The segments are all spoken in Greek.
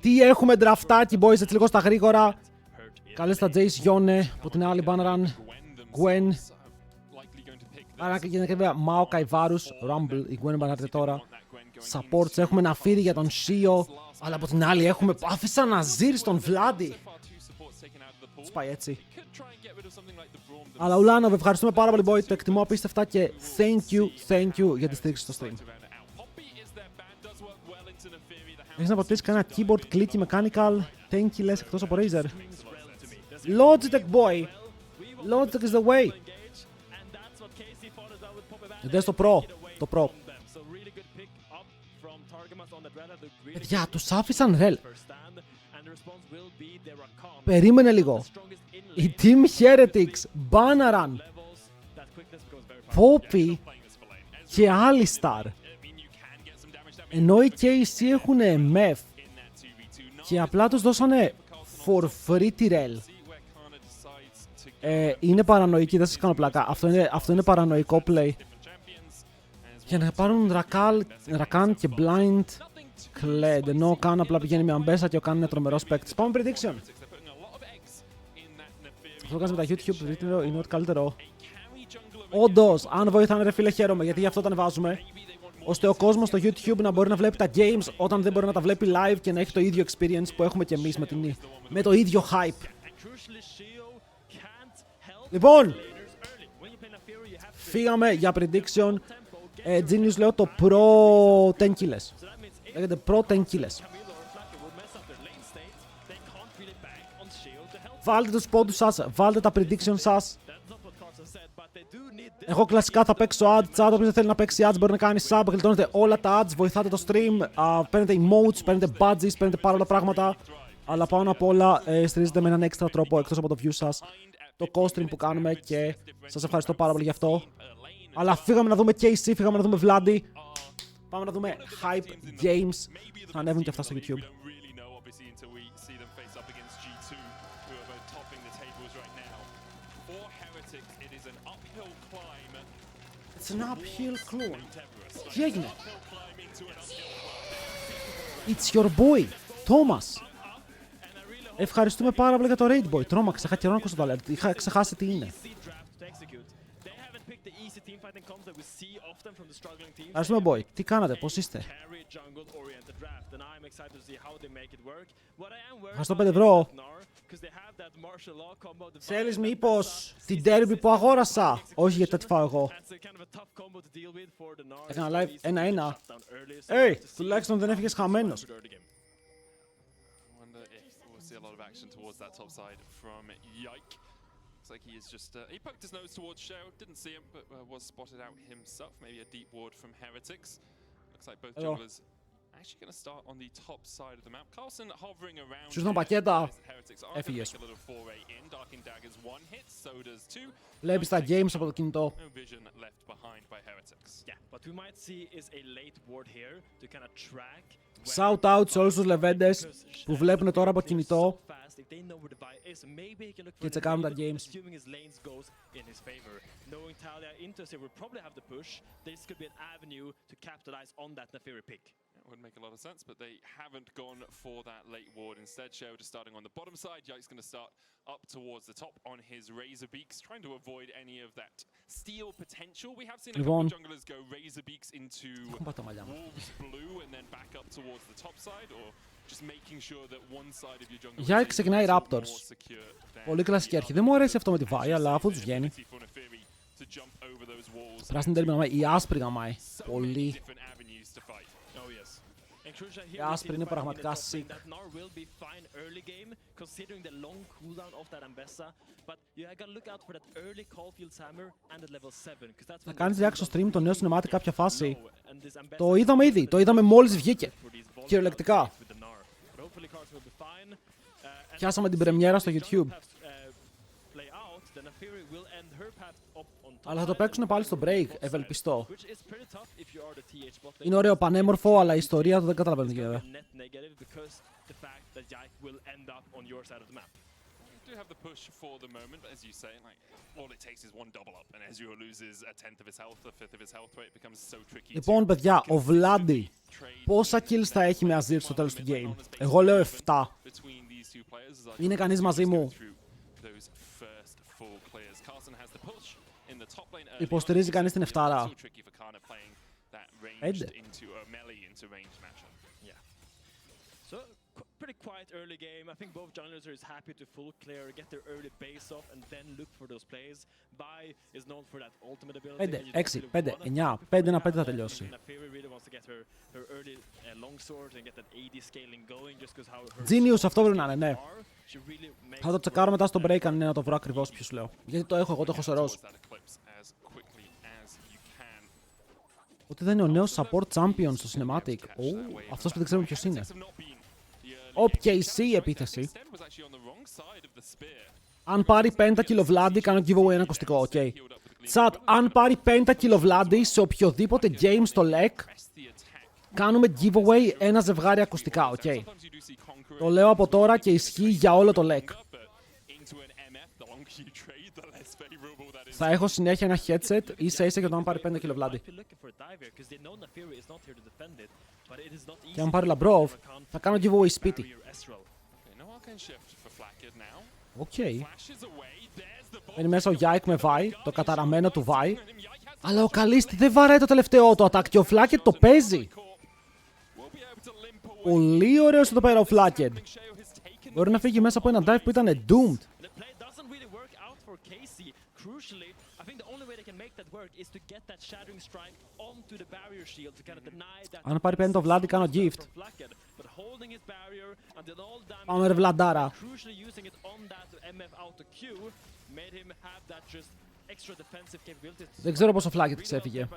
Τι έχουμε ντραφτάκι, boys, έτσι λίγο στα γρήγορα. Καλές τα Jace Yone, από την άλλη Banneran, Gwen. Άρα και βέβαια Mao Kaivarus, Rumble, η Gwen μπανάρεται τώρα. Supports έχουμε ένα φύρι για τον Shio, αλλά από την άλλη έχουμε άφησα να ζήρει στον Βλάντι. Σπάει έτσι. Αλλά Ουλάνοβ, ευχαριστούμε πάρα πολύ, boy, το εκτιμώ απίστευτα και thank you για τη στήριξη στο stream. Έχεις να αποτελείς κανένα keyboard clicky mechanical tanky λες εκτός από Razer? Logitech, boy! Logitech is the way! Δες το Pro. Παιδιά, τους άφησαν ρελ. Περίμενε λίγο. Η Team Heretics, Banneran, Poppy και Alistar. Ενώ οι KC έχουν MEF και απλά τους δώσανε for free τη ρελ. Είναι παρανοϊκή, δεν σας κάνω πλάκα. Αυτό είναι παρανοϊκό play. Για να πάρουν Rakan και Blind Kled. Ενώ ο Khan απλά πηγαίνει με αμπέσα και ο Khan είναι τρομερός παίκτης. Πάμε prediction. Αυτό κάνεις με τα YouTube είναι ό,τι καλύτερο. Όντως, αν βοηθάνε ρε φίλε χαίρομαι, γιατί γι' αυτό τα βάζουμε. Ώστε ο κόσμος στο YouTube να μπορεί να βλέπει τα games όταν δεν μπορεί να τα βλέπει live και να έχει το ίδιο experience που έχουμε και εμείς με το ίδιο hype. Λοιπόν, φύγαμε για prediction. Genius λέω το Pro 10 kills. Λέγεται Pro 10 kills. Βάλτε τους πόντους σας, βάλτε τα prediction σας. Εγώ κλασικά θα παίξω ads, όποιος δεν θέλει να παίξει ads μπορεί να κάνει sub, γλιτώνετε όλα τα ads, βοηθάτε το stream, παίρνετε emotes, παίρνετε badges, παίρνετε πάρα πολλά πράγματα. Αλλά πάνω απ' όλα στηρίζετε με έναν έξτρα τρόπο εκτός από το view σας το co-stream που κάνουμε και σας ευχαριστώ πάρα πολύ γι' αυτό. Αλλά φύγαμε να δούμε KC, φύγαμε να δούμε Vladi. Πάμε να δούμε hype games. Θα ανέβουν και αυτά στο YouTube. It's an uphill climb. Τι έγινε? It's your boy, Thomas. Ευχαριστούμε πάρα πολύ για το raid, boy. Τρόμαξα, είχα καιρό να ακούσω το alert. Είχα ξεχάσει τι είναι. Ευχαριστούμε, boy. Τι κάνατε, πώς είστε? Ευχαριστώ 5 ευρώ. Θέλεις μήπως την derby που αγόρασα? Όχι, γιατί θα τη φάω εγώ. Έκανα live 1-1. Τουλάχιστον δεν έφυγες χαμένος. Looks like he is just he poked his nose towards Shell, didn't see him, but was spotted out himself. Maybe a deep ward from Heretics. Looks like both junglers actually going to start on the top side of the map. Carlson hovering around. Σωστά πακέτα. Έφυγες. Βλέπεις τα games από το κινητό. Shout out σε όλους τους λεβέντες που βλέπουν τώρα από κινητό και τσεκάρουν τα games. It would make a lot of sense, but they haven't gone for that late ward. Instead, Shell just starting on the bottom side. Yike's going to start up towards the top on his Razor Beaks, trying to avoid any of that steal potential. We have seen a couple of junglers go Razor Beaks into Wolves Blue and then back up towards the top side, or just making sure that one side of your jungle Yike ξεκινάει Raptors. Πολύ κλασική αρχή. Δεν μου αρέσει αυτό με τη Βάη, αλλά αφού τους βγαίνει. Πράσινη τέρμι γαμάει. Η άσπρη γαμάει. Πολύ. Η άσπρη είναι πραγματικά sick. Θα κάνεις react στο stream το νέο cinematic κάποια φάση? Το είδαμε ήδη, το είδαμε μόλις βγήκε. Κυριολεκτικά. Πιάσαμε την πρεμιέρα στο YouTube. Αλλά θα το παίξουν πάλι στο break, ευελπιστώ. Είναι ωραίο, πανέμορφο, αλλά η ιστορία του δεν καταλαβαίνω και βέβαια. do have the push for the moment, but as you say, like all it takes is one double up, and Ezreal loses a tenth of his health, a fifth of his health, it becomes so tricky. Λοιπόν, παιδιά, ο Βλάντι πόσα kills θα έχει με Azir στο τέλος του game? Εγώ λέω 7. Είναι κανείς μαζί μου? Υποστηρίζει κανείς την 7? 5. Pretty quiet early game. I think both junglers are happy to full clear, get their early base off, and then look for those plays. Bai is known for that ultimate ability. 5, 6, 5, 9, 5 να 5 θα τελειώσει. Genius, αυτό πρέπει να είναι, ναι. Θα το τσεκάρω μετά στο break αν είναι να το βρω ακριβώς ποιο σου λέω. Γιατί το έχω, εγώ το έχω σε ροζ. Ότι δεν είναι ο νέος support champion στο cinematic. Αυτός που δεν ξέρουμε ποιος είναι. OPKC επίθεση. Αν πάρει 5 κιλοβλάντι, κάνω giveaway ένα ακουστικό, ok. Chat, αν πάρει 5 κιλοβλάντι σε οποιοδήποτε game στο LEC, κάνουμε giveaway ένα ζευγάρι ακουστικά, ok. Το λέω από τώρα και ισχύει για όλο το LEC. Θα έχω συνέχεια ένα headset ίσα ίσα για το αν πάρει 5 κιλοβλάντι. Και αν πάρει Labrov, θα κάνω giveaway σπίτι. Οκ. Μπαίνει μέσα ο Yike με Vi, το καταραμένο του Vi. Αλλά ο Καλίστη δεν βαράει το τελευταίο το attack και ο Flacket το παίζει. Πολύ ωραίος εδώ πέρα ο Flacket. Μπορεί να φύγει μέσα από ένα dive που ήταν doomed. Αν πάρει 5 το Vlad, κάνω gift. Πάμε ρε Βλαντάρα. Δεν ξέρω πώς ο Flacket ξέφυγε.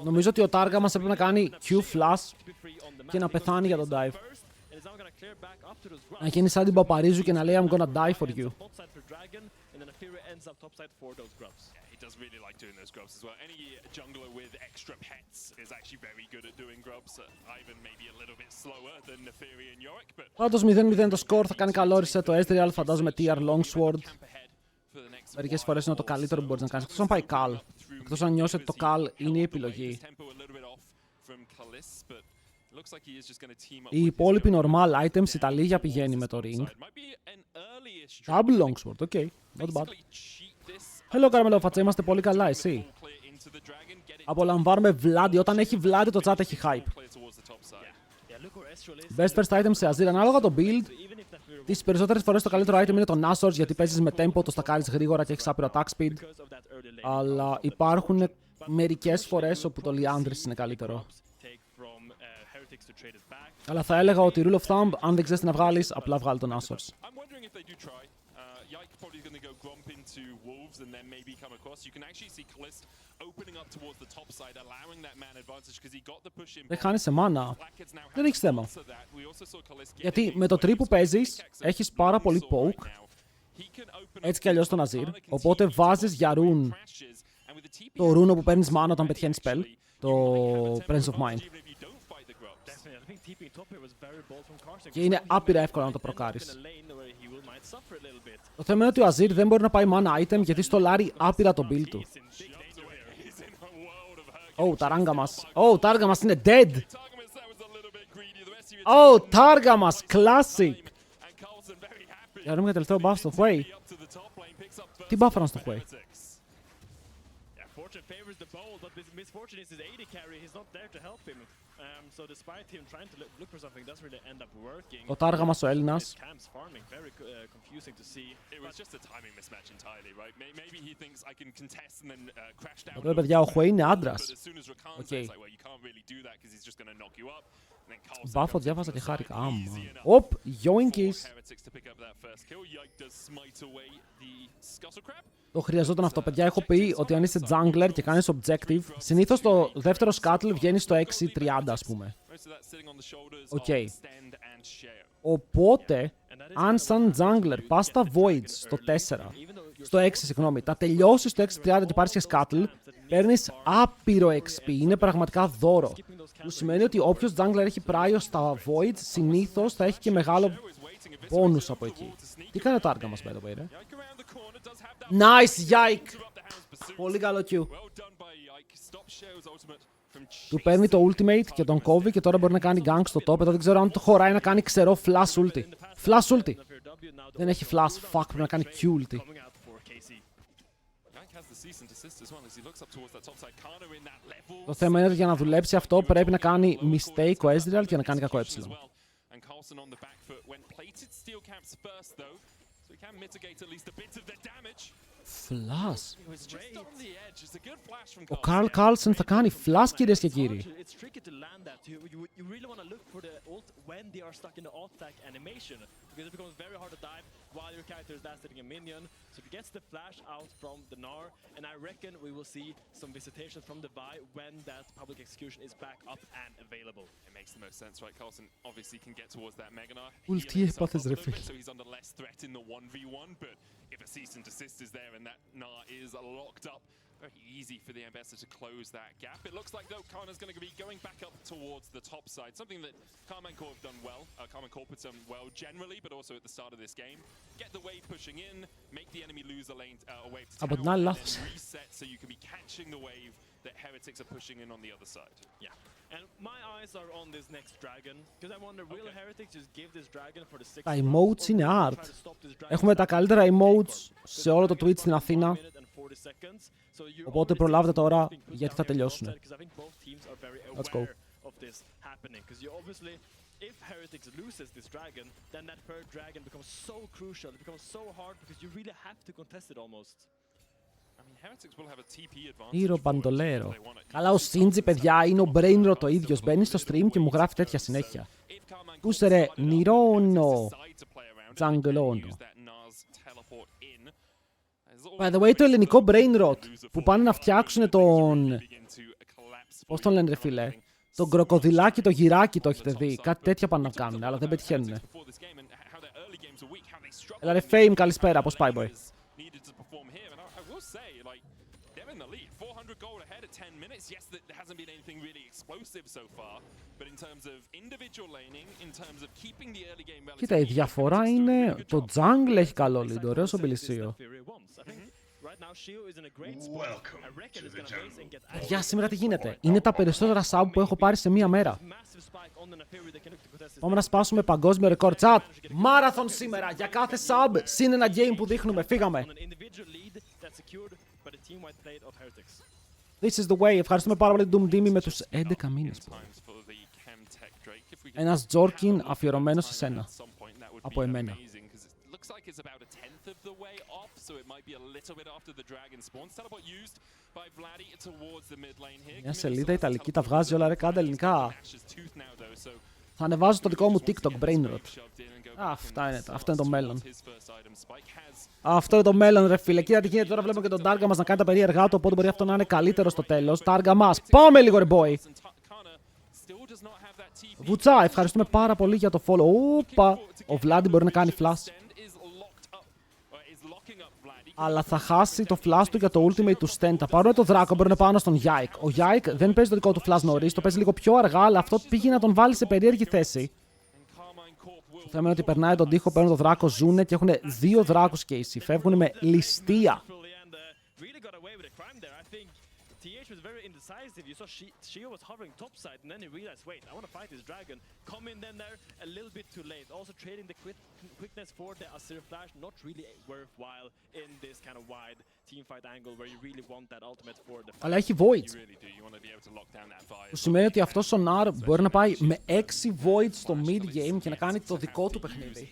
Νομίζω ότι ο Τάργα μας έπρεπε να κάνει Q flash και να πεθάνει για τον dive. Να γίνει σαν την Παπαρίζου και να λέει I'm gonna die for you. Does really like doing those grubs as well. Any jungler with extra pets is actually very good at doing grubs. Ivan maybe a little bit slower than Neferi and Yorick, but... Πάντως 0-0 το score, θα κάνει καλό reset το Ezreal, φαντάζομαι TR Longsword. Μερικές φορές είναι το καλύτερο που μπορείς να κάνεις, εκτός αν πάει Cal. Εκτός αν νιώσει ότι το Cal είναι η επιλογή. Η υπόλοιπη normal items, η Ιταλία πηγαίνει με το ring. Double Longsword, ok, not bad. Hello Καρμελόφατσα, είμαστε πολύ καλά, εσύ? Απολαμβάνουμε Vladi, όταν έχει Vladi το chat έχει hype. Best first item σε Azir, ανάλογα το build. Τις περισσότερες φορές το καλύτερο item είναι το Nasos, γιατί παίζεις με tempo, το στακάρεις γρήγορα και έχεις άπειρο attack speed. Αλλά υπάρχουν μερικές φορές όπου το Liandris είναι καλύτερο. Αλλά θα έλεγα ότι rule of thumb, αν δεν ξέρεις τι να βγάλεις, απλά βγάλει το Nasos. Probably going to go grump into wolves and then maybe come across. You can actually see Kalist opening up towards the top side, allowing that man advantage because he got the push in. Δεν χάνεις σε μάνα. Δεν έχεις θέμα. Γιατί με το tree που παίζεις έχεις πάρα πολύ poke. Έτσι κι αλλιώς τον Azir. Οπότε βάζεις για rune το rune που παίρνεις mana όταν πετυχαίνεις spell. Το Presence of Mind. Και είναι άπειρα εύκολο να το προκάρεις. Το θέμα είναι ότι ο Azir δεν μπορεί να πάει mana item γιατί στολάρει άπειρα το build του. Ταράγκα μας. Τάργα μας είναι dead. Τάργα μας. Classic. Για να δούμε τελευταίο buff στο Hwei. Τι buff ήταν στο Hwei? Ο Τάργα μας ο Έλληνας. Εδώ παιδιά ο Hwei είναι άντρας. Μπάφο διάβαζα και χάρηκα. Οπ, yoinkies. Το χρειαζόταν αυτό, παιδιά. Έχω πει ότι αν είσαι jungler και κάνεις objective, συνήθως το δεύτερο scuttle βγαίνει στο 6-30, ας πούμε. Οκ. Οπότε, αν σαν jungler πας στα voids στο 4, στο 6, συγγνώμη, τα τελειώσεις στο 6-30 και πάρεις και scuttle, παίρνεις άπειρο XP. Είναι πραγματικά δώρο. Που σημαίνει ότι όποιος jungler έχει πράιο στα voids, συνήθως θα έχει και μεγάλο Πόνους από εκεί. Τι κάνει το Τάργα μας, by the way, ρε. Nice, Yike! Πολύ καλό Q. Του παίρνει το ultimate και τον κόβει και τώρα μπορεί να κάνει gank στο top. Εδώ δεν ξέρω αν το χωράει να κάνει ξερό flash ulti. Flash ulti! Δεν έχει flash, fuck, πρέπει να κάνει Q ulti. Το θέμα είναι ότι για να δουλέψει αυτό πρέπει να κάνει mistake ο Ezreal και να κάνει κακό έψιλον. Flash. Ο Καρλ Κάρλσεν θα κάνει flash, κυρίες και κύριοι. Because it becomes very hard to dive while your character is last hitting a minion. So he gets the flash out from the Gnar, and I reckon we will see some visitations from the Vi when that public execution is back up and available. It makes the most sense, right? Carlson obviously can get towards that Mega Gnar. Ulti έπαθες ρε φίλε. So he's under less threat in the 1v1, but if a cease and desist is there and that Gnar is locked up, very easy for the Ambassador to close that gap. It looks like, though, Karna's going to be going back up towards the top side. Something that Karman Corp have done well. Karman Corp has done well generally, but also at the start of this game. Get the wave pushing in, make the enemy lose a lane, a wave to tower, and then reset so you can be catching the wave that Heretics are pushing in on the other side. Yeah. And my eyes are on this next dragon, because I wonder, will Heretics just give this dragon for the 6th Τα emotes είναι art. Έχουμε τα καλύτερα emotes σε όλο το Twitch στην Αθήνα. Οπότε προλάβετε τώρα γιατί θα τελειώσουν. Let's go. If Heretics loses this dragon, then that third dragon becomes so crucial. It becomes so hard because you really have to contest it almost. Ήρο Μπαντολέρο. Καλά, ο Σίντζι, παιδιά, είναι ο brain rot ο ίδιος. Μπαίνει στο stream και μου γράφει τέτοια συνέχεια. Πούσε ρε, Νιρόνο. Τζαγκλόνο. By the way, το ελληνικό brain rot που πάνε να φτιάξουν τον... Πώς τον λένε ρε φίλε? Τον κροκοδιλάκι, το γυράκι το έχετε δει. Κάτι τέτοια πάνε να κάνουν, αλλά δεν πετυχαίνουν. Έλα ρε Fame, καλησπέρα. Πώς πάει, boy? Κοίτα, η διαφορά είναι το jungle έχει καλό lead, ωραίο στο Μπιλισίο. Παιδιά, σήμερα τι γίνεται? Είναι τα περισσότερα sub που έχω πάρει σε μία μέρα. Πάμε να σπάσουμε παγκόσμιο ρεκόρ. Chat, μάραθον σήμερα για κάθε sub, συν ένα game που δείχνουμε. Φύγαμε. This is the way. Ευχαριστούμε πάρα πολύ Doom Dimmy με τους 11 μήνες. Ένας Τζόρκιν αφιερωμένος σε σένα. Από εμένα. Μια σελίδα ιταλική τα βγάζει όλα ρε, κάντε ελληνικά. Θα ανεβάζω το δικό μου TikTok, brainrot. Αυτό είναι το μέλλον. Αυτό είναι το μέλλον ρε φίλε. Κοίτα τι γίνεται τώρα, βλέπουμε και τον Τάργα μας να κάνει τα περίεργά του, οπότε μπορεί αυτό να είναι καλύτερο στο τέλος. Τάργα μας, πάμε λίγο ρε boy. Βουτσά, ευχαριστούμε πάρα πολύ για το follow. Ούπα, ο Βλάντι μπορεί να κάνει flash. Αλλά θα χάσει το flash του για το ultimate του Sten. Θα πάρουν το δράκο, μπορεί να πάνω στον Yike. Ο Yike δεν παίζει το δικό του flash νωρίς, το παίζει λίγο πιο αργά, αλλά αυτό πήγε να τον βάλει σε περίεργη θέση. Το θέμα είναι ότι περνάει τον τοίχο, παίρνουν το δράκο, ζούνε και έχουν δύο δράκους και issy. Φεύγουν με ληστεία. TH was very indecisive. You saw Shio was hovering topside, and then he realized, wait, I want to fight this dragon. Come in then there a little bit too late. Also trading the quickness for the Asir flash, not really worthwhile in this kind of wide teamfight angle where you really want that ultimate for the fight. Αλλά έχει voids. Που σημαίνει ότι αυτός ο Nar μπορεί να πάει με 6 voids στο mid game και να κάνει το δικό του παιχνίδι.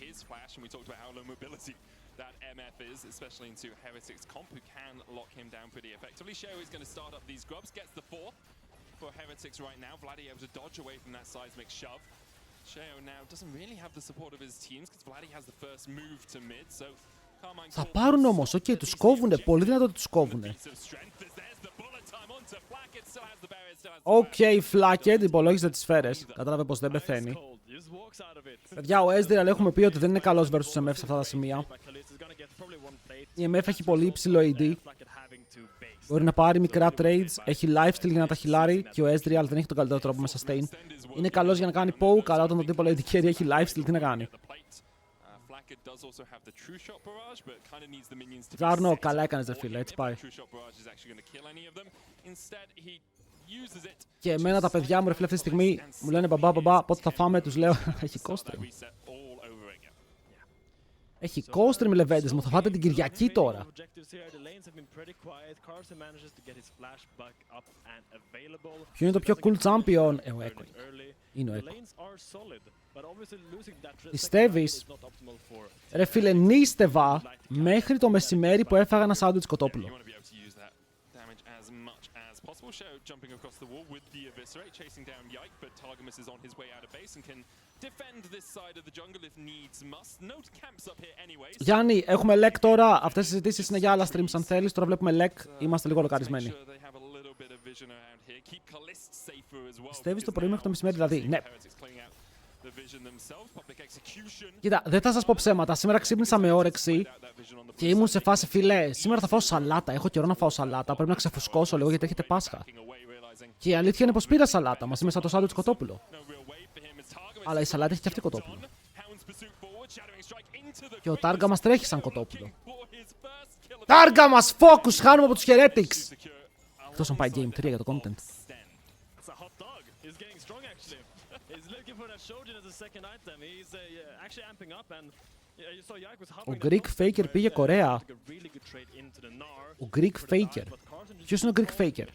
Is, especially into Heretics comp, who can lock him down pretty effectively. Sheo is going to start up these grubs, gets the fourth for Heretics right now. Vladdy able to dodge away from that seismic shove. Sheo now doesn't really have the support of his teams because Vladdy has the first move to mid, so θα πάρουν όμως, οκ, τους κόβουνε, πολύ δυνατό ότι τους κόβουνε. Οκ, Φλάκετ, υπολόγιζε τις σφαίρες. Κατάλαβε πως δεν πεθαίνει. Παιδιά, ο Ezreal έχουμε πει ότι δεν είναι καλός versus MF σε αυτά τα σημεία. Η MF έχει πολύ υψηλό AD. Μπορεί να πάρει μικρά trades, έχει lifesteal για να τα χιλάρει και ο Ezreal δεν έχει τον καλύτερο τρόπο με sustain. Είναι καλός για να κάνει poke, αλλά όταν το τύπο AD carry έχει lifesteal, τι να κάνει. Ζάρνο, καλά έκανες ρε φίλε, έτσι πάει. Και εμένα τα παιδιά μου ρε φίλε αυτή τη στιγμή μου λένε μπαμπά, πότε θα φάμε, τους λέω έχει κόστριμ. Έχει κόστριμ λεβέντες μου, θα φάτε την Κυριακή τώρα. Ποιο είναι το πιο cool champion? Ο Echo. Είναι ο Echo. Πιστεύεις? Ρε φίλε, νίστευα μέχρι το μεσημέρι που έφαγα ένα σάντουιτς κοτόπουλο. Jumping across the wall with the eviscerate, chasing down Yike, but Targamas is on his way out of base and can defend this side of the jungle if needs must. No camps up here anyways. Γιάννη, έχουμε lek τώρα. Αυτές οι συζητήσεις είναι για άλλα streams αν θέλεις. Τώρα βλέπουμε lek. Είμαστε λίγο λοκαρισμένοι. Πιστεύεις το πρωί μέχρι το μεσημέρι δηλαδή? Ναι. Κοίτα, δεν θα σας πω ψέματα. Σήμερα ξύπνησα με όρεξη και ήμουν σε φάση φιλέ. Σήμερα θα φάω σαλάτα. Έχω καιρό να φάω σαλάτα. Πρέπει να ξεφουσκώσω λίγο γιατί έρχεται Πάσχα. Και η αλήθεια είναι πως πήρα σαλάτα μαζί με σαν το σάντουιτς κοτόπουλο. Αλλά η σαλάτα έχει και αυτή κοτόπουλο. Και ο Τάργα μας τρέχει σαν κοτόπουλο. Τάργα μας! Focus! Χάνουμε από τους Heretics! Εκτός αν πάει Game 3 για το content. Ο Greek Faker πήγε Κορέα. Ο Greek Faker. Ποιος είναι ο Greek Faker?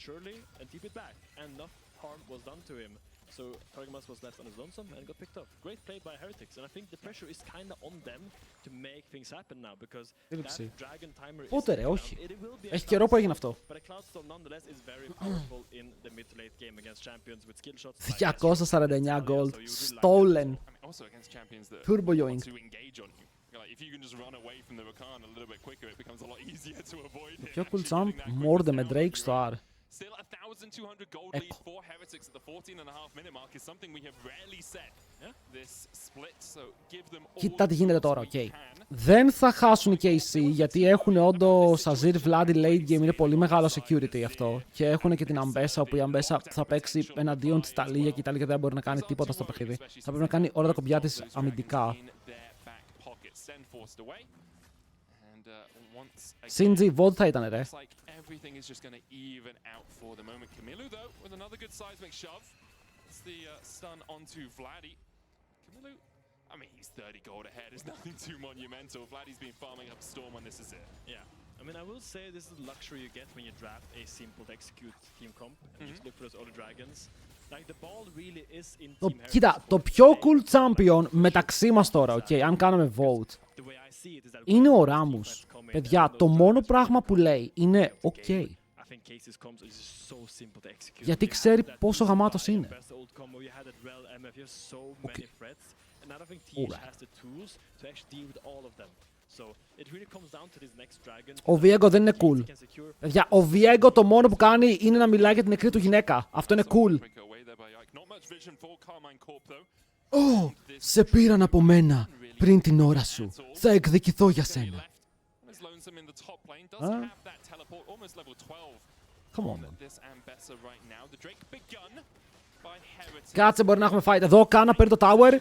So Targamas was left on his lonesome and got picked up. Great play by Heretics, and I think the pressure is kind of on them to make things happen now because that dragon timer is. Πότε ρε, όχι. Έχει καιρό που έγινε αυτό. But a Cloudstorm nonetheless is very powerful in the mid to late game against champions with skill shots. 249 gold, stolen. Also against champions that turbo yoink. To engage on you. Like if you can just run away from the Rakan a little bit quicker, it becomes a lot easier to avoid. Πιο cool jump, more με Drake στο R. Still 1,200 gold lead for Heretics at the 14.5-minute mark is something we have rarely set this split, so give them all. Κοίτα τι γίνεται τώρα, οκ. Δεν θα χάσουν οι KC γιατί έχουν όντως Azir Vladi late game, είναι πολύ μεγάλο security αυτό. Και έχουν και την Ambessa, όπου η Ambessa θα παίξει εναντίον της Ταλία και η Ταλία δεν μπορεί να κάνει τίποτα στο παιχνίδι. Θα πρέπει να κάνει όλα τα κομπιά της αμυντικά. Shinji, VOD θα ήταν ρε. Everything is just going to even out for the moment. Kamilu, though, with another good seismic shove. It's the stun onto Vladdy. Kamilu, I mean, he's 30 gold ahead. It's nothing too monumental. Vladdy's been farming up Storm when this is it. Yeah. I mean, I will say this is the luxury you get when you draft a simple to execute team comp and just look for those other dragons. Like, the ball really is in team Heretics. Κοίτα, το πιο cool champion μεταξύ μας τώρα, okay, αν κάναμε vote, είναι ο Ράμους. Παιδιά, το μόνο πράγμα που λέει είναι OK. Γιατί ξέρει πόσο γαμάτος είναι. Ο Viego δεν είναι cool. Παιδιά, ο Viego το μόνο που κάνει είναι να μιλάει για την νεκρή του γυναίκα. Αυτό είναι cool. Ω, σε πήραν από μένα πριν την ώρα σου. Θα εκδικηθώ για σένα. Come on, man. Κάτσε, μπορεί να έχουμε fight. Εδώ, Κάνα παίρνει το tower.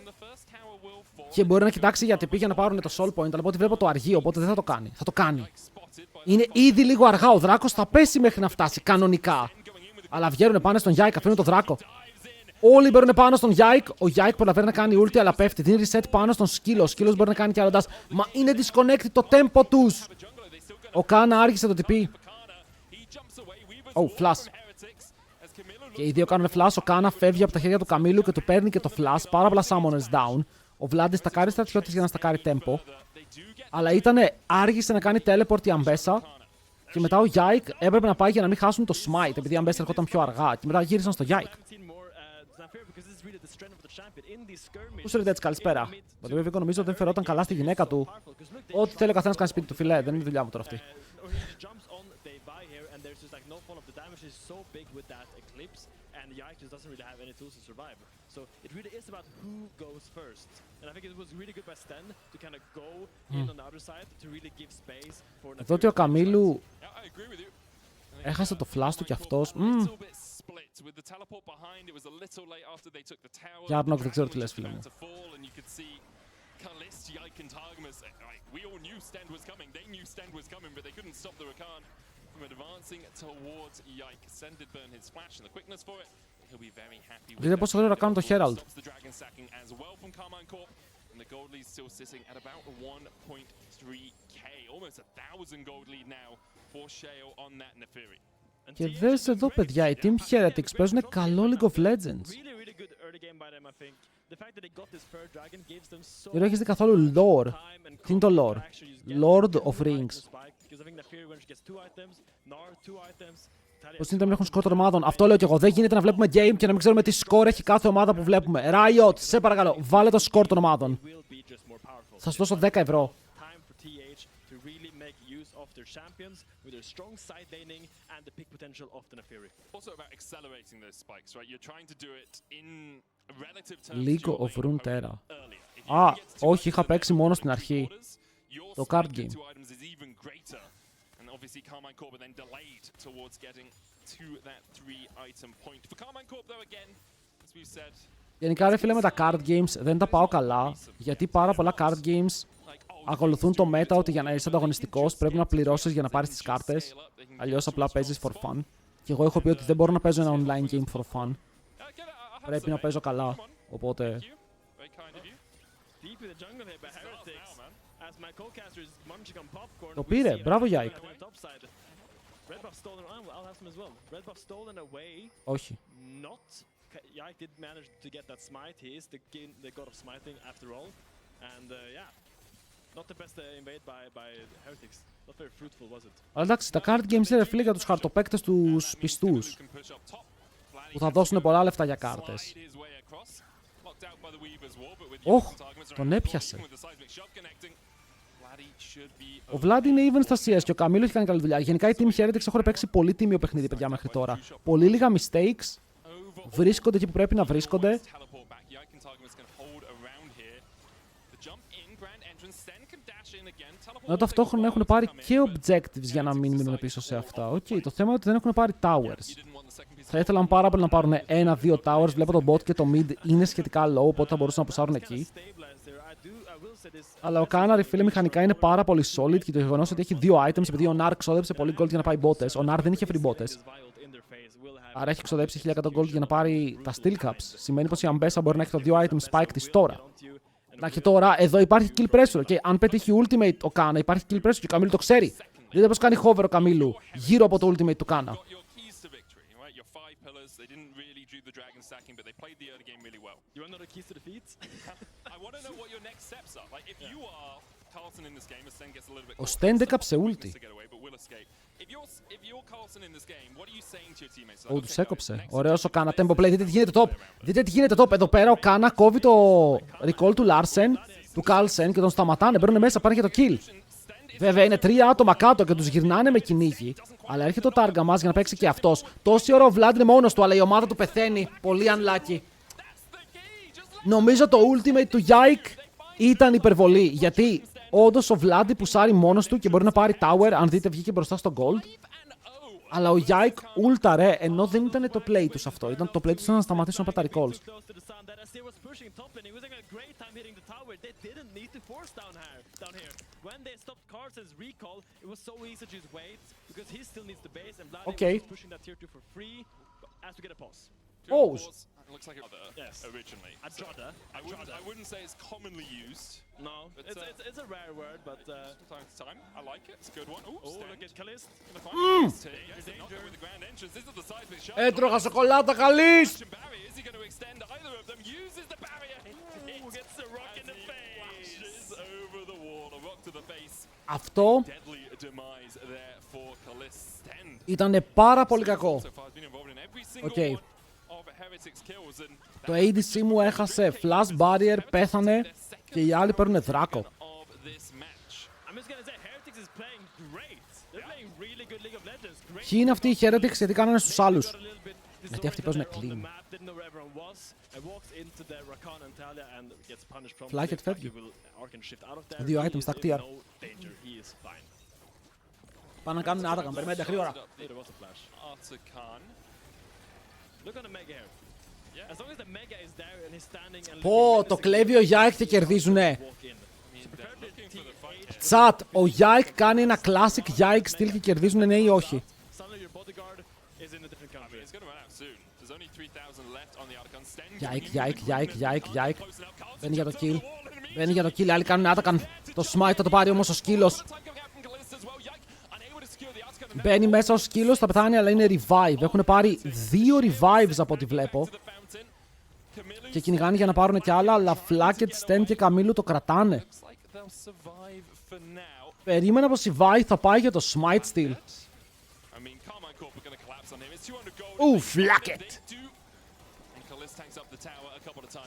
Και μπορεί να κοιτάξει γιατί πήγε να πάρουν το soul point. Αλλά από ό,τι βλέπω το αργεί, οπότε δεν θα το κάνει. Θα το κάνει. Είναι ήδη λίγο αργά. Ο Δράκος θα πέσει μέχρι να φτάσει, κανονικά. Αλλά βγαίνουν πάνω στον Yike, αφήνουν το Δράκο. Όλοι μπαίνουν πάνω στον Yike. Ο Yike προλαβαίνει να κάνει ulti, αλλά πέφτει. Δίνει reset πάνω στον σκύλο. Ο σκύλος μπορεί να κάνει και άλλο dash. Μα είναι disconnected το tempo τους. Ο Κάνα άργησε το TP. Oh, flash. Και οι δύο κάνουν flash. Ο Κάνα φεύγει από τα χέρια του Καμίλου και του παίρνει και το flash. Πάρα πολλά summoners down. Ο Βλάντι στακάρει στρατιώτης για να στακάρει tempo. Αλλά άργησε να κάνει teleport η Ambessa. Και μετά ο Yike έπρεπε να πάει για να μην χάσουν το smite. Επειδή η Ambessa ερχόταν πιο αργά. Και μετά γύρισαν στο Yike. Πού σου λέτε έτσι, καλησπέρα. Ο Viego νομίζω ότι δεν φερόταν καλά στη γυναίκα του. Ό,τι θέλει ο καθένας κάνει σπίτι του, φιλέ. Δεν είναι η δουλειά μου τώρα αυτή. Εδώ ότι ο Καμίλου έχασε το flash του κι αυτός. Για Άρνοκ, δεν ξέρω τι λες, φίλε μου. Kalist, Yike, and Targamas, we all knew Stand was coming. They knew Stand was coming, but they couldn't stop the Rakan from advancing towards Yike. Stand did burn his flash and the quickness for it. He'll be very happy with Δείτε πόσο γρήγορα κάνουν το Herald. stops the dragon sacking as well from Carmine Corp. And the gold lead still sitting at about 1.3k. Almost 1,000 gold lead now for Shale on that Neferi. Και δες εδώ, παιδιά, οι Team Heretics παίζουν καλό League of Legends. Δεν έχεις δει καθόλου lore. Τι είναι το lore? Lord of Rings. Πως είναι να μην έχουν σκορ των ομάδων. Αυτό λέω κι εγώ. Δεν γίνεται να βλέπουμε game και να μην ξέρουμε τι σκορ έχει κάθε ομάδα που βλέπουμε. Riot, σε παρακαλώ, βάλε το σκορ των ομάδων. Θα σου δώσω 10 ευρώ. Their champions with their strong side laning and the pick potential of the Neferi. Also about accelerating those spikes, right? You're trying to do it in relative terms. League of Runeterra. Α, όχι, είχα παίξει μόνο στην αρχή. Το card game. And obviously Carmine Corp then delayed towards getting to that 3-item point. For Carmine Corp though again, as we've said. Γενικά ρε φίλε με τα card games δεν τα πάω καλά, γιατί πάρα πολλά card games ακολουθούν το meta ότι για να είσαι ανταγωνιστικός πρέπει να πληρώσεις για να πάρεις τις κάρτες. Αλλιώς απλά παίζεις for fun. Και εγώ έχω πει ότι δεν μπορώ να παίζω ένα online game for fun. Πρέπει να παίζω καλά. Οπότε. Το πήρε. Μπράβο Yike. Όχι. Yike did manage to get that smite. He is the god of smiting after all. And yeah. Not the best invade by Heretics. Not very fruitful, was it? Αλλά εντάξει, τα card games είναι φίλοι για τους χαρτοπαίκτες τους πιστούς που θα δώσουν πολλά λεφτά για κάρτες. Ωχ, τον έπιασε. Ο Vlad είναι even στα CS και ο Καμίλο έχει κάνει καλή δουλειά. Γενικά οι Team Heretics έχουν παίξει πολύ τίμιο παιχνίδι, παιδιά, μέχρι τώρα. Πολύ λίγα mistakes. Βρίσκονται εκεί που πρέπει να βρίσκονται. Ενώ ταυτόχρονα έχουν πάρει και objectives για να μην μείνουν πίσω σε αυτά. Οκ, το θέμα είναι ότι δεν έχουν πάρει towers. Θα ήθελαν πάρα πολύ να πάρουν 1-2 towers. Βλέπω το bot και το mid είναι σχετικά low, οπότε θα μπορούσαν να πουσάρουν εκεί. Αλλά ο Κάναρη, φίλε, μηχανικά είναι πάρα πολύ solid και το γεγονός ότι έχει 2 items, επειδή ο Nar ξόδεψε πολύ gold για να πάει μπότες. Ο Nar δεν είχε free μπότες. Άρα έχει ξοδέψει 1100 gold για να πάρει τα steel caps. Σημαίνει πως η Ambessa μπορεί να έχει το 2 item spike της τώρα. Να και τώρα εδώ υπάρχει kill pressure. Και αν πετύχει ultimate ο Κάνα, υπάρχει kill pressure και ο Καμίλου το ξέρει. Δείτε πως κάνει hover ο Καμίλου γύρω από το ultimate του Κάνα. Ο Sten έκαψε ulti. Ω, τους έκοψε. Ωραίος ο Κάνα. Tempo play. Δείτε τι γίνεται top. Δείτε τι γίνεται top. Εδώ πέρα ο Κάνα κόβει το recall του Larsen, του Carlsen και τον σταματάνε. Μπαίνουν μέσα, πάνε για το kill. Βέβαια είναι 3 άτομα κάτω και τους γυρνάνε με κυνήγι. Αλλά έρχεται ο Targa μας για να παίξει και αυτός. Τόση ώρα ο Vlad είναι μόνος του, αλλά η ομάδα του πεθαίνει. Πολύ unlucky. Νομίζω το ultimate του Yike ήταν υπερβολή. Γιατί όντως ο Vlad πουσάρει μόνος του και μπορεί να πάρει tower. Αν δείτε, βγήκε μπροστά στο gold. Αλλά ο Yike ούλταρε, ενώ δεν ήταν το play τους αυτό. Ήταν το play τους να σταματήσουν από τα recalls. Οκ. Pause. Looks like originally. I wouldn't say it's commonly used. No, it's a rare word, but time to time. I like it. It's a good one. Oh, look at Kalist. Έτρωγα σοκολάτα Καλής! Is he going to extend either of them? Uses the barrier. Gets the rock in the face. Over the wall. A rock to the face. Αυτό Deadly demise there for Kalist. ήτανε πάρα πολύ κακό. Οκ. Το ADC μου έχασε flash barrier, πέθανε και οι άλλοι παίρνουν δράκο. Ποιοι είναι αυτοί οι Heretics και τι κάνανε στους άλλους? Γιατί αυτοί παίζουν clean. Flacket φεύγει. 2 items στα κτίαρ. Πάνε να κάνουν Artagan, περιμένετε γρήγορα. Look on the mega here. As long as the Mega is there and he's standing and Πω, το κλέβει ο Yike και κερδίζουνε. Τσάτ, ο Yike κάνει ένα classic Yike στυλ και κερδίζουνε, ναι ή όχι. Yike. Μπαίνει για το kill. Μπαίνει για το kill, άλλοι κάνουν άτακαν. Το smite θα το πάρει όμως ο σκύλος. Μπαίνει μέσα ο σκύλος, θα πεθάνει, αλλά είναι revive. Έχουν πάρει 2 revives από ό,τι βλέπω. Και κυνηγάνε για να πάρουν κι άλλα, αλλά Flacket, Sten και Καμίλου το κρατάνε. Περίμενα πως η Vi θα πάει για το smite steal. Flacket!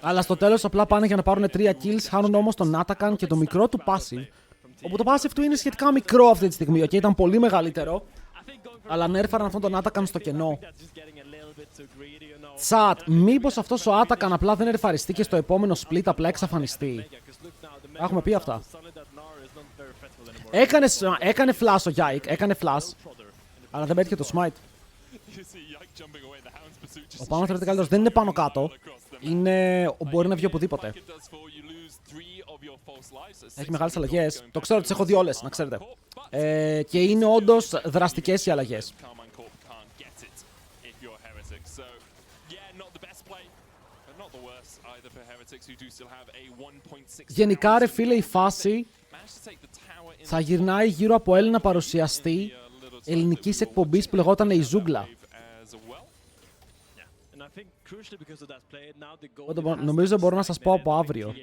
Αλλά στο τέλος απλά πάνε για να πάρουν 3 kills, χάνουν όμως τον Atakan και το μικρό του passive. Όπου το passive του είναι σχετικά μικρό αυτή τη στιγμή, okay, ήταν πολύ μεγαλύτερο. Αλλά νέρφαραν αυτόν τον Atakan στο κενό. Τσάτ, μήπως αυτός ο Atakan απλά δεν ερφαριστεί και στο επόμενο split απλά εξαφανιστεί. Έχουμε πει αυτά. Έκανε flash ο Yike, έκανε flash. Αλλά δεν πέτυχε το smite. Ο πάνω θεωρείται καλύτερος, δεν είναι πάνω κάτω. Μπορεί να βγει οπουδήποτε. Έχει μεγάλες αλλαγές. Το ξέρω, τις έχω δει όλες, να ξέρετε. Και είναι όντως δραστικές οι αλλαγές. Γενικά ρε φίλε, η φάση θα γυρνάει γύρω από Έλληνα παρουσιαστή ελληνικής εκπομπής που λεγόταν η Ζούγκλα. Νομίζω μπορώ να σας πω από αύριο.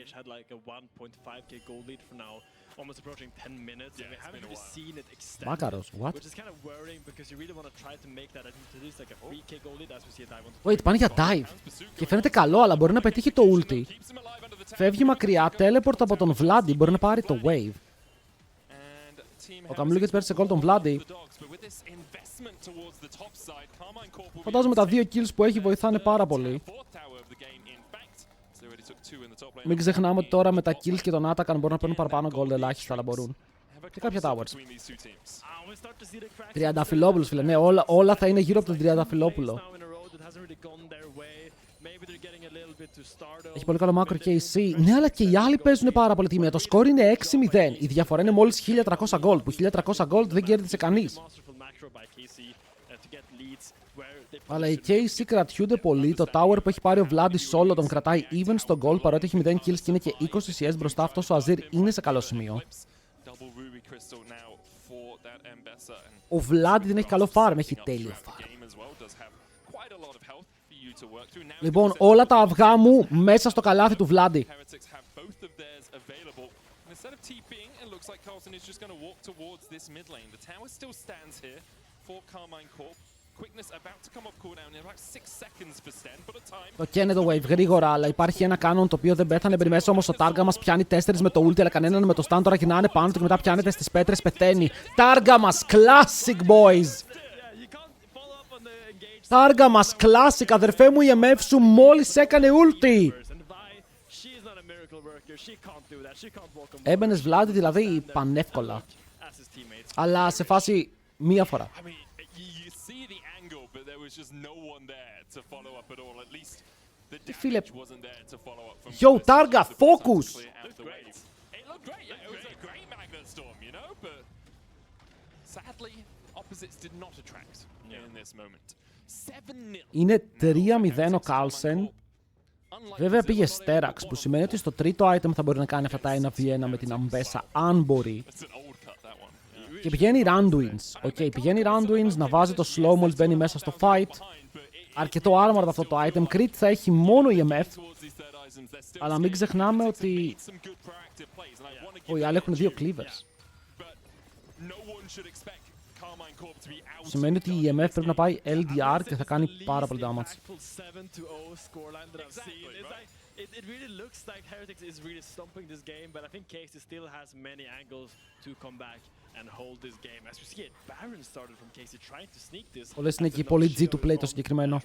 Μάκαρος, what? Wait, πάνε για dive. Και φαίνεται καλό, αλλά μπορεί να πετύχει το ulti. Φεύγει μακριά, teleport από τον Vladi, μπορεί να πάρει το wave. Ο Καμιλού πέρασε σε gold τον Vladi. Φαντάζομαι τα 2 kills που έχει βοηθάνε πάρα πολύ. Μην ξεχνάμε ότι τώρα με τα kills και τον Atakan μπορούν να παίρνουν παραπάνω gold, ελάχιστα, αλλά μπορούν. Και κάποια towers. Τριανταφυλόπουλος, φίλε. Ναι, όλα θα είναι γύρω από τον Τριανταφυλόπουλο. Έχει πολύ καλό macro και AC. Ναι, αλλά και οι άλλοι παίζουν πάρα πολύ τιμή. Το score είναι 6-0. Η διαφορά είναι μόλις 1300 gold. Που 1300 gold δεν κέρδισε κανείς. Αλλά οι KC κρατιούνται πολύ. Το tower που έχει πάρει ο Vladi solo τον κρατάει even στο gold, παρότι έχει 0 kills και είναι και 20 CS μπροστά. Αυτός ο Azir είναι σε καλό σημείο. Ο Vladi δεν έχει καλό farm, έχει τέλειο farm. Λοιπόν, όλα τα αυγά μου μέσα στο καλάθι του Vladi. Το καίνε το wave γρήγορα, αλλά υπάρχει ένα canon το οποίο δεν πέθανε. Μπαίνει μέσα όμως ο Τάργα μας πιάνει 4 με το ulti, αλλά κανέναν με το stun. Τώρα γυρνάνε πάνω του και μετά πιάνεται στις πέτρες, πεθαίνει. Τάργα μας, classic boys! Τάργα μας, classic, αδερφέ μου, η MF σου μόλις έκανε ulti! Έμπαινες Vladi δηλαδή πανεύκολα. Αλλά σε φάση μία φορά. Φίλε, yo, Τάργα, focus! Είναι 3-0 ο Carlsen. Βέβαια πήγε Sterax, που σημαίνει ότι στο τρίτο item θα μπορεί να κάνει αυτά τα 1v1 με την Αμπέσα, αν μπορεί. Και πηγαίνει Randuins. Οκ, πηγαίνει Randuins να βάζει το slow μόλις μπαίνει μέσα στο fight. Αρκετό armor αυτό το item. Crit θα έχει μόνο η MF. Αλλά μην ξεχνάμε ότι οι άλλοι έχουν 2 cleavers. Σημαίνει ότι η MF πρέπει να πάει LDR και θα κάνει πάρα πολύ damage. It really looks like Heretics is really stomping this game, but I think Casey still has many angles to come back and hold this game. As we see it, Baron started from Casey trying to sneak this. Όλες είναι εκεί πολύ G to play το συγκεκριμένο.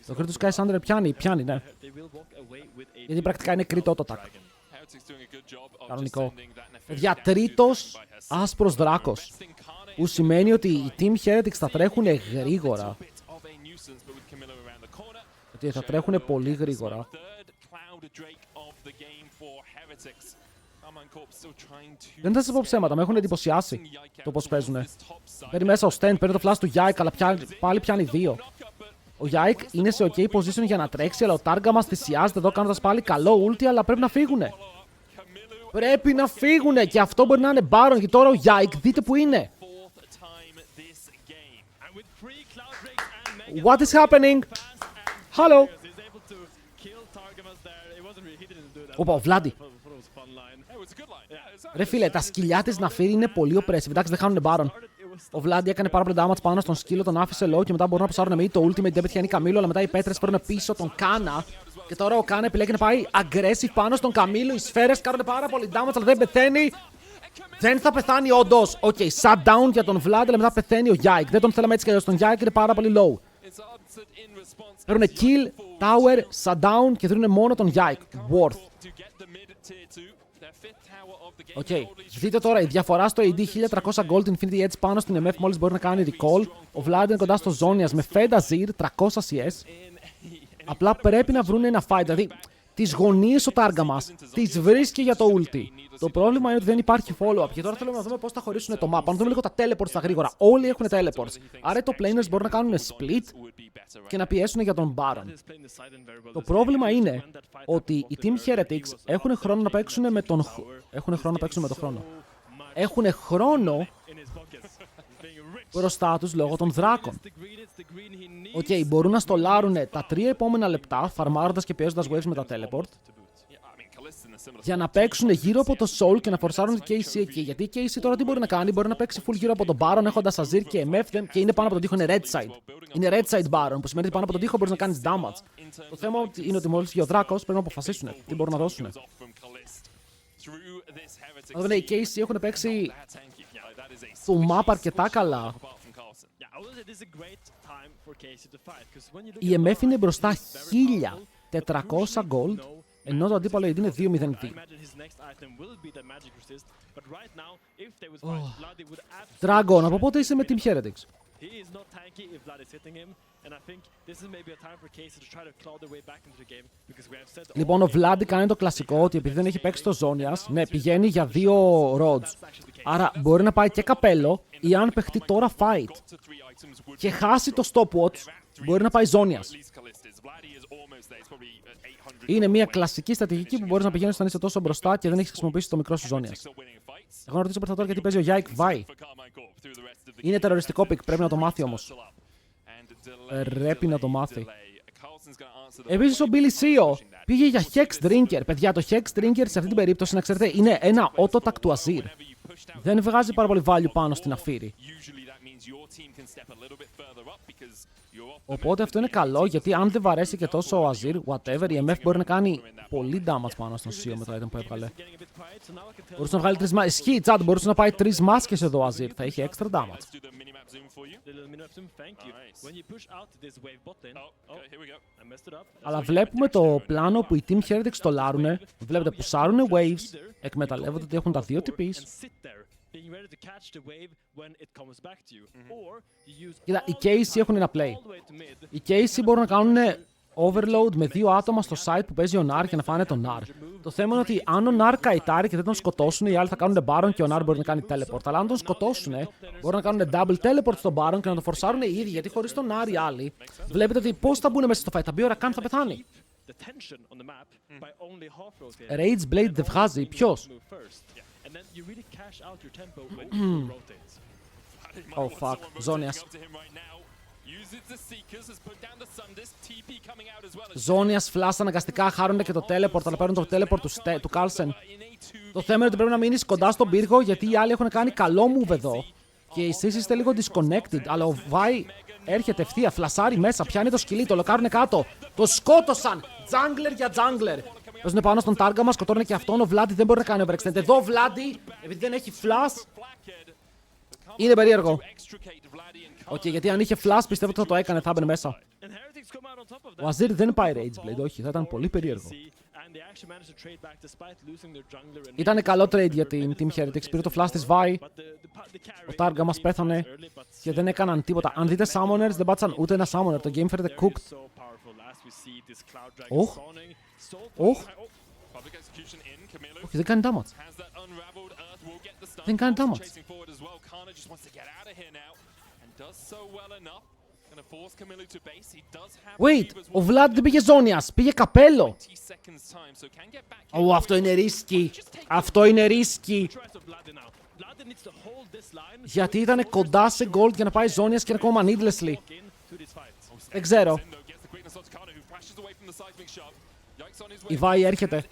Το crit του Sky Sander πιάνει, ναι. Γιατί πρακτικά είναι κριτό το tag. Κανονικό. Για τρίτος άσπρος δράκος. Που σημαίνει ότι οι Team Heretics θα τρέχουν γρήγορα. Και θα τρέχουν πολύ γρήγορα. Δεν θα σας πω ψέματα, με έχουν εντυπωσιάσει το πώς παίζουνε. Παίρνει μέσα ο Στεν, παίρνει το flash του Yike, αλλά πάλι πιάνει 2. Ο Yike είναι σε ok position για να τρέξει, αλλά ο Τάργα μας θυσιάζεται εδώ κάνοντας πάλι καλό ulti, αλλά πρέπει να φύγουνε. Πρέπει να φύγουνε και αυτό μπορεί να είναι Baron και τώρα ο Yike δείτε που είναι. What is happening? Hello. Οπα, ο Βλάντι. Ρε φίλε, τα σκυλιά της Ναφύρη είναι πολύ oppressive. Εντάξει, δεν χάνουνε Baron. Ο Βλάντι έκανε πάρα πολύ damage πάνω στον σκύλο, τον άφησε low και μετά μπορούν να πασάρουν με το ultimate. Δεν πετυχαίνει Καμίλο, αλλά μετά οι πέτρες παίρνουν πίσω τον Κάνα. Και τώρα ο Κάνα επιλέγει να πάει aggressive πάνω στον Καμίλο. Οι σφαίρες κάνουν πάρα πολύ damage, αλλά δεν πεθαίνει. Δεν θα πεθάνει όντως. Οκ, shutdown για τον Vlad, αλλά μετά πεθαίνει ο Yike. Δεν τον θέλαμε έτσι κι αλλιώς. Τον Yike είναι πάρα πολύ low. Παίρνουν kill, tower, shutdown και δίνουν μόνο τον Yike. Worth. Οκ, δείτε τώρα η διαφορά στο AD 1300 gold Infinity Edge πάνω στην MF μόλις μπορεί να κάνει recall. Ο Vlad είναι κοντά στο Zonias με Fed Azir, 300 CS. Απλά πρέπει να βρουν ένα fight. Δηλαδή, τις γωνίες ο Τάργα μας τις βρίσκει για το ulti. Το πρόβλημα είναι ότι δεν υπάρχει follow-up. Και τώρα θέλουμε να δούμε πώς θα χωρίσουν το map. Να δούμε λίγο τα teleports στα γρήγορα. Όλοι έχουν teleports. Άρα οι top laners μπορούν να κάνουν split και να πιέσουν για τον Baron. Το πρόβλημα είναι ότι οι Team Heretics έχουν χρόνο να παίξουν με τον χρόνο. Έχουν χρόνο μπροστά τους λόγω των δράκων. Οκ, μπορούν να στολάρουν τα 3 επόμενα λεπτά, φαρμάροντας και πιέζοντας waves με τα teleport, για να παίξουν γύρω από το Soul και να φορσάρουν τη KC εκεί. Γιατί η KC τώρα τι μπορεί να κάνει, μπορεί να παίξει full γύρω από τον Baron έχοντας Azir και MF και είναι πάνω από τον τοίχο, είναι red side. Είναι red side Baron, που σημαίνει ότι πάνω από τον τοίχο μπορείς να κάνεις damage. Το θέμα είναι ότι μόλις βγει ο δράκος πρέπει να αποφασίσουν τι μπορούν να δώσουν. Δηλαδή οι KC έχουν παίξει το map αρκετά καλά. Η MF είναι μπροστά 1400 gold, ενώ το αντίπαλο AD είναι 2-0-2. Dragon, από πότε είσαι με Team Heretics? Λοιπόν, ο Vladi κάνει το κλασικό ότι επειδή δεν έχει παίξει το Zonias, ναι, πηγαίνει για 2 rods. Άρα μπορεί να πάει και καπέλο ή αν παιχτεί τώρα fight και χάσει το stopwatch, μπορεί να πάει Zonias. Είναι μια κλασική στρατηγική που μπορείς να πηγαίνεις όταν είσαι τόσο μπροστά και δεν έχεις χρησιμοποιήσει το μικρό σου Zonias. Εγώ να ρωτήσω πρώτα τώρα γιατί παίζει ο Yike Vai. Είναι τεροριστικό pick, πρέπει να το μάθει όμως. Πρέπει να το μάθει. Επίσης ο Billy Seo πήγε για Hex Drinker. Παιδιά, το Hex Drinker σε αυτή την περίπτωση, να ξέρετε, είναι ένα auto-tag του Azir. Δεν βγάζει πάρα πολύ value πάνω στην αφήρη. Οπότε αυτό είναι καλό, γιατί αν δεν βαρέσει και τόσο ο Azir, whatever, η MF μπορεί να κάνει πολύ damage πάνω στον Seo με το item που έβγαλε. Μπορούσε να βγάλει 3 μάσκες. Ισχύει, chat, μπορούσε να πάει 3 μάσκες εδώ ο Azir. Θα είχε extra damage. Αλλά βλέπουμε το πλάνο που οι Team Heretics στολάρουνε. Βλέπετε, πουσάρουνε waves, εκμεταλλεύονται ότι έχουν τα 2 TPs. Κοίτα, οι KC έχουν ένα play. Οι KC μπορούν να κάνουν overload με 2 άτομα στο site που παίζει ο Nar και να φάνε τον Nar. Το θέμα είναι ότι αν ο Nar καητάρει και δεν τον σκοτώσουν, οι άλλοι θα κάνουν Baron και ο Nar μπορεί να κάνει teleport. Αλλά αν τον σκοτώσουν, μπορούν να κάνουν double teleport στον Baron και να τον φορσάρουν οι ίδιοι. Γιατί χωρίς τον Nar οι άλλοι, βλέπετε ότι πώς θα μπουν μέσα στο fight. Θα μπει ο Rakan, θα πεθάνει. Rage Blade δεν βγάζει. Ποιος? Oh fuck, Zonias. Zonias flash αναγκαστικά, χάρονται και το teleport, αλλά παίρνουν το teleport του Carlsen. Το θέμα είναι ότι πρέπει να μείνεις κοντά στον πύργο, γιατί οι άλλοι έχουν κάνει καλό move εδώ. Και εσείς είστε λίγο disconnected, αλλά ο Vi έρχεται ευθεία, φλασάρει μέσα, πιάνει το σκυλί, το λοκάρουν κάτω. Το σκότωσαν! Jungler για jungler. Παίζουν πάνω στον Τάργα μας, σκοτώνουν και αυτόν. Ο Vladi δεν μπορεί να κάνει overextend. Εδώ ο Vladi, επειδή δεν έχει flash, είναι περίεργο. Οκ, γιατί αν είχε flash πιστεύω ότι θα το έκανε, θα έμπαινε μέσα. Ο Azir δεν πάει Rage Blade, όχι, θα ήταν πολύ περίεργο. Ήταν καλό trade για την Team Heretics, πήρε το flash της Vi. Ο Τάργα μας πέθανε και δεν έκαναν τίποτα. Αν δείτε summoners, δεν πάτησαν ούτε ένα summoner, το game φέρεται cooked. Οχ. Οχ. Όχι, δεν κάνει damage. Δεν κάνει damage. Wait, ο Βλάντ δεν πήγε ζώνιας, πήγε καπέλο. Αυτό είναι ρίσκι. Αυτό είναι ρίσκι. Γιατί ήταν κοντά σε gold για να πάει ζώνιας και είναι ακόμα needlessly. Δεν ξέρω. Η Βάη έρχεται.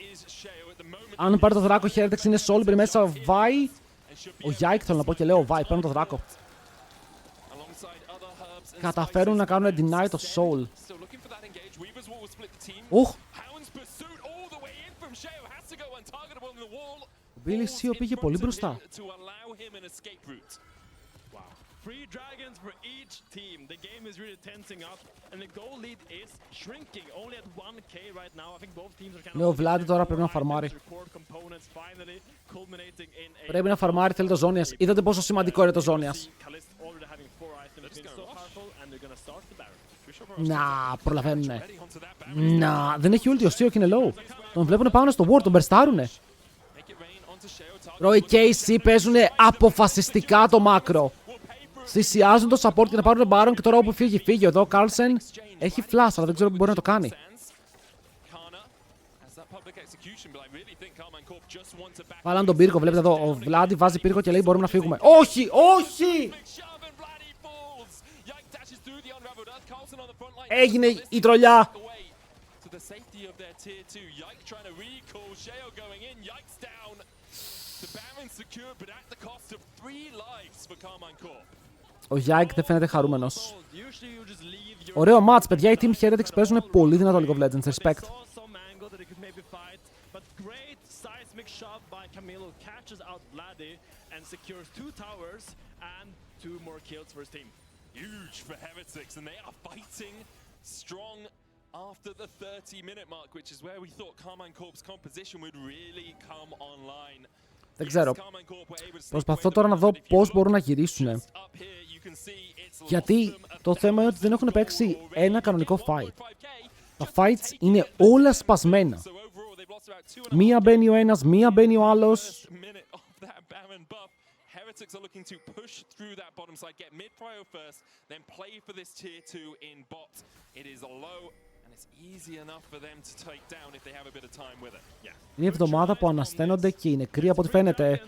Αν πάρει το δράκο, Heretics είναι Solberry μέσα. Βάη. Ο Yike θέλω να πω και λέω Βάη, παίρνω το δράκο. Καταφέρουν να κάνουν deny το Soul. Οχ. Ο Billy Sio πήγε πολύ μπροστά. Three dragons for each team. The game is really tensing up, and the goal lead is shrinking. Only at 1k right now. I think both teams are kind of. Ναι, ο Βλάντι τώρα πρέπει να φαρμάρει. Πρέπει να φαρμάρει, θέλει το ζώνιας. Είδατε πόσο σημαντικό είναι το ζώνιας. Να, προλαβαίνουνε. Να, δεν έχει ulti ο Sio και είναι low. Τον βλέπουνε πάνω στο ward, τον μπερστάρουνε. Roy και KC παίζουνε αποφασιστικά το μάκρο. Θυσιάζουν το support για να πάρουν Baron και τώρα όπου φύγει. Εδώ ο Carlsen έχει flash, αλλά δεν ξέρω που μπορεί να το κάνει. Βάλαν τον πύργο, βλέπετε εδώ. Ο Βλάντι βάζει πύργο και λέει μπορούμε να φύγουμε. Όχι, όχι! Έγινε η τρολιά. Ο Yike δεν φαίνεται χαρούμενος. Ωραίο match, παιδιά. Οι Team Heretics παίζουν πολύ δυνατό League of Legends. Respect. Huge for Heretics, and they are fighting strong after the 30-minute mark, which is where we thought Carmine Corp's composition would really come online. Δεν ξέρω. Προσπαθώ τώρα να δω πώς μπορούν να γυρίσουν. Γιατί το θέμα είναι ότι δεν έχουν παίξει ένα κανονικό fight. Τα fights είναι όλα σπασμένα. Μία μπαίνει ο ένας, μία μπαίνει ο άλλος. Heretics are looking to push through that bottom side, get mid prio first, then play for this tier 2 in bot. It is low and it's easy enough for them to take down if they have a bit of time with it. Yeah. Είναι η εβδομάδα που ανασταίνονται και οι νεκροί από ό,τι φαίνεται.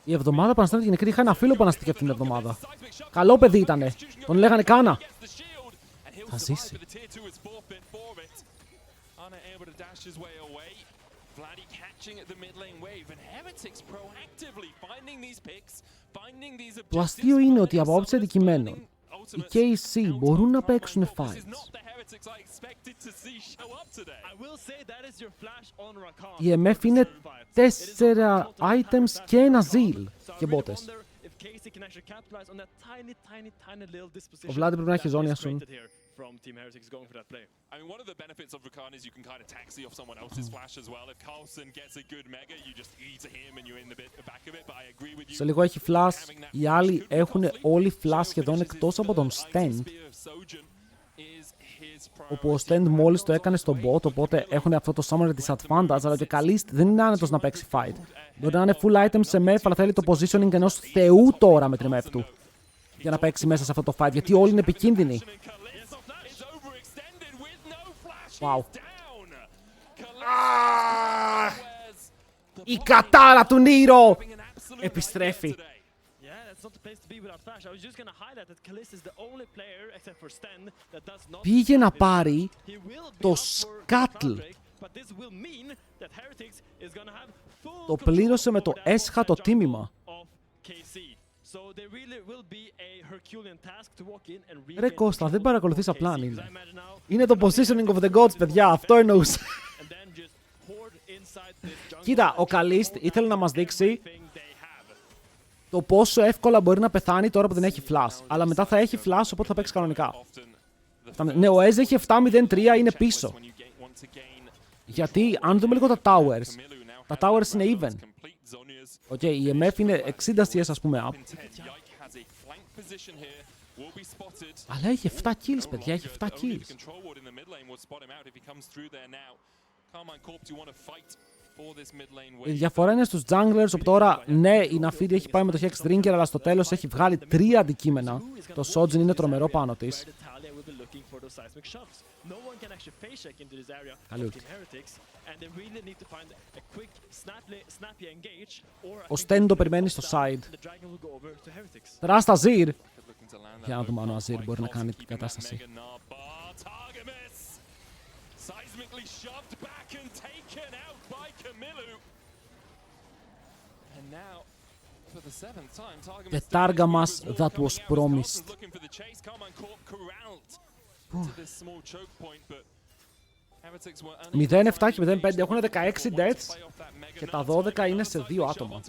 Η εβδομάδα που ανασταίνονται και οι νεκροί, είχα ένα φίλο που αναστήκε αυτήν την εβδομάδα. Καλό παιδί ήτανε. Τον λέγανε Κάνα. Θα ζήσει. Το αστείο είναι ότι από άποψη αντικειμένων οι KC μπορούν να παίξουν fights. Η MF είναι 4 items και ένα zeal και μπότες. Ο Βλάντι πρέπει να έχει ζώνια σου. From Team Heretics going for that play. I mean, one of the benefits of Rakan is you can kind of taxi off someone else's flash as well. If Carlsen gets a good mega, you just eat him and you're in the back of it. But I agree with you. Σε λίγο έχει flash. Οι άλλοι έχουν όλοι flash σχεδόν εκτός από τον Stand. Όπου ο Stand μόλις το έκανε στον bot, οπότε έχουν αυτό το summoner disadvantage, αλλά και Kalist δεν είναι άνετος να παίξει fight. Μπορεί να είναι full item σε MF, αλλά θέλει το positioning ενός θεού τώρα με την MF του. Για να παίξει μέσα σε αυτό το fight, γιατί όλοι είναι επικίνδυνοι. Wow. Η κατάρα του Νίρο επιστρέφει. Πήγε να πάρει το Σκάτλ. Το πλήρωσε με το έσχατο τίμημα. Ρε Κώστα, δεν παρακολουθείς απλά αν είναι. Είναι το positioning of the gods, παιδιά, αυτό εννοούσα. Κοίτα, ο Kalist ήθελε να μας δείξει το πόσο εύκολα μπορεί να πεθάνει τώρα που δεν έχει flash. Αλλά μετά θα έχει flash, οπότε θα παίξει κανονικά. Ναι, ο Ez έχει 7-0-3, είναι πίσω. Γιατί, αν δούμε λίγο τα towers είναι even. Οκ, η MF είναι 60 CS ας πούμε up. Αλλά έχει 7 kills, παιδιά, έχει 7 kills. Η διαφορά είναι στους junglers, όπου τώρα, ναι, η Nafiri έχει πάει με το Hex Drinker, αλλά στο τέλος έχει βγάλει 3 αντικείμενα. Το Sojin είναι τρομερό πάνω της. Καλή ulti. Ο Sten το περιμένει στο side. Τράστα Azir. Για να δούμε αν ο Azir μπορεί να κάνει την κατάσταση. The Targamas that was promised. 0-7 και 0-5 έχουν 16 deaths και τα 12 είναι σε 2 άτομα.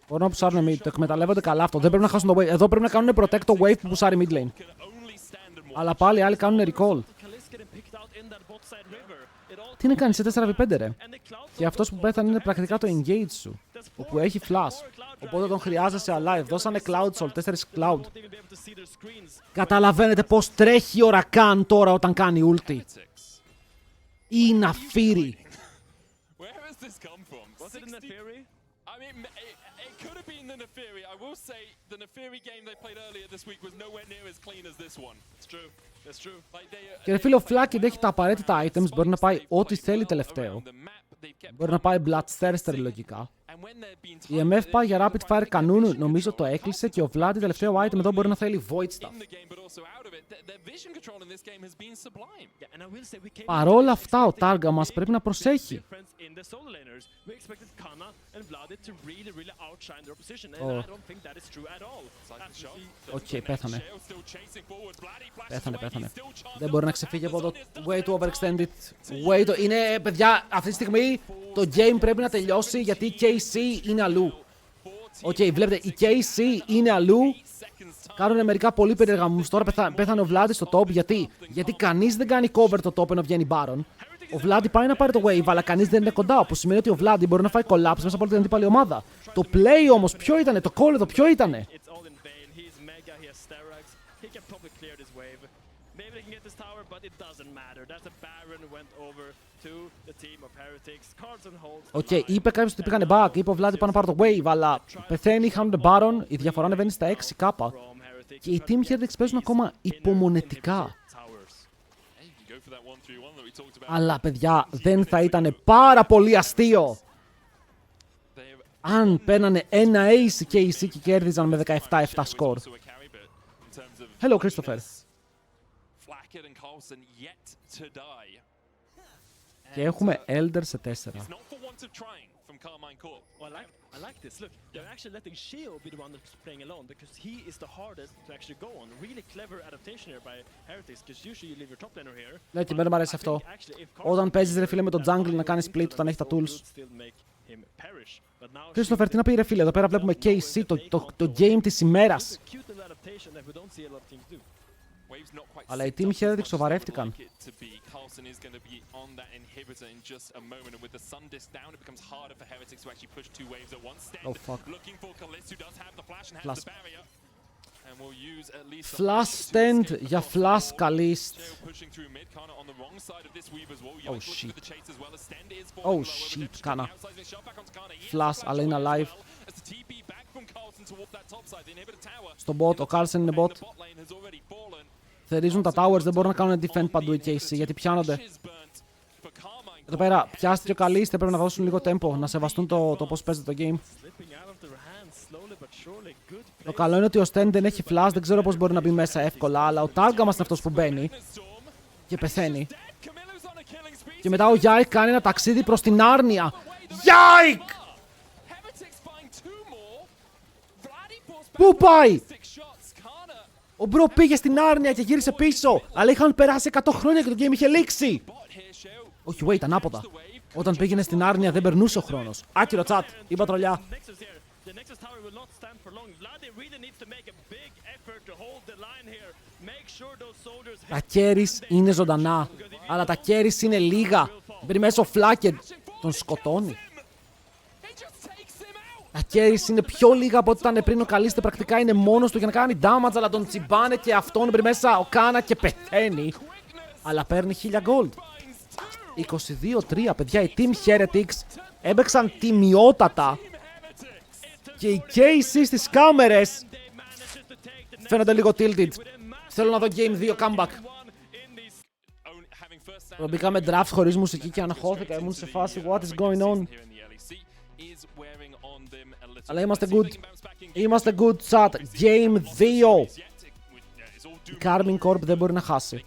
Μπορούν να πουσάρουν mid, το εκμεταλλεύονται καλά αυτό. Δεν πρέπει να χάσουν το wave. Εδώ πρέπει να κάνουν protect το wave που πουσάρει mid lane. Αλλά πάλι άλλοι κάνουν recall. Τι είναι κάνει σε 4v5 ρε. Και αυτός που πέθανε είναι πρακτικά το engage σου. Όπου έχει flash. Οπότε τον χρειάζεσαι alive. Δώσανε cloud soul, 4 cloud. Καταλαβαίνετε πως τρέχει ο Rakan τώρα όταν κάνει ulti. Η Nafiri. I mean, it could have been the Nefiri. I will say the Nefiri game they played earlier this week was nowhere near as clean as this one. It's true. It's true. Και ρε φίλε, ο Flakked έχει τα απαραίτητα items, μπορεί να πάει ό,τι θέλει τελευταίο. Μπορεί να πάει Bloodthirster λογικά. Η MF πάει για Rapid Fire κανούνου, νομίζω το έκλεισε και ο Vlad τελευταίο item εδώ μπορεί να θέλει Void Staff. Παρόλα αυτά, ο Targa μας πρέπει να προσέχει. Οκ, πέθανε. Πέθανε. Δεν μπορεί να ξεφύγει από το way to overextended. Είναι, παιδιά, αυτή τη στιγμή το game πρέπει να τελειώσει γιατί η KC είναι αλλού. Οκ, βλέπετε, η KC είναι αλλού. Κάνουν μερικά πολύ περίεργα moves. Τώρα πέθανε ο Vlad στο top. Γιατί κανείς δεν κάνει cover το top ενώ βγαίνει Baron. Ο Vlad πάει να πάρει το wave, αλλά κανείς δεν είναι κοντά. Που σημαίνει ότι ο Vlad μπορεί να φάει collapse μέσα από την αντίπαλη ομάδα. Το play όμως ποιο ήτανε, το call εδώ ποιο ήτανε. Οκ, είπε κάποιος ότι πήγανε back, είπε ο Vlad πάνω να πάρει το wave, αλλά πεθαίνει, χάνονται Baron, η διαφορά ανεβαίνει στα 6k. Και οι Team Heretics παίζουν ακόμα υπομονετικά. Αλλά παιδιά, δεν θα ήταν πάρα πολύ αστείο αν παίρνανε ένα ace και οι και κέρδιζαν με 17-7 score. Hello, Christopher. Και έχουμε Elder σε 4. I like this. Look, they're actually letting Sheo be the one that's playing alone because he is the hardest to actually go on. Really clever adaptation here by Heretics because usually you leave your top laner here. Ναι, και μου αρέσει αυτό. Όταν παίζεις ρε φίλε με το jungle να κάνεις split όταν έχει τα tools. Christopher, τι να πει ρε φίλε, εδώ πέρα βλέπουμε KC, το game της ημέρας. Αλλά οι Team Heretics σοβαρεύτηκαν. Oh fuck. Flash. Flash stand για Flash Kalist. Oh shit. Oh shit, κάνα. Flash, αλλά είναι alive. Στο bot, ο Carlsen είναι bot. Θερίζουν τα towers, δεν μπορούν να κάνουν defend παντού οι KC γιατί πιάνονται. Εδώ πέρα πιάστηκε ο Kalist, πρέπει να δώσουν λίγο tempo, να σεβαστούν το πώς παίζεται το game. Το καλό είναι ότι ο Sten δεν έχει flash, δεν ξέρω πώς μπορεί να μπει μέσα εύκολα, αλλά ο Targa μας είναι αυτός που μπαίνει και πεθαίνει. Και μετά ο Yike κάνει ένα ταξίδι προς την άρνοια. Yike! Πού πάει? Ο Μπρο πήγε στην άρνοια και γύρισε πίσω, αλλά είχαν περάσει 100 χρόνια και το game είχε λήξει. Όχι, wait, ανάποδα. Όταν πήγαινε στην άρνοια δεν περνούσε ο χρόνος. Άκυρο chat, είπα τρολιά. Τα carries είναι ζωντανά, αλλά τα carries είναι λίγα. Μπαίνει μέσα ο Flakked, τον σκοτώνει. Τα carries είναι πιο λίγα από ό,τι ήταν πριν. Ο Καλίστε πρακτικά είναι μόνος του για να κάνει damage, αλλά τον τσιμπάνε και αυτόν πριν μέσα ο Κάνα και πεθαίνει. Αλλά παίρνει 1000 gold. 22-3, παιδιά, οι Team Heretics έπαιξαν τιμιότατα. Και οι KC στις κάμερες φαίνονται λίγο tilted. Θέλω να δω Game 2 comeback. Μπήκαμε draft χωρίς μουσική και αναχώθηκα. Ήμουν σε φάση what is going on. Αλλά είμαστε good. Είμαστε good chat. Game 2. Η Carmine Corp δεν μπορεί να χάσει.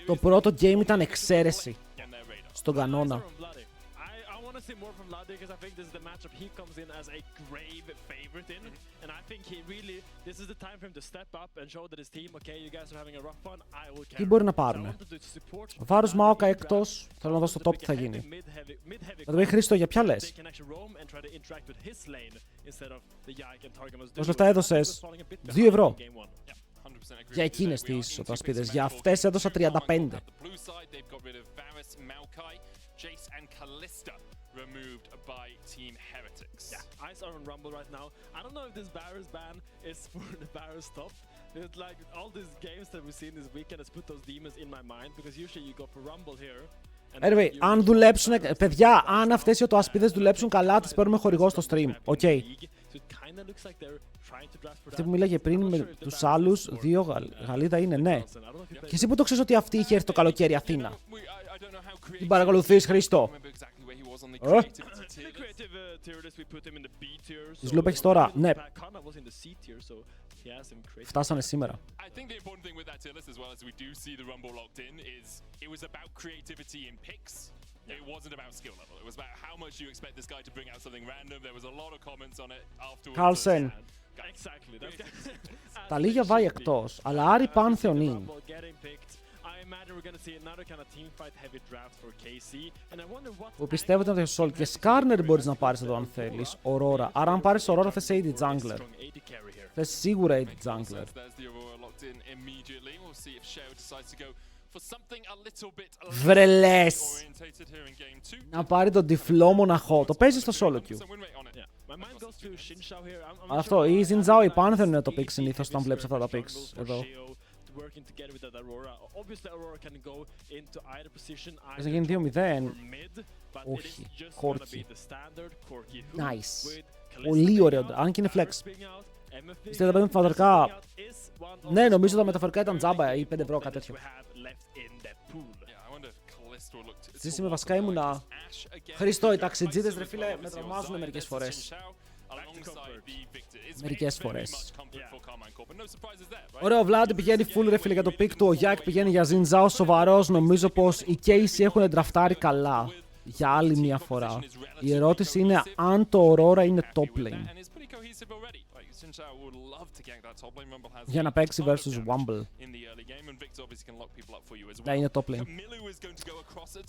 Το πρώτο game ήταν εξαίρεση στον κανόνα. See more from Vlade because I think this is the matchup he comes in as a grave favorite in, and I think he really this is the time for him to step up and show that his team, okay, you guys are having a rough one, I will carry. Τι μπορεί να πάρουμε? Ο Βάρος Μάοκα εκτός. Θέλω να δω στο top τι θα γίνει. Θα το πει Χρήστο, για ποια λες? Πόσα λεφτά έδωσες? 2 ευρώ. Για εκείνες τις οτασπίδες. Για αυτές έδωσα 35. Removed by Team Heretics. Yeah, Ice are on Rumble right now. I don't know if this Barrows ban is for the Barrows top. It's like all these games that we've seen this weekend has put those demons in my mind because usually you go for Rumble here. Anyway, αν δουλέψουν, παιδιά, αν αυτές οι οτοασπίδες δουλέψουν καλά, τις παίρνουμε χορηγό στο stream. Οκ. Okay. Αυτή που μίλαγε πριν με τους άλλους, 2 Γαλλίδα είναι, ναι. Και εσύ που το ξέρεις ότι αυτή είχε έρθει το καλοκαίρι Αθήνα? Την παρακολουθείς, Χρήστο? Τις Λούπ έχεις τώρα? Ναι. Φτάσανε σήμερα. It wasn't about skill level. It was about how much you expect this guy to bring out something random. There was a lot of comments on it afterwards. Carlsen. Τα λίγια βάει εκτός, αλλά Άρη Πάνθεον είναι. Που πιστεύω ότι είναι το Soul και Skarner μπορείς να πάρεις εδώ αν θέλεις. Aurora. Άρα αν πάρεις Aurora θες AD Jungler. Θες σίγουρα AD Jungler. Βρελές! Να πάρει τον τυφλό μοναχό. Το παίζει στο solo queue. Αυτό, η Xin Zhao, η Pantheon είναι το pick συνήθως όταν βλέπεις αυτά τα picks εδώ. Θες να γίνει 2-0. Όχι, Corki. Nice. Πολύ ωραίο, αν και είναι flex. Είστε τα μεταφορικά. Ναι, νομίζω τα μεταφορικά ήταν τζάμπα ή 5 ευρώ, κάτι τέτοιο. Σήμερα βασικά ήμουνα. Χρήστο, οι ταξιτζίδες ρε φίλε με τρομάζουν μερικές φορές. Μερικές φορές. Ωραίο, ο Βλάντι πηγαίνει full ρε φίλε για το pick του. Ο Γιάκ πηγαίνει για Xin Zhao σοβαρός. Νομίζω πως οι Casey έχουν ντραφτάρει καλά. Για άλλη μια φορά. Η ερώτηση είναι αν το Aurora είναι top lane. Για να παίξει versus Wumble. Ναι, είναι top lane.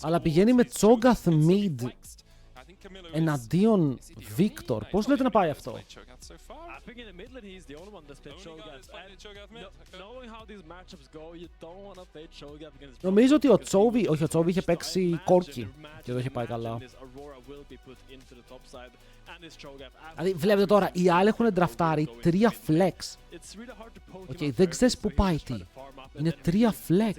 Αλλά πηγαίνει με Cho'Gath mid εναντίον Victor. Πώς λέτε να πάει αυτό? Νομίζω ότι ο Chovy, όχι ο Chovy είχε παίξει Corki και δεν είχε πάει καλά. Δηλαδή βλέπετε τώρα, οι άλλοι έχουν ντραφτάρει 3 flex. Οκ, δεν ξέρεις που πάει τι. Είναι 3 flex.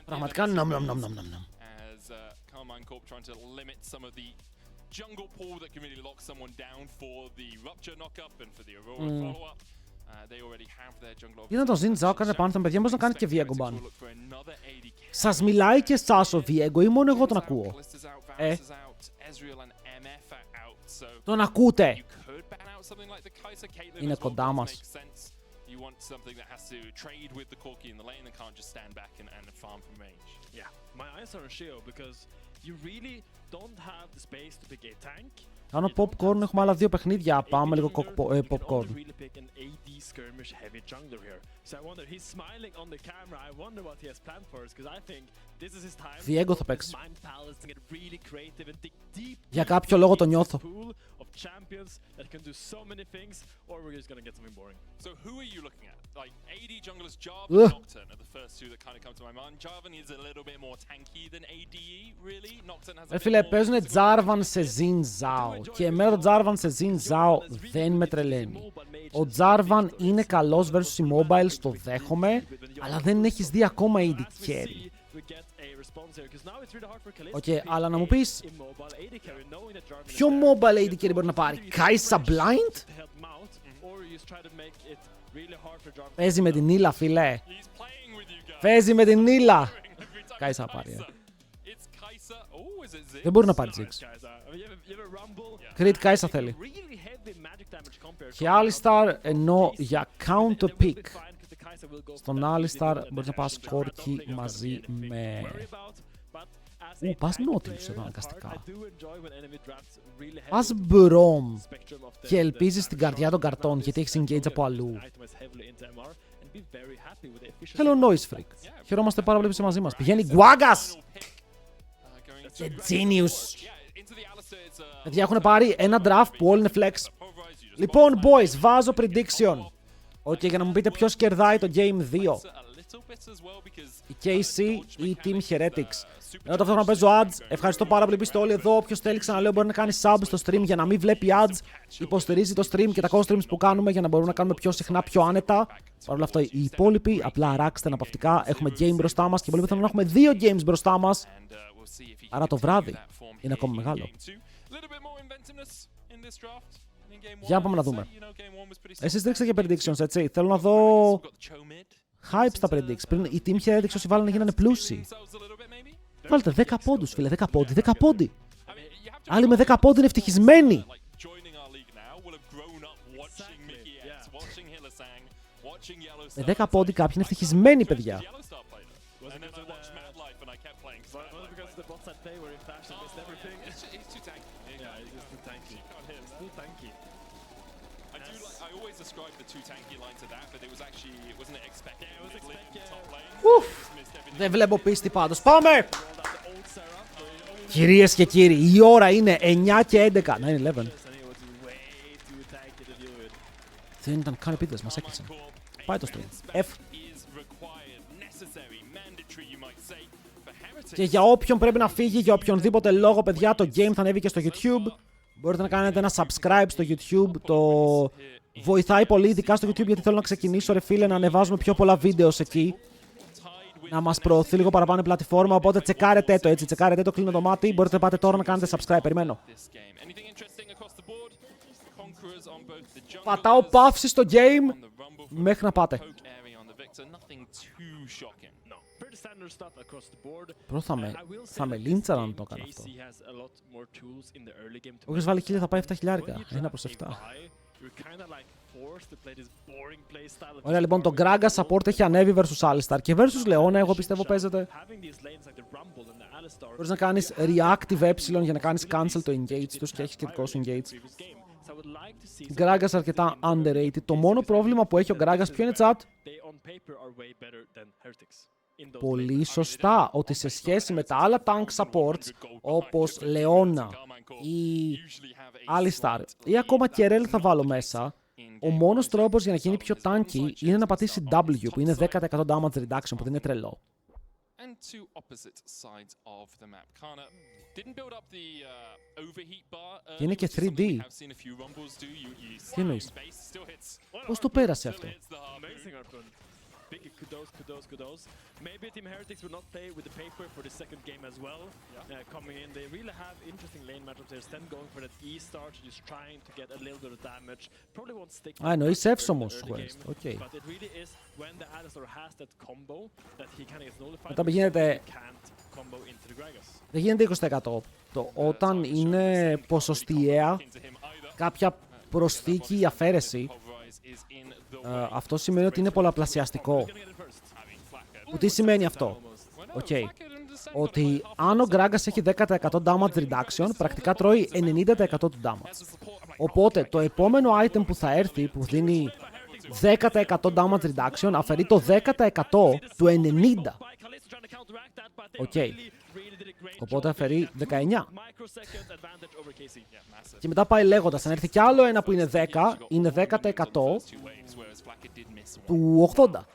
Πραγματικά νομ. Jungle pool that can really lock someone down for the rupture knockup and for the Aurora follow-up. They already have their jungle. Είδα τον Xin Zhao, κάνε πάνω τον παιδιά, πώς να κάνει και Viego ban. Σας μιλάει και εσάς ο Viego ή μόνο εγώ τον ακούω? Τον ακούτε? Είναι κοντά μας. You want something that has to trade with the Corki in the lane and can't just stand back and farm from range. Yeah, my eyes are on Shio because you really don't have the space to pick a tank. Κάνω popcorn, έχουμε άλλα 2 παιχνίδια. Πάμε λίγο popcorn. skirmish heavy jungler here. So I wonder, he's smiling on the camera. I wonder what he has planned for us, because I think this is his time. Diego θα παίξει. Mind palace to get really creative and dig deep. Για κάποιο λόγο το νιώθω. Pool of champions that can do so many things, or we're just gonna get something boring. So who are you looking at? Like AD junglers, Jarvan and Nocturne are the first two that kind of come to my mind. Jarvan is a little bit more tanky than ADE, really. Nocturne has a bit Φίλε, more παίζουνε physical. Jarvan σε Xin Zhao. Και εμένα το Jarvan σε Xin Zhao δεν με τρελαίνει. Ο Jarvan είναι καλός versus η mobile, το δέχομαι, αλλά δεν έχεις δει ακόμα AD carry. Οκ, αλλά να μου πεις, ποιο mobile AD carry μπορεί να πάρει? Kai'Sa blind? Παίζει με την Ήλα, φίλε. Παίζει με την Ήλα. Kai'Sa πάρει. Δεν μπορεί να πάρει Ziggs. Crit Kai'Sa θέλει. Και Alistar, ενώ για counter pick στον Alistar μπορείς να πας Corki μαζί με... πας Nautilus εδώ αναγκαστικά. Πας Braum και ελπίζεις την καρδιά των καρτών γιατί έχεις engage από αλλού. Hello Noise Freak. Χαιρόμαστε πάρα πολύ που είσαι μαζί μας. Πηγαίνει Guagas! Και Genius. Παιδιά έχουν πάρει ένα draft που όλοι είναι flex. Λοιπόν boys, βάζω prediction. Οκ, για να μου πείτε ποιος κερδάει το Game 2. Η KC ή η Team Heretics. Εγώ ταυτόχρονα παίζω ads. Ευχαριστώ πάρα πολύ που είστε όλοι εδώ. Όποιος θέλει, ξαναλέω, μπορεί να κάνει sub στο stream για να μην βλέπει ads. Υποστηρίζει το stream και τα co-streams που κάνουμε για να μπορούμε να κάνουμε πιο συχνά, πιο άνετα. Παρ' όλα αυτά, οι υπόλοιποι απλά ράξτε αναπαυτικά. Έχουμε game μπροστά μας και πολύ πιθανό να έχουμε 2 games μπροστά μας. Άρα το βράδυ είναι ακόμα μεγάλο. Για να πάμε να δούμε. Εσείς ρίξτε και predictions, έτσι. Θέλω να δω hype στα predictions. Πριν η Team Heretics όσοι βάλανε γίνανε πλούσιοι. Βάλτε 10 πόντους, φίλε. 10 πόντι, 10 πόντι. Άλλοι με 10 πόντι είναι ευτυχισμένοι. Με 10 πόντι κάποιοι είναι ευτυχισμένοι, παιδιά. Δεν βλέπω πίστη πάντως. Πάμε! Κυρίες και κύριοι, η ώρα είναι 9 και 11. 9-11. Δεν ήταν καν επίτηδες, μας έκλεισαν. Πάει το stream. F. Και για όποιον πρέπει να φύγει, για οποιονδήποτε λόγο, παιδιά, το game θα ανέβει και στο YouTube. Μπορείτε να κάνετε ένα subscribe στο YouTube. Το βοηθάει πολύ, ειδικά στο YouTube, γιατί θέλω να ξεκινήσω, ρε φίλε, να ανεβάζουμε πιο πολλά βίντεο εκεί. Να μας προωθεί λίγο παραπάνω η πλατφόρμα. Οπότε τσεκάρετε το έτσι. Τσεκάρετε το, κλείνω το μάτι. Μπορείτε να πάτε τώρα να κάνετε subscribe. Περιμένω. Πατάω παύση στο game μέχρι να πάτε. Πρώτα θα με λίντσαραν να το κάνω αυτό. Όποιος βάλει 1000 θα πάει 7.000. 1 προς 7. Ωραία, λοιπόν, το Gragas support έχει ανέβει versus Alistar και versus Leona, εγώ πιστεύω παίζεται. Μπορείς να κάνεις reactive ε για να κάνεις cancel το engage τους και έχεις και δικό σου engage. Gragas αρκετά underrated. Το μόνο πρόβλημα που έχει ο Gragas ποιο είναι, chat? Πολύ σωστά, ότι σε σχέση με τα άλλα tank supports όπως Leona ή Alistar ή ακόμα και Rel θα βάλω μέσα, ο μόνος τρόπος για να γίνει πιο tanky είναι να πατήσει W που είναι 10% damage reduction που δεν είναι τρελό. Και είναι και 3D. Τι εννοείς? Πώς το πέρασε αυτό? Big kudos. Maybe Team Heretics will not play with the paper for the second game as well. Coming in, they really have interesting lane matchups. They're then going for that E start, just trying to get a little bit of damage. Probably won't stick. Εννοείς εύσωμος quest. Okay. But it really is when the Alistar has that combo that he kind of gets nullified. Όταν γίνεται... can't combo into the Gragas. Δεν γίνεται 20%. Όταν είναι ποσοστιαία κάποια προσθήκη ή αφαίρεση, αυτό σημαίνει ότι είναι πολλαπλασιαστικό. Που τι σημαίνει αυτό? Okay. Ότι αν ο Gragas έχει 10% damage reduction, πρακτικά τρώει 90% του damage. Οπότε το επόμενο item που θα έρθει, που δίνει 10% damage reduction αφαιρεί το 10% του 90. Οκ. Οπότε αφαιρεί 19. Και μετά πάει λέγοντας, αν έρθει κι άλλο ένα που είναι 10, είναι 10% του 80.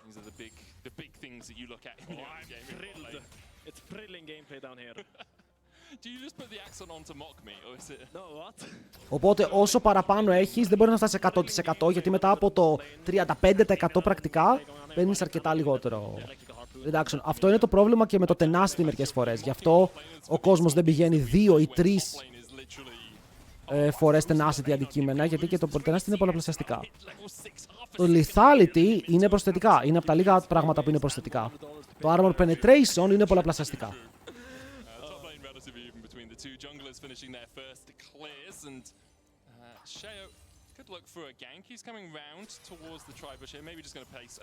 Οπότε όσο παραπάνω έχεις δεν μπορεί να φτάσει 100% γιατί μετά από το 35% πρακτικά παίρνεις αρκετά λιγότερο reduction. Αυτό είναι το πρόβλημα και με το tenacity μερικές φορές. Γι' αυτό ο κόσμος δεν πηγαίνει 2 ή 3 φορές tenacity αντικείμενα, γιατί και το tenacity είναι πολλαπλασιαστικά. Το lethality είναι προσθετικά. Είναι από τα λίγα πράγματα που είναι προσθετικά. Το armor penetration είναι πολλαπλασιαστικά.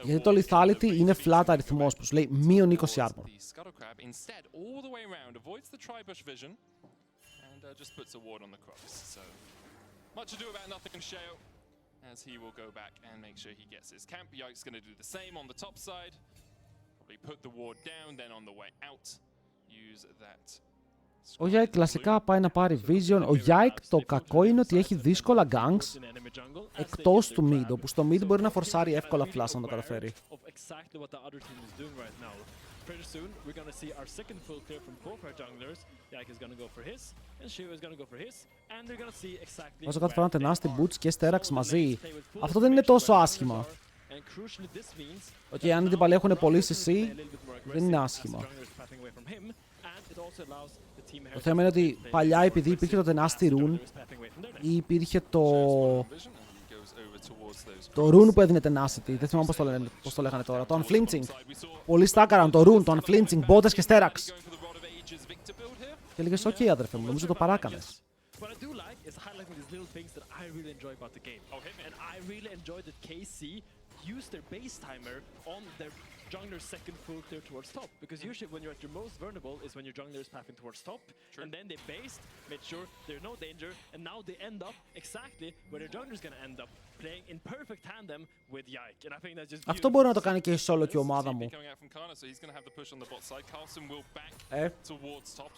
Γιατί το lethality είναι flat αριθμός που σου λέει μείον 20 armor. As he will go back and make sure he gets his camp. Yike's going to do the same on the top side. Probably put the ward down, then on the way out, use that. Ο Yike κλασικά πάει να πάρει vision. Ο Yike το κακό είναι ότι έχει δύσκολα ganks εκτός του mid, όπου στο mid μπορεί να φορσάρει εύκολα flash αν το καταφέρει. Pretty soon, we're going to see our second full clear from both our junglers. Yike is going to go for his, and Shio is going to go for his, and they're going to see exactly. Όσο κάθε φορά να tenacity boots και sterax μαζί, αυτό δεν είναι τόσο άσχημα. Αν οι αντίπαλοι έχουν πολύ CC, δεν είναι άσχημα. Το θέμα είναι ότι παλιά επειδή υπήρχε το tenacity rune ή υπήρχε το rune που έδινε tenacity, δεν θυμάμαι πώς το λέγανε τώρα, το unflinching. Πολλοί στάκαραν το rune, το unflinching, μπότες και sterax. Και έλεγες, ok αδερφέ μου, νομίζω το παράκανες. Jungler's second full clear towards top, because usually when you're at your most vulnerable is when your jungler is pathing towards top, and then they based, made sure there's no danger, and now they end up exactly where their jungler is going to end up, playing in perfect tandem with Yike, and I think that's just αυτό μπορεί να το κάνει και η solo και η ομάδα μου.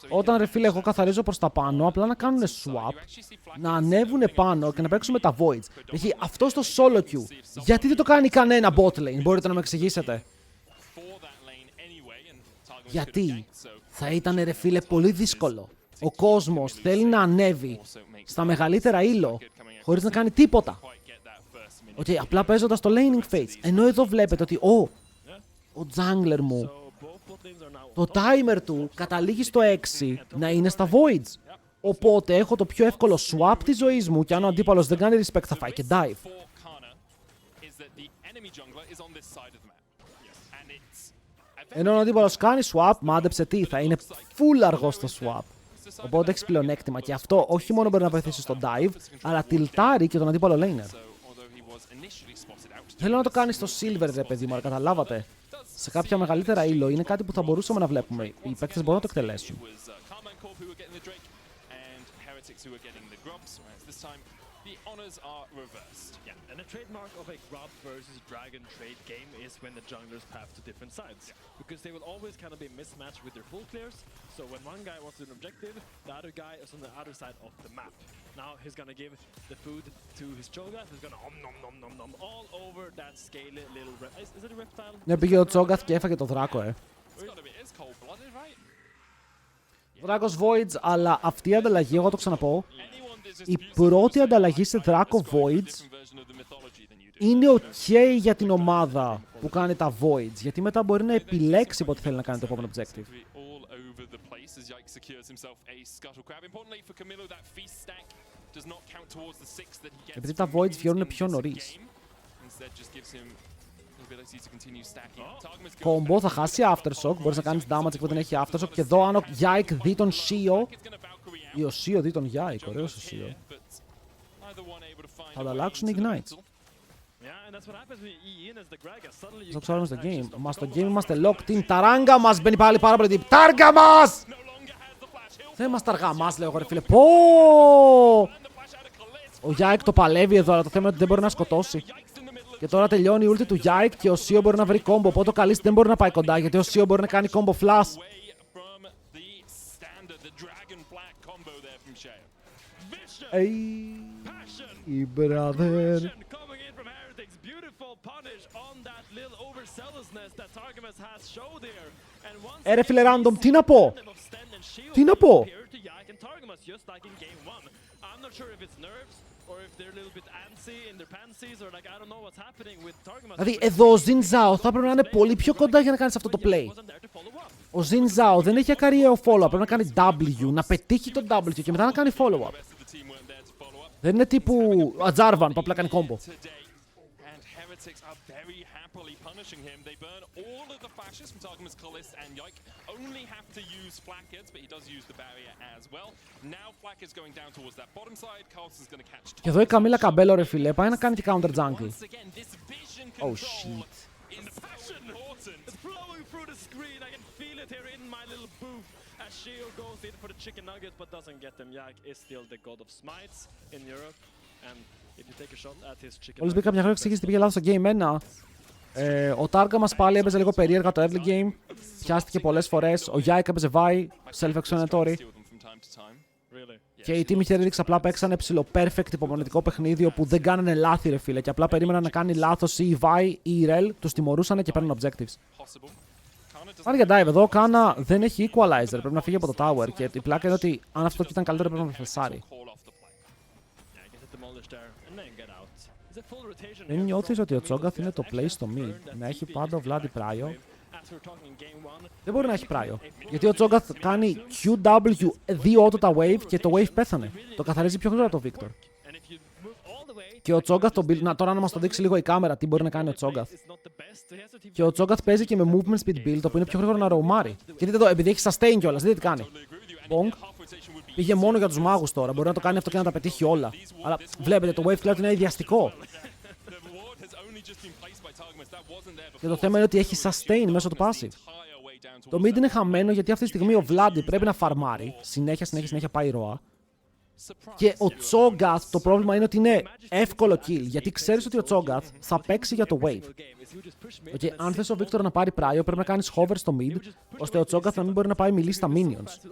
Όταν ρε φίλε εγώ καθαρίζω προς τα πάνω, απλά να κάνουν swap, να ανέβουν πάνω και να παίξουμε τα voids. Έχει αυτό στο solo queue. Γιατί δεν το κάνει κανένα bot lane, μπορείτε να με εξηγήσετε? Γιατί θα ήταν ρε φίλε πολύ δύσκολο. Ο κόσμος θέλει να ανέβει στα μεγαλύτερα elo χωρίς να κάνει τίποτα. Απλά παίζοντας το laning phase. Ενώ εδώ βλέπετε ότι ο jungler μου, το timer του καταλήγει στο 6 να είναι στα voids. Οπότε έχω το πιο εύκολο swap της ζωής μου και αν ο αντίπαλος δεν κάνει respect θα φάει και dive. Ενώ ο αντίπαλος κάνει swap, μάντεψε τι, θα είναι full αργό στο swap. Οπότε έχεις πλεονέκτημα και αυτό όχι μόνο μπορεί να βοηθήσει στο dive, αλλά τιλτάρει και τον αντίπαλο laner. Θέλω να το κάνει στο silver ρε παιδί μου, καταλάβατε. Σε κάποια μεγαλύτερα elo είναι κάτι που θα μπορούσαμε να βλέπουμε. Οι παίκτες μπορούν να το εκτελέσουν. And the trademark of a grub versus dragon trade game is when the junglers path to different sides. Because they will always kind of be mismatched with their full clears. So when one guy wants to do an objective, the other guy is on the other side of the map. Now he's gonna give the food to his Cho'Gath, who's gonna nom nom nom nom all over that scaly little is it a reptile? Ναι, πήγε ο Cho'Gath και έφαγε το δράκο, Δράκος Voids, αλλά αυτή η ανταλλαγή, εγώ το ξαναπώ, η πρώτη ανταλλαγή σε δράκο Voids είναι ok για την ομάδα που κάνει τα Voids, γιατί μετά μπορεί να επιλέξει πότε θέλει να κάνει το επόμενο objective. Επειδή τα Voids βγαίνουν πιο νωρίς. Κόμπο, θα χάσει Aftershock, μπορείς να κάνεις damage που δεν έχει Aftershock και εδώ αν ο Yike δει τον Shio ή ο Shio δει τον Yike, ωραίος ο Shio, θα ανταλλάξουν Ignites. Το ξέρουμε στο game. Μας στο game είμαστε locked in. Ταράγκα μας μπαίνει πάλι πάρα πολύ deep. Τάργα μας! Δεν μας ταργά μας, λέω εγώ ρε φίλε. Πω! Ο Yike το παλεύει εδώ, αλλά το θέμα είναι ότι δεν μπορεί να σκοτώσει. Και τώρα τελειώνει η ulti του Yike και ο Σίο μπορεί να βρει κόμπο. Οπότε ο Καλίστη δεν μπορεί να πάει κοντά γιατί ο Σίο μπορεί να κάνει κόμπο flash. Hey, brother. Ρε φίλε random, τι να πω. Τι να πω. Δηλαδή εδώ ο Ζιν Ζάο θα πρέπει να είναι πολύ πιο κοντά για να κάνει αυτό το play. Ο Ζιν Ζάο δεν έχει ακαριαίο follow-up, πρέπει να κάνει W, να πετύχει το W και μετά να κάνει follow-up. Δεν είναι τύπου Ατζάρβαν που απλά κάνει combo. Punishing him. They burn all of the flashes from Targamas, Kalist, and Yike. Only have to use Flackheads, but he does use the barrier as well. Now Flackheads going down towards that bottom side. Carlson's going to catch. Και εδώ η Καμίλα Καμπέλο, ρε φίλε, πάει να κάνει και counter jungle. Oh shit. It's flowing through the screen. I can feel it here in my little booth. As Shio goes in for the chicken nuggets, but doesn't get them. Yike is still the god of smites in Europe, and if you take a shot at his chicken. Όλες μπήκα μια χρόνο εξήγηση τι πήγε λάθος στο game 1. Ο Τάργα μας πάλι έπαιζε λίγο περίεργα το early game. Πιάστηκε πολλές φορές. Ο Yike έπαιζε Vi, self-explanatory. Και η team Heretics απλά παίξανε ψηλο perfect υπομονετικό παιχνίδι όπου δεν κάνανε λάθη, ρε φίλε. Και απλά περίμεναν να κάνει λάθος ή η Vi ή η Rel, τους τιμωρούσαν και παίρνουν objectives. Πάνε για dive εδώ. Κάνα δεν έχει equalizer. Πρέπει να φύγει από το tower. Και η πλάκα είναι ότι αν αυτό ήταν καλύτερο πρέπει να φεσάρει. Δεν νιώθεις ότι ο Τσόγκαθ είναι το play στο mid, να έχει πάντα ο Βλάντι πράιο? Δεν μπορεί να έχει πράιο. Γιατί ο Τσόγκαθ κάνει QW 2 auto τα wave και το wave πέθανε. Το καθαρίζει πιο γρήγορα το Victor. Και ο Τσόγκαθ, τώρα να μας το δείξει λίγο η κάμερα τι μπορεί να κάνει ο Τσόγκαθ. Και ο Τσόγκαθ παίζει και με movement speed build, το οποίο είναι πιο γρήγορο να ροουμάρει. Και δείτε εδώ, επειδή έχει sustain κιόλας, δείτε τι κάνει. Bonk. Πήγε μόνο για τους μάγους τώρα. Μπορεί να το κάνει αυτό και να τα πετύχει όλα. Αλλά βλέπετε, το wave cloud είναι ιδιαστικό. Και το θέμα είναι ότι έχει sustain μέσω του passive. Το mid είναι χαμένο γιατί αυτή τη στιγμή ο Vladi πρέπει να φαρμάρει. Συνέχεια πάει ροά. Και ο Cho'Gath το πρόβλημα είναι ότι είναι εύκολο kill. Γιατί ξέρεις ότι ο Cho'Gath θα παίξει για το wave. Okay, αν θες ο Victor να πάρει πράιο, πρέπει να κάνεις hover στο mid, ώστε ο Cho'Gath να μην μπορεί να πάει μιλή στα minions.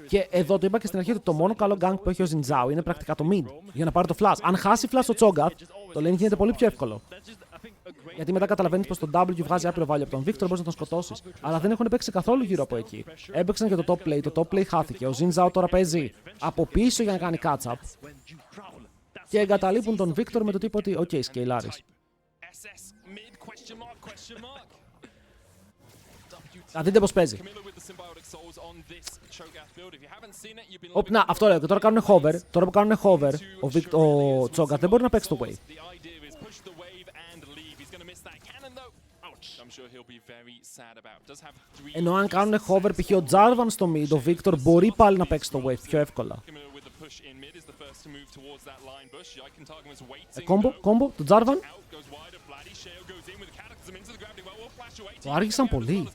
Και εδώ το είπα και στην αρχή ότι το μόνο καλό gank που έχει ο Xin Zhao είναι πρακτικά το mid, για να πάρει το flash. Αν χάσει flash ο Cho'Gath, το lane γίνεται πολύ πιο εύκολο. Γιατί μετά καταλαβαίνεις πως το W βγάζει άπειρο value από τον Victor, μπορείς να τον σκοτώσεις. Αλλά δεν έχουν παίξει καθόλου γύρω από εκεί. Έπαιξαν και το top play, το top play χάθηκε. Ο Xin Zhao τώρα παίζει από πίσω για να κάνει catch-up. Και εγκαταλείπουν τον Victor με το τύπο ότι, OK, σκεϊλάρεις. Να δείτε πως παίζει. Να, αυτό λέω. Και τώρα κάνουν hover. Τώρα που κάνουν hover, ο Cho'Gath δεν μπορεί να παίξει το wave. Ενώ αν κάνουν hover π.χ. ο Jarvan στο mid, ο Victor μπορεί πάλι να παίξει το wave πιο εύκολα. Κόμπο, το Jarvan. Το άργησαν πολύ.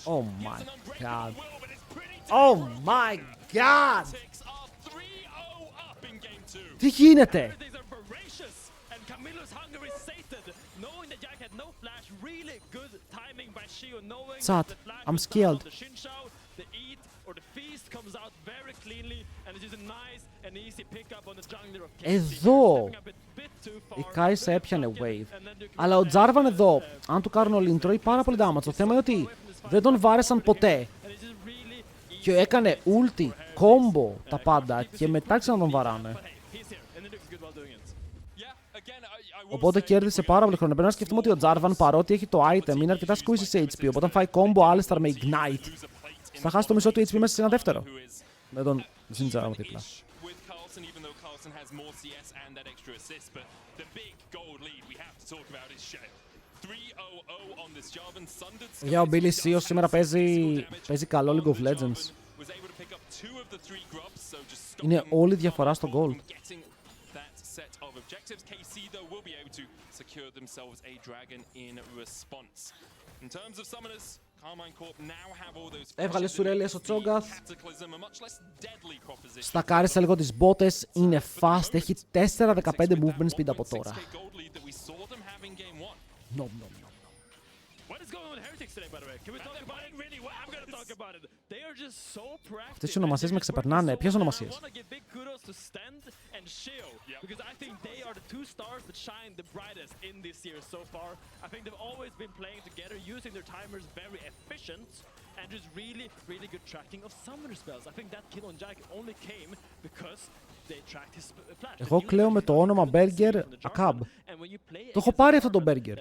Oh my god. Oh my god. Τι γίνεται? Chat, I'm scared. Εδώ η Κάισα έπιανε wave. Αλλά ο Jarvan εδώ, αν του κάνουν όλοι τρώει πάρα πολύ damage. Το θέμα είναι ότι δεν τον βάρεσαν ποτέ. Και έκανε ulti, combo, τα πάντα και μετά ξανά τον βαράνε. Οπότε κέρδισε πάρα πολύ χρόνο. Πρέπει να σκεφτούμε ότι ο Jarvan παρότι έχει το item είναι αρκετά squeezy σε HP. Οπότε αν φάει combo Alistar με Ignite, θα χάσει το μισό του HP μέσα σε ένα δεύτερο. Με τον Xin Zhao δίπλα. Για ο Billy Seo σήμερα παίζει καλό League of Legends. Είναι όλη η διαφορά στο gold. Έβγαλε Σουρέλιες ο Τσόγκαθ. Στακάρισε λίγο τις μπότες. Είναι fast. Έχει 4-15 movement speed από τώρα. No. Αυτές οι ονομασίες με ξεπερνάνε. Ποιες ονομασίες? And just really good tracking of summoner spells. I think that kill on Jack only came because they tracked his flash. Εγώ κλαίω με το όνομα Burger Akab. Το έχω πάρει αυτό το Burger.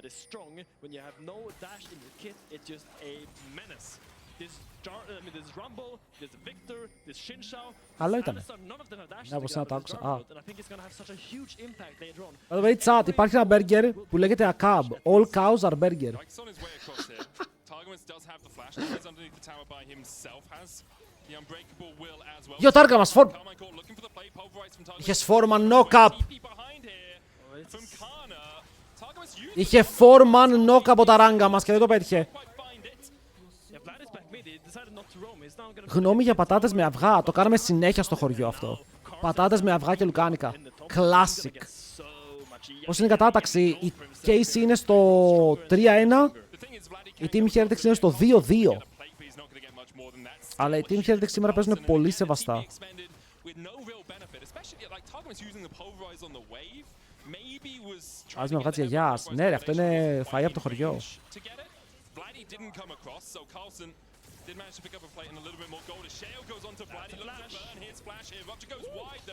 Καλό ήτανε. Ναι, από σένα το άκουσα. By chat, υπάρχει ένα Burger που λέγεται Akab. All cows are Burger. Γιο Τάργα μας, είχες φόρμαν knock-up. Είχε φόρμαν knock από τα ράγκα μας και δεν το πέτυχε. Γνώμη για πατάτες με αυγά, το κάναμε συνέχεια στο χωριό αυτό. Πατάτες με αυγά και λουκάνικα. Classic. Πώς είναι η κατάταξη? Η Casey είναι στο 3-1. Η Team Heretics είναι στο 2-2. Αλλά οι Team Heretics σήμερα παίζουν πολύ σεβαστά. Ας με αυγά της γιαγιάς. Ναι ρε, αυτό είναι φαΐ από το χωριό.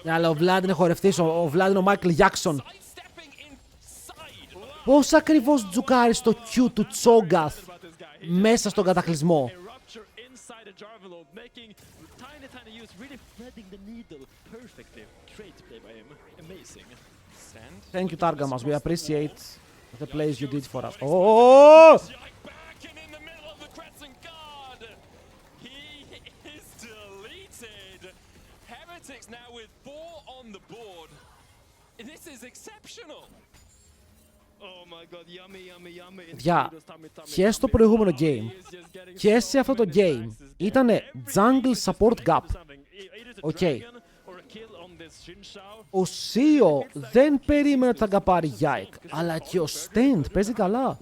Ναι, αλλά ο Vlad είναι χορευτής. Ο Vlad είναι ο Michael Jackson. Πώς ακριβώς τζουκάρει στο Q του Τσόγκαθ μέσα στον κατακλυσμό? Thank you, Targamas. We appreciate the plays you did for us. Oh! Heretics now with 4 on the board. This is exceptional. Παιδιά, και στο προηγούμενο game και σε αυτό το game ήτανε jungle support gap. Οκ. Ο Σίο δεν περίμενε ότι θα γκαπάρει Γιάικ, αλλά και ο Stend παίζει καλά.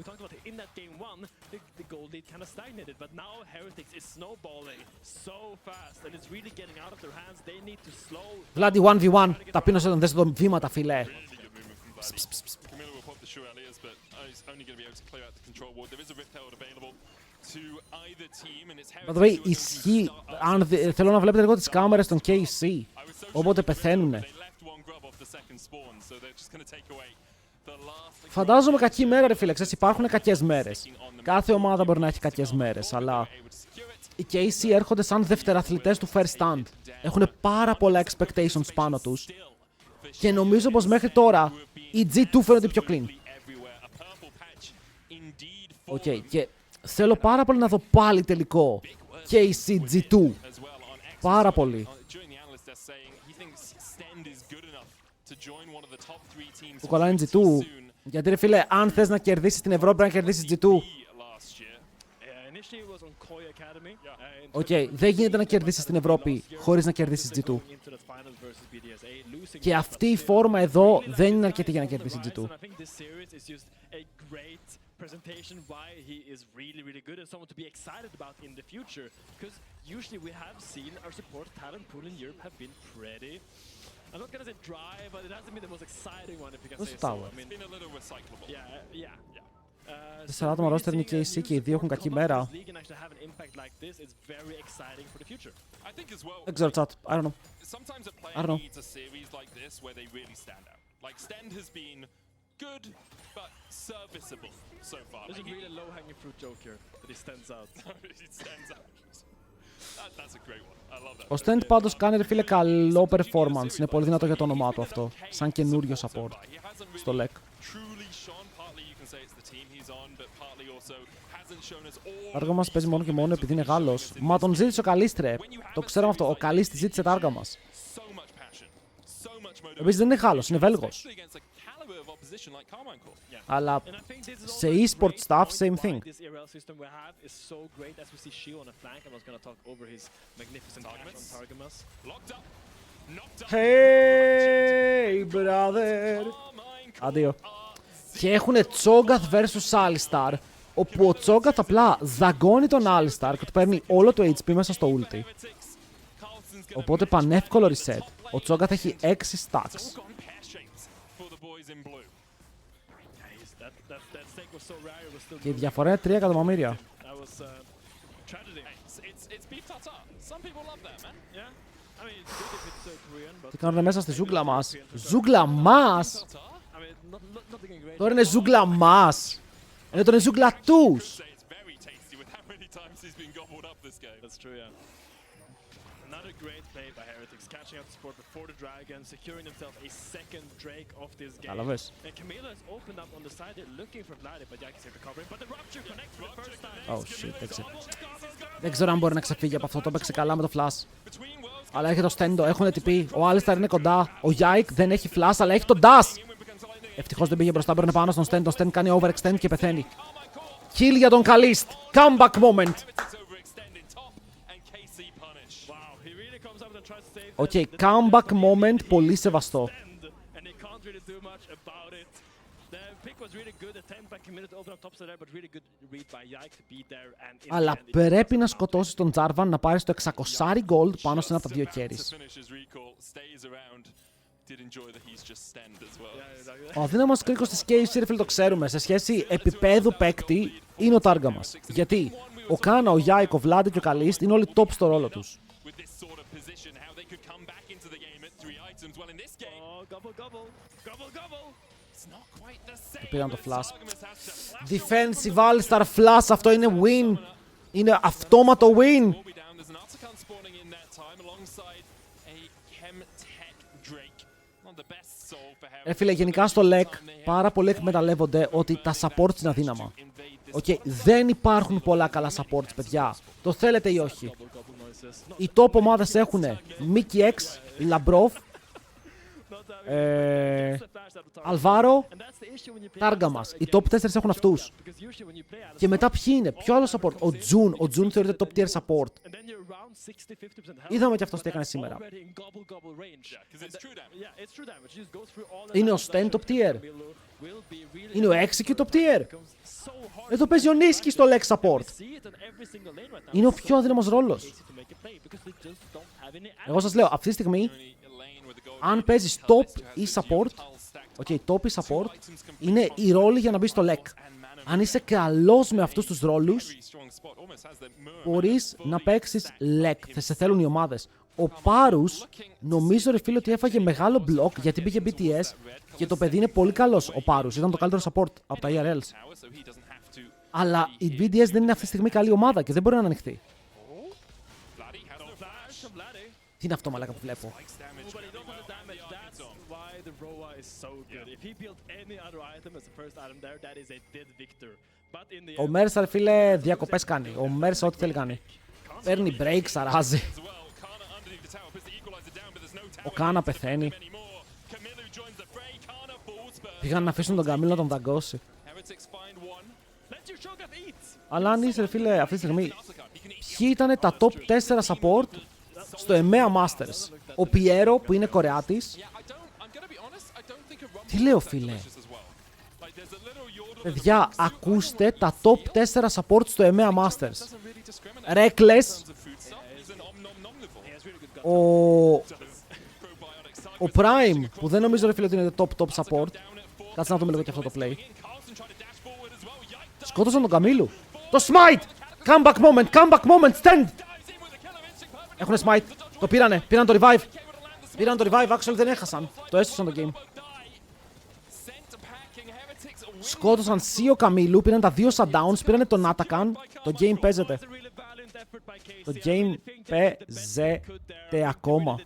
Βλάντι 1v1, τα πίνω σε τον δέστο βήματα, φιλέ. By the way, ισχύει. Θέλω να βλέπετε λίγο τις κάμερες των KC. Όποτε πεθαίνουνε. Φαντάζομαι κακή μέρα ρε φίλε. Ξέρεις, υπάρχουν κακές μέρες. Κάθε ομάδα μπορεί να έχει κακές μέρες. Αλλά οι KC έρχονται σαν δευτεραθλητές του First Stand. Έχουν πάρα πολλά expectations πάνω τους. Και νομίζω πως μέχρι τώρα η G2 φαίνονται πιο clean. Οκ, και θέλω πάρα πολύ να δω πάλι τελικό KC G2. Πάρα πολύ. Που κολλάνε G2. Γιατί ρε φίλε, αν θες να κερδίσεις την Ευρώπη, πρέπει να κερδίσεις G2. Οκ, δεν γίνεται να κερδίσεις την Ευρώπη χωρίς να κερδίσεις G2. Και αυτή η φόρμα εδώ δεν είναι αρκετή για να κερδίσει G2. Presentation why he is really good and someone to be excited about in the future, because usually we have seen our support talent pool in Europe have been pretty, I'm not gonna say dry, but it hasn't been the most exciting one if you can say so. I mean, it's been a little recyclable. Yeah. 4 άτομα roster είναι και οι και οι δύο έχουν κακή μέρα. Δεν ξέρω, chat. I don't know. Sometimes a player needs a series like this where they really stand out. Like Stend has been good but serviceable so far. There's a really low-hanging fruit joke here that he stands out. He stands out. That's a great one. I love that. Ο Stend πάντως κάνει ρε φίλε καλό performance. Είναι πολύ δυνατό για το όνομά του αυτό. Σαν καινούριο support στο LEC. Τάργα μας παίζει μόνο και μόνο επειδή είναι Γάλλος. Μα τον ζήτησε ο Καλίστρε. Το ξέραμε αυτό. Ο Καλίστη ζήτησε Τάργα μας. Επίσης δεν είναι Γάλλος, είναι Βέλγος. caliber of opposition like Carmichael. Αλλά And I think this is σε also a e-sport great stuff, point same why thing. This ARL system we have is so great as we see Shio on the flank. I was going to talk over his magnificent dash on Targamas. Locked up. Knocked up. Hey, brother. Carmichael Αντίο. are Και έχουνε Τσόγκαθ vs Alistar, όπου ο Τσόγκαθ απλά δαγκώνει τον Alistar και του παίρνει όλο το HP μέσα στο ulti. Οπότε πανεύκολο reset. Ο Τσόγκαθ έχει 6 stacks. Και η διαφορά είναι 3 εκατομμύρια. Τι κάνουνε μέσα στη ζούγκλα μας. Ζούγκλα μας! Τώρα είναι ζούγκλα μας! Ενώ τώρα είναι ζούγκλα τους! That's true, yeah. Another great play by Heretics, catching up the support before the dragon, securing themselves a second Drake of this game. Κατάλαβες. And Camila has opened up on the side, they're looking for Vladi, but Jack is here recovering. But the Rupture connects for the first time. Oh shit, δεν ξέρω αν μπορεί να ξεφύγει από αυτό, το έπαιξε καλά με το flash. Αλλά έχει το stendo, έχουν TP, ο Alistar είναι κοντά, ο Yike δεν έχει flash, αλλά έχει το dash! Ευτυχώς δεν πήγε μπροστά, παίρνει πάνω στον Sten, το Sten κάνει overextend και πεθαίνει. Kill για τον Kalist, comeback moment! Οκ, comeback moment, πολύ σεβαστό. Αλλά πρέπει να σκοτώσεις τον Jarvan να πάρεις το 600 gold πάνω σε ένα από τα δύο carries. Ο αδύναμος κρίκος της KFC, ρε φίλε, το ξέρουμε. Σε σχέση επίπεδου παίκτη είναι ο Τάργα μας. Γιατί ο Κάνα, ο Yike, ο Vladi και ο Kalist είναι όλοι top στο ρόλο τους. Του πήραν το flash. Defensive Alistar flash, αυτό είναι win. Είναι αυτόματο win. Φίλε, γενικά στο LEC πάρα πολλοί εκμεταλλεύονται ότι τα supports είναι αδύναμα. Δεν υπάρχουν πολλά καλά supports, παιδιά. Το θέλετε ή όχι. Οι top ομάδες έχουν Mickey X, Labrov, Αλβάρο, Τάργα μας. Οι top 4 έχουν αυτούς. Και μετά ποιοι είναι, ποιο άλλο support. Ο Jun θεωρείται top tier support. Είδαμε και αυτός τι έκανε σήμερα. Είναι ο Sten top tier. Είναι ο Execute top tier. Εδώ παίζει ο Niski στο Lex support. Είναι ο πιο αδύναμος ρόλος. Εγώ σας λέω, αυτή τη στιγμή, αν παίζεις top ή support, top ή support, είναι η ρόλη για να μπει στο LEC. Αν είσαι καλός με αυτούς τους ρόλους, μπορείς να παίξεις LEC. Θα σε θέλουν οι ομάδες. Ο Πάρους, νομίζω ρε φίλε ότι έφαγε μεγάλο block γιατί πήγε BTS και το παιδί είναι πολύ καλός. Ο Πάρους ήταν το καλύτερο support από τα ERLs. Αλλά η BTS δεν είναι αυτή τη στιγμή καλή ομάδα και δεν μπορεί να ανοιχτεί. Τι είναι αυτό, μαλάκα, που βλέπω. Ο Μέρσα, ρε φίλε, διακοπές κάνει. Ο Μέρσα ό,τι θέλει κάνει. Παίρνει break, σαράζει. Ο Κάνα πεθαίνει. Πήγαν να αφήσουν τον Καμίλ να τον δαγκώσει. Αλλά αν είσαι, ρε φίλε, αυτή τη στιγμή, ποιοι ήταν τα top 4 support στο EMEA Masters. Ο Πιέρο που είναι Κορεάτης. Τι λέω, φίλε. Παιδιά, ακούστε τα top 4 support στο EMEA Masters. Reckless. Ο Prime, που δεν νομίζω, ρε φίλε, ότι είναι top support. Κάτσε να δούμε λίγο και αυτό το play. Σκότωσαν τον Καμίλου. Το smite! Comeback moment, stand! Έχουνε smite. Το πήραν το revive. Πήραν το revive, actually δεν έχασαν. Το έσωσαν το game. Σκότωσαν ο Καμίλου, πήραν τα 2 shutdowns, πήραν τον Atakan. Το game παίζεται. Το game παίζεται ακόμα.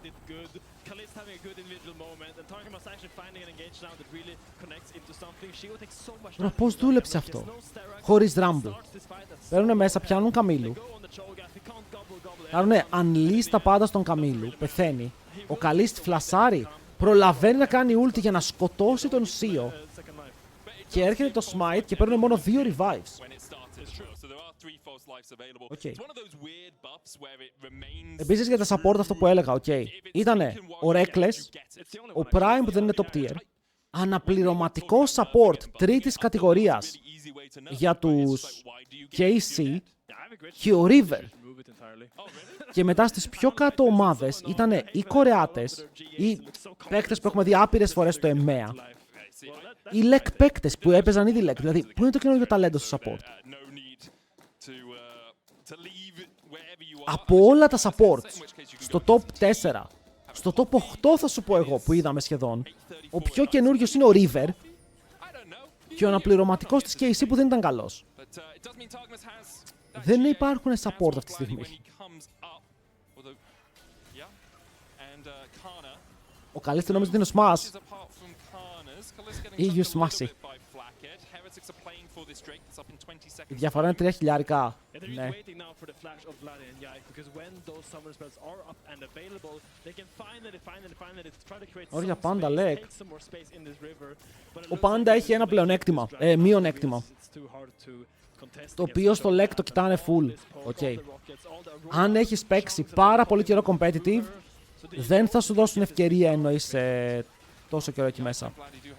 Τώρα πώς δούλεψε αυτό. Χωρίς Rumble. Παίρνουνε μέσα, πιάνουν Καμίλου. Κάνουνε unleash τα πάντα στον Καμίλου. Πεθαίνει. Ο Καλίστ φλασάρει. προλαβαίνει να κάνει ulti για να σκοτώσει τον Σίο. Και έρχεται το smite και παίρνουν μόνο 2 revives. Okay. Επίσης για τα support αυτό που έλεγα, ήτανε ο Reckless, ο Prime που δεν είναι top tier, αναπληρωματικό support τρίτης κατηγορίας για τους KC και ο River. Και μετά στις πιο κάτω ομάδες ήτανε οι Κορεάτες, οι παίκτες που έχουμε δει άπειρες φορές στο EMEA, οι LEC παίκτες που έπαιζαν ήδη LEC. Δηλαδή, πού είναι το καινούργιο ταλέντο στο support? Από όλα τα supports, στο top 4, στο top 8 θα σου πω εγώ που είδαμε σχεδόν, ο πιο καινούριος είναι ο River και ο αναπληρωματικός της KC που δεν ήταν καλός. Δεν υπάρχουν support αυτή τη στιγμή. Ο καλύτερος νόμιζε ότι είναι ο Smash. Ή Smashy. Η διαφορά είναι 3 χιλιάρικα. Ναι. Όρια πάντα, Λεκ. Ο πάντα έχει ένα πλεονέκτημα, μειονέκτημα. Το οποίο στο Λεκ το κοιτάνε full. Okay. Αν έχεις παίξει πάρα πολύ καιρό competitive, δεν θα σου δώσουν ευκαιρία ενώ είσαι τόσο καιρό εκεί μέσα.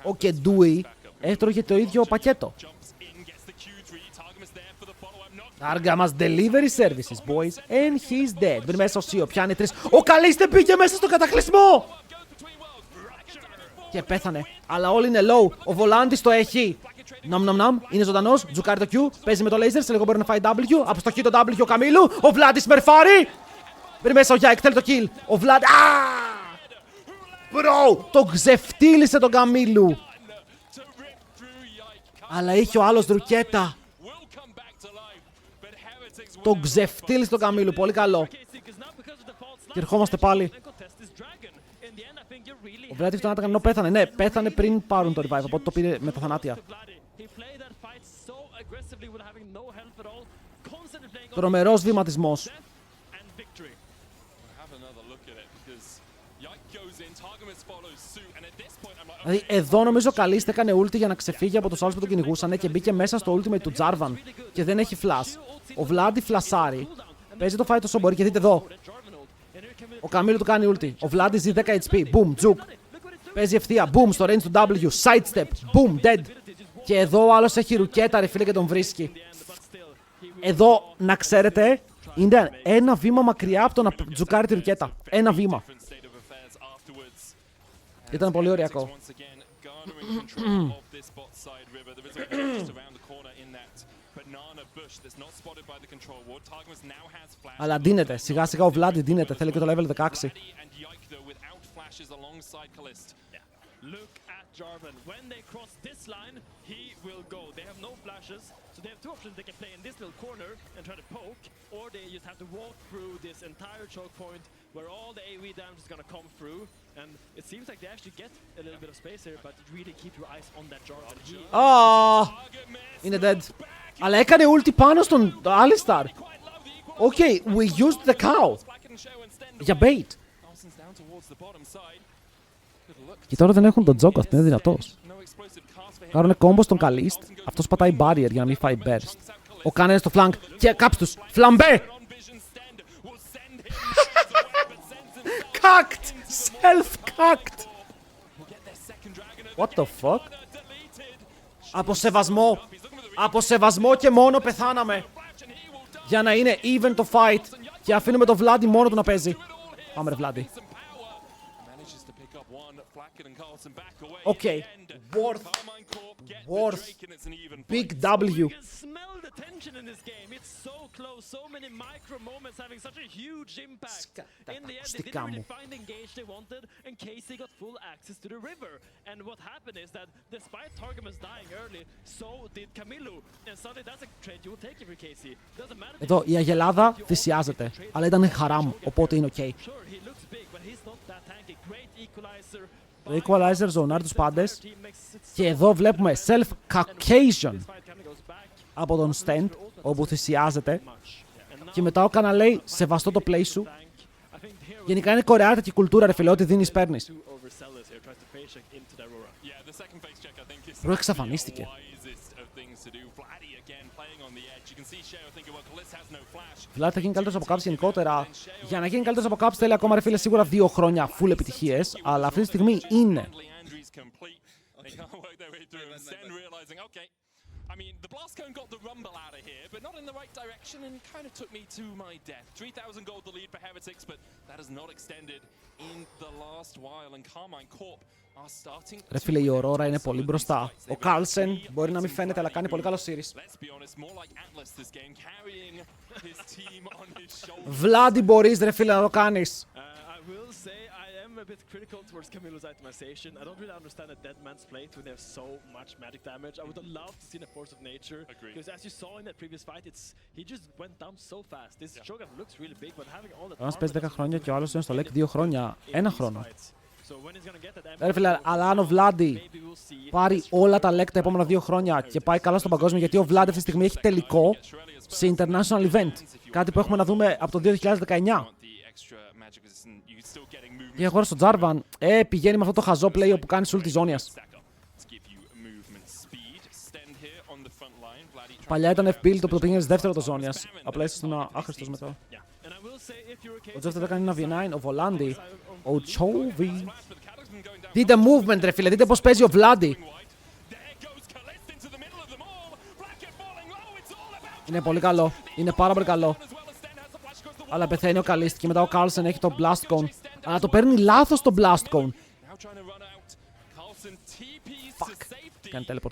Ο Κεντούι έτρωγε το ίδιο πακέτο. Άργα μας delivery services, boys. And he's dead. Μπαίνει μέσα ο Σίο, πιάνει 3. Ο Καλίστε μπήκε μέσα στο κατακλυσμό! Και πέθανε. Αλλά όλοι είναι low. Ο Βολάντης το έχει. Ναμ. Είναι ζωντανός. Τζουκάρει το Q. Παίζει με το laser. Σε λίγο μπορεί να φάει W. Αποστοχή το W ο Καμίλου. Ο Βλάντης μερφάρει. Μπαίνει μέσα ο Γιάκ. Θέλει το kill. Ο Βλάντ. Bro! Το ξεφτύλισε τον Καμίλου. Αλλά είχε ο άλλος ρουκέτα. Τον ξεφτύλισε τον Καμίλου. Πολύ καλό. Και ερχόμαστε πάλι. Ο Βλάτη αυτό να τα κάνει ενώ πέθανε. Ναι, πέθανε πριν πάρουν το revive. Οπότε το πήρε με τα θανάτια. Τρομερός βηματισμός. Δηλαδή εδώ νομίζω Καλίστε έκανε ulti για να ξεφύγει από τους άλλους που τον κυνηγούσαν και μπήκε μέσα στο ultimate του Jarvan και δεν έχει flash. Ο Βλάντι φλασάρει. Παίζει το fight όσο μπορεί και δείτε εδώ. Ο Καμίλου του κάνει ulti. Ο Βλάντι ζει 10 HP. Boom, τζουκ. Παίζει ευθεία. Boom στο range του W. Sidestep. Boom, dead. Και εδώ ο άλλος έχει ρουκέτα ρε φίλε και τον βρίσκει. Εδώ να ξέρετε είναι ένα βήμα μακριά από το να τζουκάρει τη ρουκέτα. Ένα βήμα. Ήταν πολύ ωριακό. Αλλά ντύνεται. Σιγά σιγά ο Βλάντι ντύνεται. Θέλει και το level 16. Jarvan. When they cross this line, he will go. They have no flashes, so they have two options. They can play in this little corner and try to poke, or they just have to walk through this entire choke point where all the AoE damage is going to come through. And it seems like they actually get a little bit of space here, but really keep your eyes on that Jarvan. Είναι dead. Αλλά έκανε ulti πάνω στον Alistar. Okay, we used the cow. Για bait. Και τώρα δεν έχουν τον Τζόκο, αυτό είναι δυνατός. Κάρουνε κόμπο στον Καλίστ. Αυτός πατάει barrier για να μην φάει burst. Ο Κάν είναι στο flank και κάψ' τους. Φλαμπέ! Κακτ! Self-κακτ! What the fuck? Από σεβασμό. Από σεβασμό και μόνο πεθάναμε. Για να είναι even το fight. Και αφήνουμε το Βλάντι μόνο του να παίζει. Πάμε ρε Βλάντι. Okay, worth, big W. Ακουστικά μου. Εδώ η Αγελάδα θυσιάζεται, αλλά ήταν χαράμ, οπότε είναι ok. Το equalizer ζωνάρει τους πάντες. Και εδώ βλέπουμε self-Caucasian από τον Stent, όπου θυσιάζεται. Και μετά ο Κανα λέει, σεβαστώ το play σου. Γενικά είναι κορεάτικη κουλτούρα, ρε φίλε, ό,τι δίνεις παίρνεις. Μπρο, εξαφανίστηκε. Βλάτι θα γίνει καλύτερος από Caps γενικότερα. Για να γίνει καλύτερος από Caps θέλει ακόμα, ρε φίλε, σίγουρα 2 χρόνια full επιτυχίες. Αλλά αυτή τη στιγμή είναι. I mean, the blast cone got the rumble out of here, but not in the right direction and kind of took me to my death. 3,000 gold the lead for Heretics, but that has not extended in the last while. And Carmine Corp are starting. Ρε φίλε, η Aurora είναι πολύ μπροστά. Ο Carlsen μπορεί να μην φαίνεται, αλλά κάνει πολύ καλό series. Βλάντι μπορείς, ρε φίλε, να το κάνεις. A bit critical towards Camilo's itemization. I don't really understand a dead man's plate when they have so much magic damage. I would have loved to see a force of nature. Because as you saw in that previous fight, he just went down so fast. This Shogun looks really big, but having all that. Ένας παίζει 10 χρόνια και ο άλλος είναι στο LEC 2 χρόνια. 1 χρόνο. Ρε φίλε, αλλά αν ο Βλάντι πάρει όλα τα LEC τα επόμενα 2 χρόνια και πάει καλά στον παγκόσμιο, γιατί ο Βλάντι αυτή τη στιγμή έχει τελικό σε international event. Κάτι που έχουμε να δούμε από το 2019. Η αγορά στο Jarvan πηγαίνει με αυτό το χαζό play που κάνει ult της ζώνιας. Παλιά ήταν FPL το που πήγαινε δεύτερο το ζώνιας. Απλά είσαι στον άχρηστος μετά. Ο Jeff δεν έκανε ένα V9, ο Volandi, ο Chovy. Δείτε movement, ρε φίλε, δείτε πώς παίζει ο Βλάντι. Είναι πολύ καλό, είναι πάρα πολύ καλό. Αλλά πεθαίνει ο Kalist και μετά ο Carlsen έχει το Blast Cone. Αλλά το παίρνει λάθος το Blast Cone. Fuck. Κάνει teleport.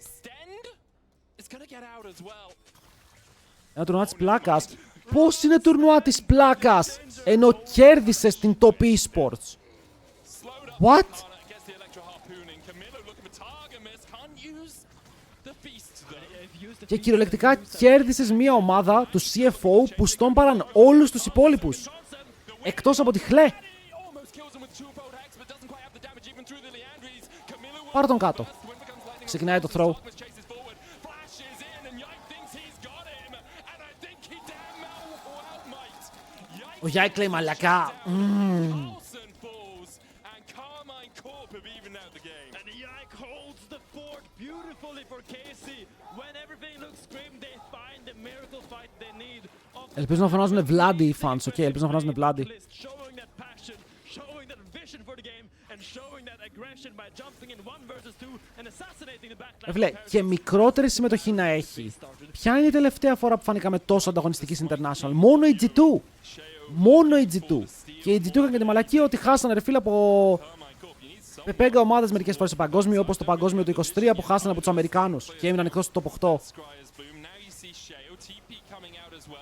Ένα τουρνουά της πλάκας. Πώς είναι τουρνουά της πλάκας ενώ κέρδισε στην Top Esports. What? Και κυριολεκτικά κέρδισες μια ομάδα του CFO που στόμπαραν όλους τους υπόλοιπους. Εκτός από τη Χλέ. Πάρε τον κάτω. Ξεκινάει το throw. Ο Yike λέει μαλακά. Ελπίζω να φωνάζουν Βλάντι οι fans, ok, ελπίζω να φωνάζουν Βλάντι. Φίλε, και μικρότερη συμμετοχή να έχει. Ποια είναι η τελευταία φορά που φάνηκαμε τόσο ανταγωνιστική στην International? Μόνο η G2. Μόνο η G2. Και η G2 είχαν και τη μαλακία ότι χάσανε, ρε φίλε, από πεπέγκα ομάδες μερικές φορές στο παγκόσμιο, όπως το παγκόσμιο του 23 που χάσανε από τους Αμερικάνους και έμειναν εκτός του top 8.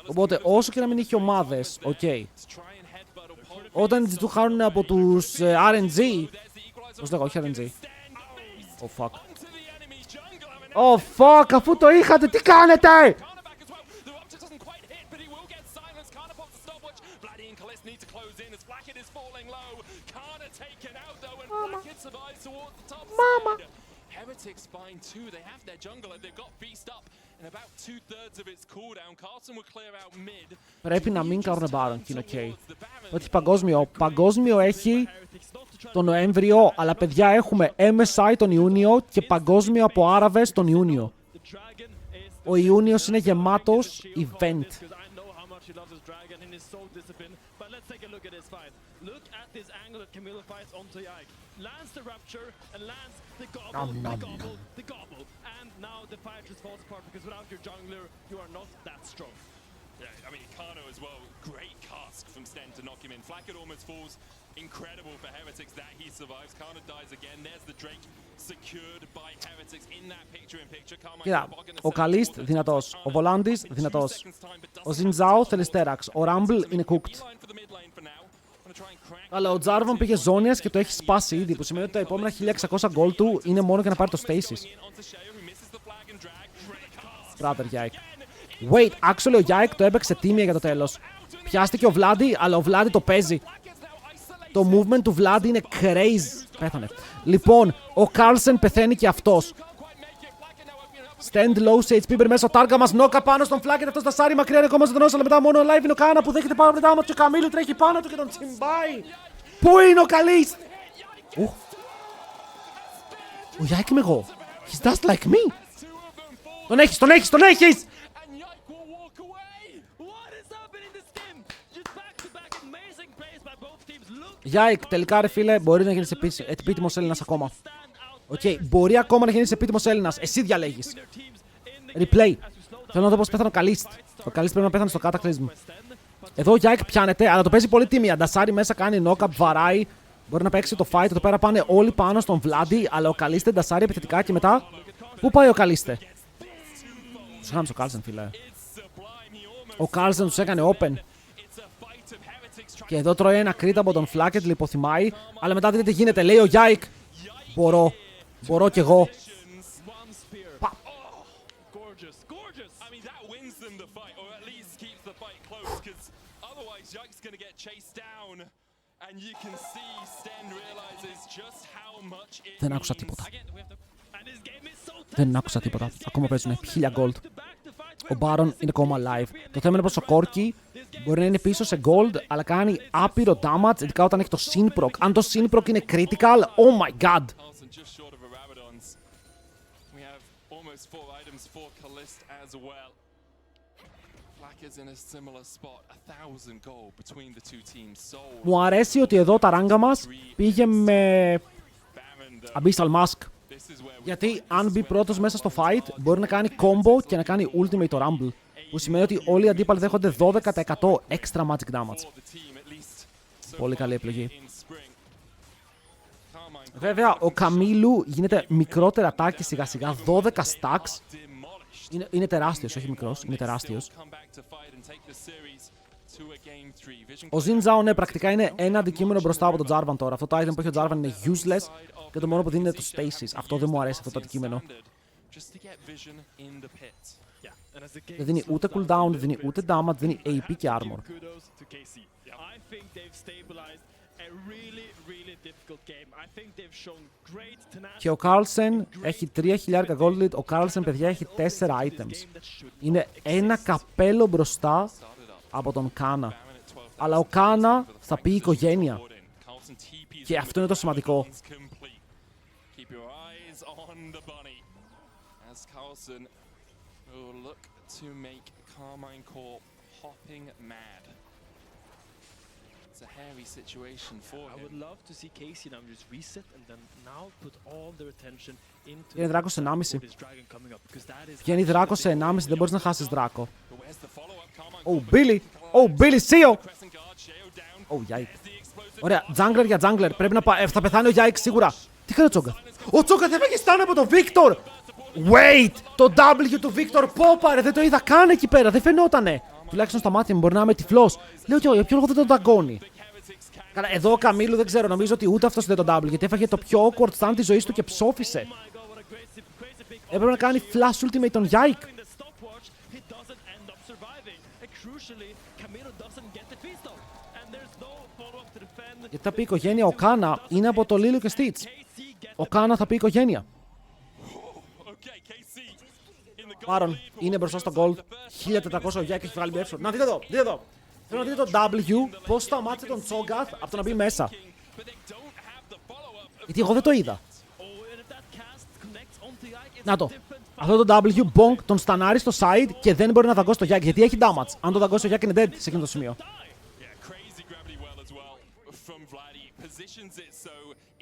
Οπότε, όσο και να μην είχε ομάδες, ok. Όταν οι G2 χάνουν από τους RNG. Πώς λέγω, όχι RNG. Oh fuck. Oh fuck, αφού το είχατε, τι κάνετε! Μάμα. Heretics find two. They have their jungle and they've got beast up in about 2/3 of its cooldown. Carlsen will clear out mid. Πρέπει να μην κάνουν Baron, και είναι ok. Ότι παγκόσμιο. Παγκόσμιο έχει τον Νοέμβριο, αλλά παιδιά έχουμε MSI τον Ιούνιο και παγκόσμιο από Άραβες τον Ιούνιο. Ο Ιούνιος είναι γεμάτος event. Look at this angle that Camilo fights onto Yike. Lands the rupture and lands the gobble, and now the fight just falls apart because without your jungler, you are not that strong. Yeah, I mean, Kano as well, great cask from Sten to knock him in. Flacket almost falls. Incredible for Heretics that he survives. Kano dies again. There's the Drake secured by Heretics in that picture-in-picture. Κοίτα, ο Kalist δυνατός, ο Volandis δυνατός, ο Zinzao θέλει Sterax, ο Rumble είναι cooked. Αλλά ο Jarvan πήγε ζώνιας και το έχει σπάσει ήδη, που σημαίνει ότι τα επόμενα 1600 gold του είναι μόνο για να πάρει το Stasis. Brother Yike. Wait, actually ο Yike το έπαιξε τίμια για το τέλος. Πιάστηκε ο Vladi, αλλά ο Vladi το παίζει. Το movement του Vladi είναι crazy. Πέθανε. Λοιπόν, ο Carlsen πεθαίνει και αυτός. Stand low σε HP, μπαίνει μέσα ο Τάργα μας, νόκα πάνω στον φλάκετ, αυτός Ντασάρι μακριά είναι ακόμα ζωντανός, αλλά μετά μόνο live είναι ο Κάνα που δέχεται πάρα πολύ damage και ο Καμίλου τρέχει πάνω του και τον τσιμπάει. Πού είναι ο Καλίστ? Ο Γιάκ είμαι εγώ. He's just like me. Τον έχεις, τον έχεις, τον έχεις! Γιάκ, τελικά ρε φίλε, μπορεί να γίνεις επίτιμος Έλληνας ακόμα. Οκ, μπορεί ακόμα να γίνεις επίτιμος Έλληνας. Εσύ διαλέγεις. Replay. Θέλω να δω πώς πέθανε ο Καλίστ. Ο Καλίστ πρέπει να πέθανε στο Cataclysm. Εδώ ο Γιάκ πιάνεται, αλλά το παίζει πολύ τίμια. Ντασάρι μέσα κάνει knock-up, βαράει. Μπορεί να παίξει το fight. Εδώ πέρα πάνε όλοι πάνω στον Βλάντι, αλλά ο Καλίστε Ντασάρι επιθετικά και μετά. Πού πάει ο Καλίστε? Τους χάνει ο Κάλσεν, φίλε. Ο Κάλσεν τους έκανε open. Και εδώ τρώει ένα crit από τον Flacket, λιποθυμάει. Αλλά μετά δείτε τι γίνεται. Λέει ο Γιάικ. Μπορώ κι εγώ. Δεν άκουσα τίποτα. Δεν άκουσα τίποτα. Ακόμα παίζουνε 1000 gold. Ο Baron είναι ακόμα live. Το θέμα είναι πως ο Corki μπορεί να είναι πίσω σε gold, αλλά κάνει άπειρο damage, ειδικά όταν έχει το Synproc. Αν το Synproc είναι critical, oh my god! Μου αρέσει ότι εδώ τα ράγκα μας πήγε με Abyssal Mask. Γιατί αν μπει πρώτος μέσα στο fight, μπορεί να κάνει combo και να κάνει ultimate το Rumble. Που σημαίνει ότι όλοι οι αντίπαλοι δέχονται 12% extra magic damage. Πολύ καλή επιλογή. Βέβαια, ο Καμίλου γίνεται μικρότερα ατάκη σιγά σιγά. 12 stacks. Είναι τεράστιος, όχι μικρός, είναι τεράστιος. Ο Zinzao, ναι, πρακτικά είναι ένα αντικείμενο μπροστά από τον Jarvan τώρα. Αυτό το item που έχει ο Jarvan είναι useless και το μόνο που δίνει είναι το stasis. Αυτό δεν μου αρέσει αυτό το αντικείμενο. Δεν δίνει ούτε cooldown, δεν δίνει ούτε damage, δεν δίνει AP και armor. Και ο Carlsen έχει 3.000 gold lead. Ο Carlsen, παιδιά, έχει 4 items. Είναι ένα καπέλο μπροστά από τον Κάνα. Αλλά ο Κάνα θα πει οικογένεια. Και αυτό είναι το σημαντικό. It's a hairy situation for him. I would love to see Casey now just reset and then now put all their attention into Βγαίνει δράκο σε 1,5. Βγαίνει δράκο σε 1,5, δεν μπορείς να χάσεις δράκο. Oh, Billy! Oh, Billy, Sio! Oh, Yike. Ωραία, jungler για jungler. Πρέπει να θα πεθάνει ο Yike σίγουρα. Τι κάνει ο Τσόγκα? Ο Τσόγκα δεν έφαγε stun από τον Victor! Wait! Το W του Victor, πόπαρε, δεν το είδα καν εκεί πέρα, δεν φαινότανε. Τουλάχιστον στα μάτια μου μπορεί να είμαι τυφλός. Λέω και για ποιο λόγο δεν τον ταγκώνει. Καλά, εδώ ο Καμίλου δεν ξέρω, νομίζω ότι ούτε αυτός δεν τον W, γιατί έφαγε το πιο awkward stun της ζωής του και ψόφισε. Έπρεπε να κάνει flash ultimate τον Yike. Γιατί θα πει οικογένεια, ο Κάνα είναι από το Λίλιο και Stitch. Ο Κάνα θα πει οικογένεια. Πάρον, είναι μπροστά στο gold. 1400 ο Γιάκ έχει βγάλει μια εύσο. Να δείτε εδώ, δείτε εδώ. Θέλω να δείτε το W, πώς σταμάτησε τον Τσόγκαθ από το να μπει μέσα. Γιατί εγώ δεν το είδα. Να το. Αυτό το W, bonk, τον στανάρει στο side και δεν μπορεί να δαγκώσει το Γιάκ, γιατί έχει damage. Αν το δαγκώσει ο Γιάκ είναι dead σε εκείνο το σημείο. Positions it so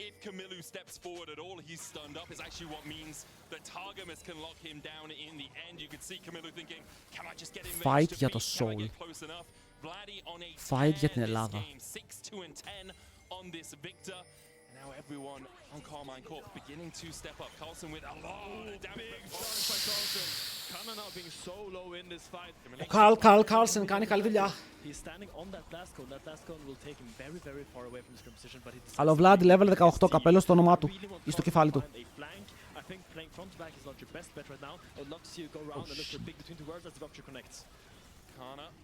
if Camillu steps forward at all, he's stunned up. Is actually what means that Targamas can lock him down in the end. You could see Camillu thinking, can I just get in Fight για το soul. Fight για την Ελλάδα. 6-2-10 on this Victor. Now everyone on Carmine Corp beginning to step up. Carlsen with a lot of damage. Big chance by Carlsen. Kana now being so low in this fight. Ο Carlsen κάνει καλή δουλειά. Αλλά ο Vlad level 18, καπέλο στο όνομά του ή στο κεφάλι του.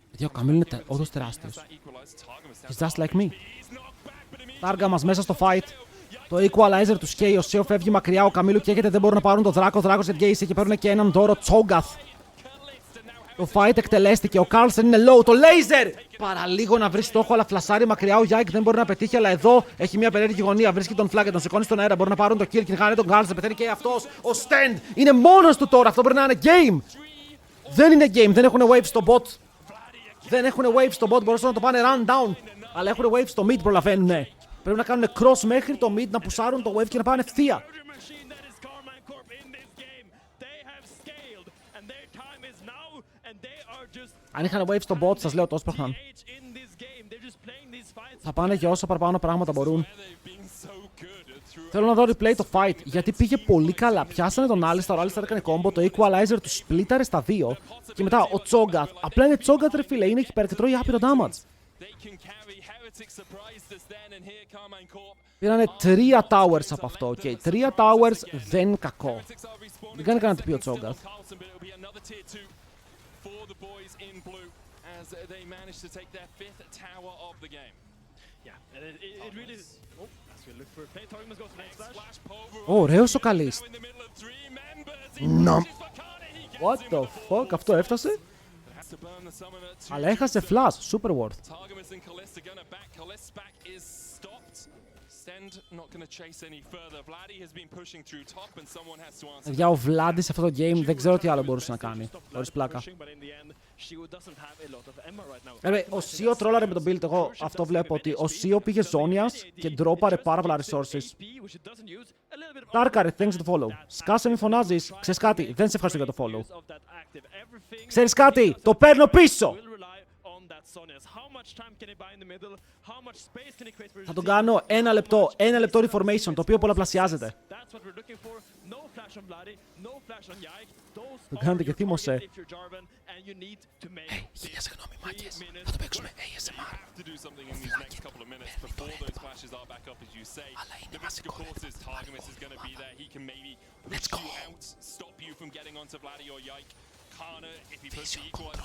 Γιατί ο Καμίλ είναι όντως τεράστιος. He's just like me. Τάργα μας μέσα στο fight. Το equalizer του σκέει, ο Σέο φεύγει μακριά, ο Καμίλου καίγεται, δεν μπορούν να πάρουν το Δράκο. Ο Δράκος ευγέησε και παίρνουν και έναν δώρο Τσόγκαθ. Το fight εκτελέστηκε, ο Κάρλσεν είναι low, το laser! Παραλίγο να βρει στόχο, αλλά φλασάρει μακριά. Ο Γιάικ δεν μπορεί να πετύχει, αλλά εδώ έχει μια περίεργη γωνία. Βρίσκει τον Φλάκ και τον σηκώνει στον αέρα. Μπορεί να πάρουν το kill, κυνηγάνε τον Κάρλσεν. Πεθαίνει και αυτός. Ο Stand είναι μόνος του τώρα. Αυτό μπορεί να είναι game. Δεν είναι game, δεν έχουν wave στο bot. Δεν έχουν wave στο bot, μπορούσαν να το πάνε run down. Αλλά έχουν wave στο mid, προλαβαίνουνε. Πρέπει να κάνουν cross μέχρι το mid, να πουσάρουν το wave και να πάνε ευθεία. Αν είχαν wave στο bot, σας λέω τόσο πρόχναν. Θα πάνε για όσα παραπάνω πράγματα μπορούν. Θέλω να δω replay το fight, γιατί πήγε πολύ καλά. Πιάσανε τον Alistar, ο Alistar έκανε combo, το equalizer του splittare στα 2. Και μετά ο Cho'Gath. Απλά είναι Cho'Gath ρε φίλε, είναι εκεί πέρα και τρώει άπειρο damage. Πήρανε 3 towers από αυτό, okay. 3 towers δεν είναι κακό. Δεν κάνει κανένα τυπίο Cho'Gath. Ωραίος ο Καλίστ. What the fuck, αυτό έφτασε. Αλλά έχασε flash, super worth. Για ο Βλάντι σε αυτό το game δεν ξέρω τι άλλο μπορούσε να κάνει. Χωρίς πλάκα. Ο Σίο τρόλαρε με τον build. Εγώ αυτό βλέπω ότι ο Σίο πήγε ζώνιας και ντρόπαρε πάρα πολλά resources. Τάρκαρε, thanks for the follow. Σκάσε μη φωνάζεις. Ξέρεις κάτι, δεν σε ευχαριστώ για το follow. Ξέρεις κάτι, το παίρνω πίσω. Θα τον κάνω ένα λεπτό reformation, το οποίο πολλαπλασιάζεται. Το κάνετε και θύμωσε. Χίλια συγγνώμη μάγκες, θα το παίξουμε ASMR. Αλλά είναι βασικό. Let's go. Vision control.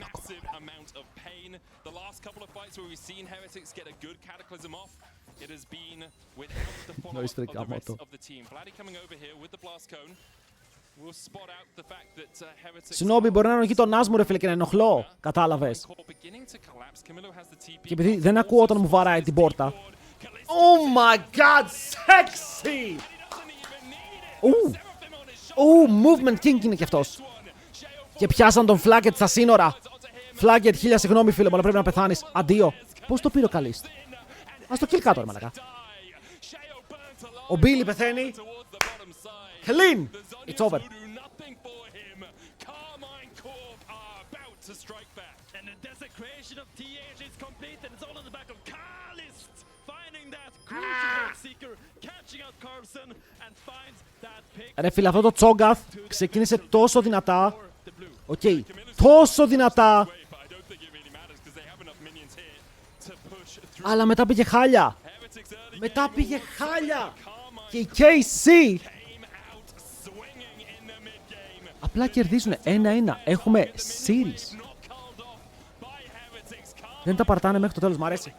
Massive amount of pain. The last couple of fights where we've seen Heretics get a good cataclysm off, it has been without the follow-up of the rest of the team. Vladdy coming over here with the blast cone. We'll spot out the fact that Heretics... Σινόμπι, μπορεί να είναι ο γείτονάς μου ρε φίλε και να ενοχλώ. Κατάλαβες. Και επειδή δεν ακούω όταν μου βαράει την πόρτα. Oh my god, sexy! Movement king είναι κι αυτός. Και πιάσαν τον Φλάκετ στα σύνορα. Φλάκετ, χίλια συγγνώμη φίλε μου, αλλά πρέπει να πεθάνεις. Αντίο. Πώς το πήρε ο Καλίστ. Ας το kill κάτω ρε μαλακά. Ο Μπίλι πεθαίνει. Helene! It's over. Ρε φίλε, αυτό το Cho'Gath ξεκίνησε τόσο δυνατά. Οκ, τόσο δυνατά. Αλλά μετά πήγε χάλια. Και η KC απλά κερδίζουν 1-1. Έχουμε series. Δεν τα παρτάνε μέχρι το τέλος, μ' αρέσει.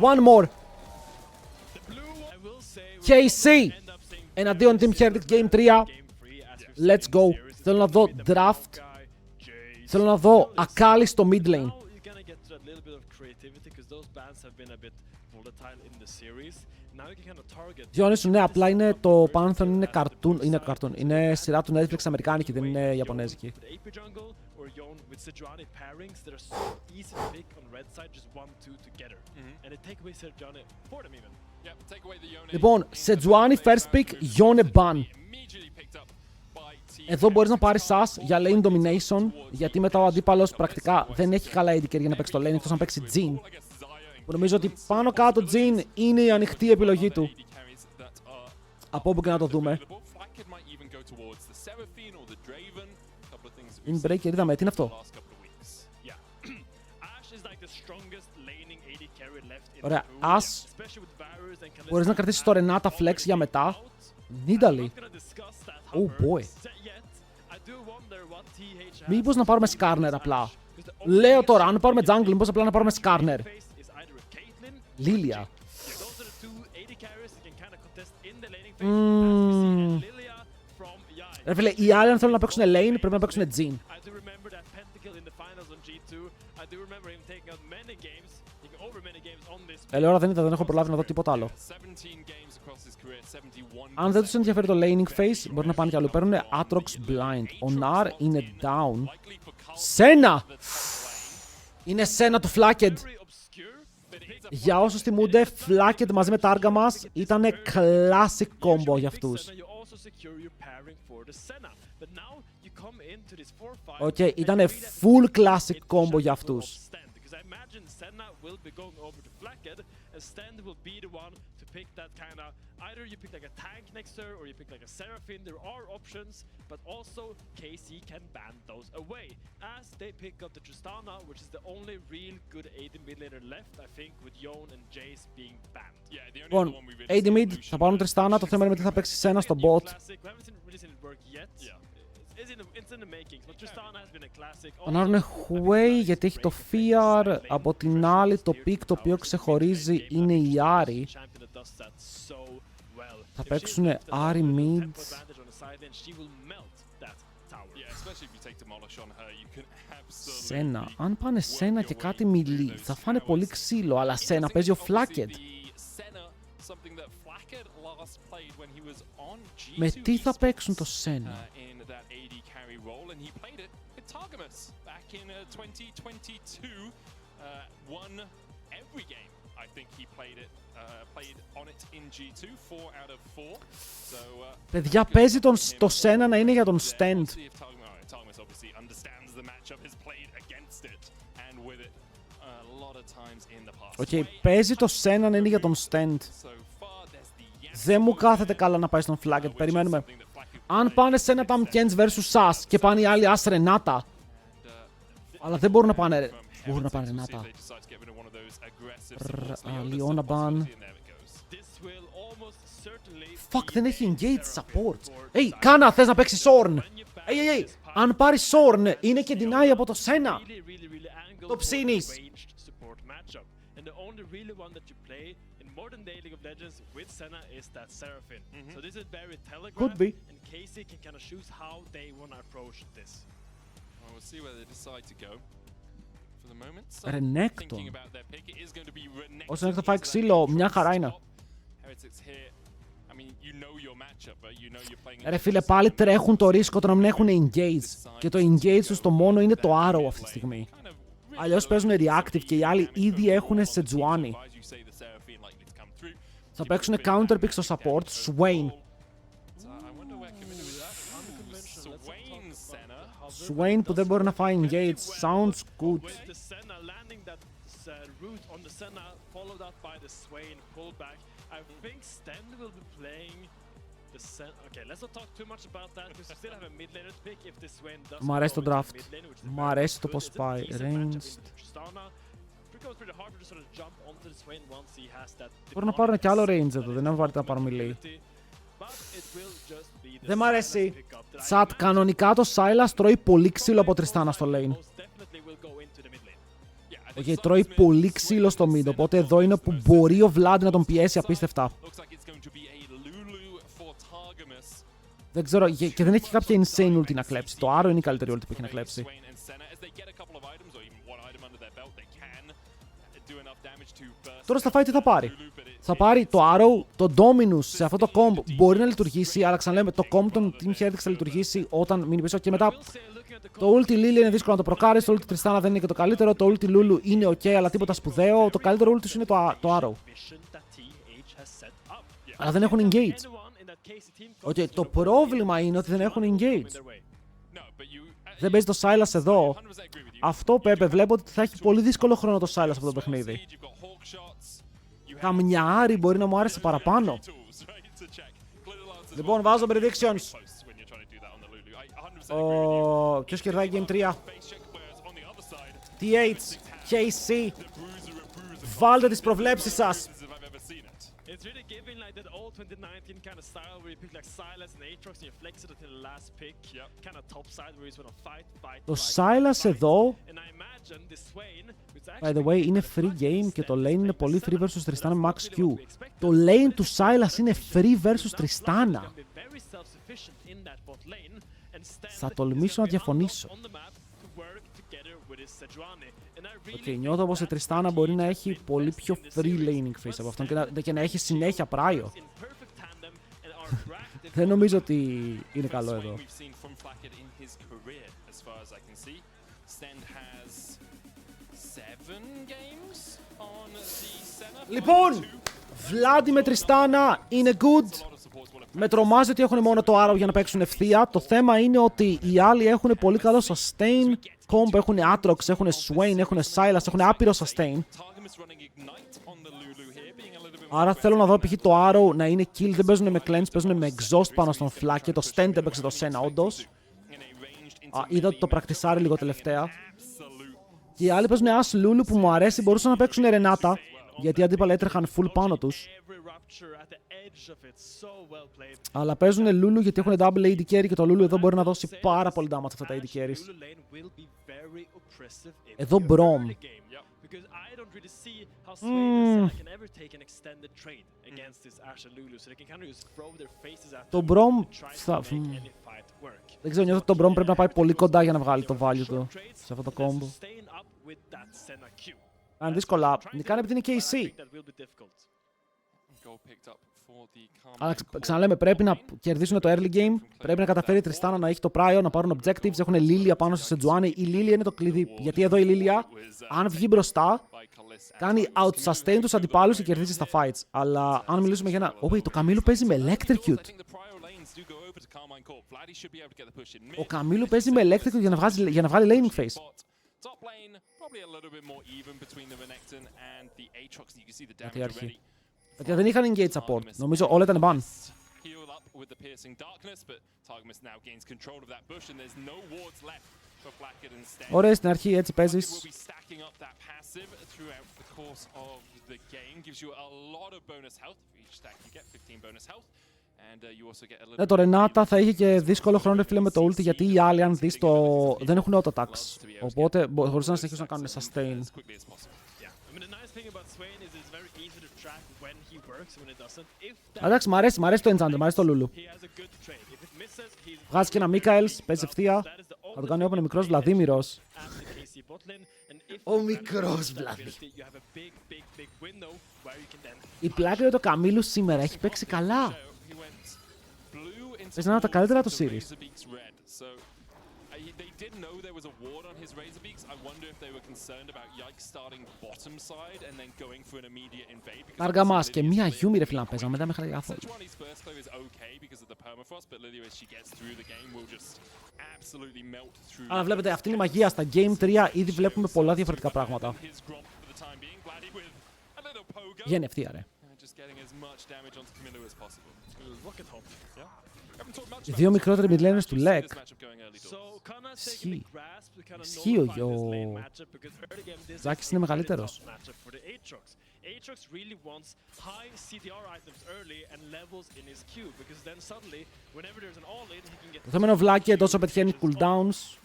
One more. KC εναντίον Team Heretics Game 3. Let's go. Θέλω να δω draft. Θέλω να δω Ακάλι στο mid lane. Διόνυσου, ναι, απλά είναι το Pantheon, είναι καρτούν, είναι σειρά του Netflix αμερικάνικη, δεν είναι ιαπωνέζικη. Λοιπόν, Sejuani first pick, Yone ban. Εδώ μπορείς να πάρεις SAS για lane domination, γιατί μετά ο αντίπαλος πρακτικά δεν έχει καλά AD για να παίξει το lane, εκτός να παίξει Jhin. Που νομίζω ότι πάνω κάτω Jhin είναι η ανοιχτή επιλογή του. Από όπου και να το δούμε. Inbreaker, είδαμε, τι είναι αυτό. Ωραία, Ash. Μπορείς να κρατήσεις το Renata Flex για μετά. Nidalee. Oh boy. Μήπως να πάρουμε Skarner απλά. Λέω τώρα, αν πάρουμε jungle, μήπως απλά να πάρουμε Skarner. Λίλια. Those are the two AD carries that can kind of contest in the laning phase. As we see, and Lilia from Yai. Ρε φίλε, οι άλλοι αν θέλουν να παίξουν lane πρέπει να παίξουν Jhin. I do remember that pentakill in the finals on G2. I do remember him taking out many games, taking over many games on this. Ώρα δεν ήταν, δεν έχω προλάβει να δω τίποτα άλλο. Αν δεν τους ενδιαφέρει το laning phase, μπορεί να πάνε κι αλλού. Παίρνουν Aatrox blind. Ο Nar είναι down. Σένα! Είναι σένα του Flacked. Για όσους θυμούνται, Flacked μαζί με τα άργα μας ήταν classic combo για αυτούς. Οκ, ήταν full classic combo για αυτούς. Pick that kind of either you pick like a tank next to her or you pick like a Seraphine. There are options, but also KC can ban those away as they pick up the Tristana, which is the only real good AD mid laner left, I think, with Yone and Jace being banned. Yeah, the only one we really AD mid θα πάρουν Tristana, το θέμα είναι τι θα παίξει Senna στο bot. Θα πάρουν Hwei γιατί έχει το Fear. Από την άλλη το pick το οποίο ξεχωρίζει είναι η Ahri. Θα παίξουν Ahri mid. Senna. Αν πάνε Senna και κάτι μιλή θα φάνε πολύ ξύλο, αλλά Senna παίζει ο Flacked. Με τι θα παίξουν το Senna? In 2022, won every game. I think he played on it in G2, 4 out of 4. So, παιδιά, παίζει το Senna να είναι για τον stand. Targamas obviously understands the matchup, has played against it and with it a lot of times in the past. Οκ, παίζει το Senna να είναι για τον stand. Δεν μου κάθεται καλά να πάει στον Flacked, περιμένουμε. Αν πάνε Senna Tam Kens vs Sass και πάνε οι άλλοι As Renata. Αλλά δεν μπορούν να πάνε. Μπορούν να πάνε Renata. Leona ban. Fuck, δεν έχει engage supports. Hey, Κάνα, θες να παίξεις Sorn? Hey, αν πάρει Sorn, είναι και deny από το Senna. Το ψήνεις. Could be. We'll see where they decide to go. For the moment, Renekton. thinking about their pick, it is going to be Renekton. Όσο να φάει ξύλο, μια χαρά είναι. Heretics here. I mean, you know your matchup, but you know you're playing. Ρε φίλε, πάλι τρέχουν το ρίσκο το να μην έχουν engage. Και το engage τους το μόνο είναι το arrow αυτή τη στιγμή. Αλλιώς παίζουν reactive και οι άλλοι ήδη έχουν σε Τζουάνι. Θα παίξουν counter pick στο support, Swain. Swain που δεν μπορεί να φάει engage, sounds good. Μ' αρέσει το draft. Μ' αρέσει το πώς πάει. Ranged. Μπορούν να πάρουν και άλλο range εδώ, δεν είναι βάρη να πάρουν melee. Δεν μ' αρέσει. Chat, κανονικά το Sylas τρώει πολύ ξύλο από Tristana στο lane. Okay, τρώει πολύ ξύλο στο mid, οπότε εδώ είναι που μπορεί ο Vlad να τον πιέσει απίστευτα. Δεν ξέρω, και δεν έχει κάποια insane ulti να κλέψει. Το Arrow είναι η καλύτερη ulti που έχει να κλέψει. Τώρα στα fight τι θα πάρει? Θα πάρει το Arrow, το Dominus σε αυτό το comb μπορεί να λειτουργήσει, αλλά ξαναλέμε το comb των Team Heretics θα λειτουργήσει όταν μείνει πίσω και μετά το ulti Lily είναι δύσκολο να το προκάρεις, το ulti Tristana δεν είναι και το καλύτερο, το ulti Lulu είναι ok αλλά τίποτα σπουδαίο, το καλύτερο ulti σου είναι το Arrow. Αλλά δεν έχουν engage. Okay, το πρόβλημα είναι ότι δεν έχουν engage. Δεν παίζει το Sylas εδώ. Αυτό Πέπε, βλέπω ότι θα έχει πολύ δύσκολο χρόνο το Sylas αυτό το παιχνίδι. Καμιά Ahri μπορεί να μου άρεσε παραπάνω. Λοιπόν, βάζω predictions. Ποιος κερδάει Game 3? TH, KC. Βάλτε τις προβλέψεις σας. It's really giving like that old 2019 kind of style where you pick like Silas and Aatrox and you flex it until the last pick. Kind of top side where you just want to fight. Το Silas εδώ, And I imagine the Swain, which by the way, είναι free game και το lane είναι πολύ free versus Tristana με Max Q. Το Το lane του Silas είναι free versus Tristana. Θα τολμήσω να διαφωνήσω. Okay, νιώθω πως η Tristana μπορεί να έχει πολύ πιο free laning phase από αυτόν και να έχει συνέχεια πράιο. Δεν νομίζω ότι είναι καλό εδώ. Λοιπόν, Βλάντι με Tristana είναι good. Με τρομάζει ότι έχουν μόνο το Arrow για να παίξουν ευθεία. Το θέμα είναι ότι οι άλλοι έχουν πολύ καλό sustain. Comp, έχουν Aatrox, έχουν Swain, έχουν Silas, έχουν άπειρο sustain. Άρα θέλω να δω π.χ. το Arrow να είναι kill. Δεν παίζουν με cleanse, παίζουν με exhaust πάνω στον flag και το stand έπαιξε το Senna όντως. Είδα ότι το πρακτισάρει λίγο τελευταία. Και οι άλλοι παίζουν Ash Lulu που μου αρέσει, μπορούσαν να παίξουν Renata. Γιατί οι αντίπαλοι έτρεχαν full πάνω τους. Αλλά παίζουν Lulu γιατί έχουν double AD carry και το Lulu εδώ μπορεί να δώσει πάρα πολύ damage αυτά τα AD carries. Εδώ Braum. Το Braum θα... Δεν ξέρω, νιώθω ότι το Braum πρέπει να πάει πολύ κοντά για να βγάλει το value του σε αυτό το combo. Αν δύσκολα, νικάνε επειδή είναι KC. Αλλά ξαναλέμε, πρέπει να κερδίσουν το early game. Πρέπει να καταφέρει η Tristana να έχει το πράιο, να πάρουν objectives. Έχουν Lilia πάνω στη Sejuani. Η Lilia είναι το κλειδί. Γιατί εδώ η Lilia, αν βγει μπροστά, κάνει out-sustain τους αντιπάλους και κερδίζει στα fights. Αλλά αν μιλήσουμε για ένα. Το Καμίλου παίζει με Electrocute. Ο Καμίλου παίζει με Electrocute για να βγάλει laning phase. Γιατί αρχή. Γιατί δεν είχαν engage support. Νομίζω όλα ήταν ban. Ωραία, στην αρχή έτσι παίζεις. Το Renata θα είχε και δύσκολο χρόνο ρε φίλε με το ulti γιατί οι άλλοι αν δεις δεν έχουν auto attacks. Οπότε μπορούσαν να συνεχίσουν να κάνουν sustain. Εντάξει, μ' αρέσει το Enchanter, μ' αρέσει το Lulu. Βγάζει και ένα Mikaels, παίζει ευθεία. Θα το κάνει open ο μικρός Βλαδίμηρος. Ο μικρός Βλαδίμηρος. Η πλάκα για το Καμίλου σήμερα έχει παίξει καλά. Παίζει ένα από τα καλύτερα του series. Άργα μας και μία Yumi ρε φίλε να παίζαμε, δεν με χαλάει καθόλου. Αλλά βλέπετε, αυτή είναι η μαγεία. Στα Game 3 ήδη βλέπουμε πολλά διαφορετικά πράγματα. Βγαίνει ευθεία ρε. Οι δύο μικρότεροι midlaners του LEC. Ισχύει ο Ζάκης είναι μεγαλύτερος. Το θέμα είναι ο Βλάκη τόσο πετυχαίνει cooldowns.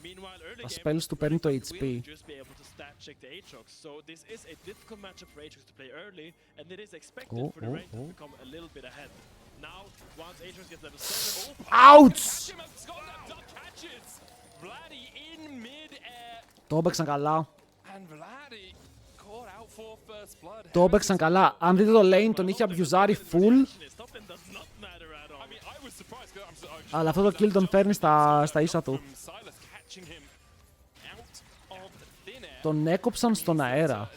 Τα spells του παίρνει το HP. Ouch! Το έπαιξαν καλά. Το έπαιξαν καλά. Αν δείτε το lane τον είχε abusari full. Αλλά αυτό το kill τον φέρνει στα ίσα του. Τον έκοψαν στον αέρα.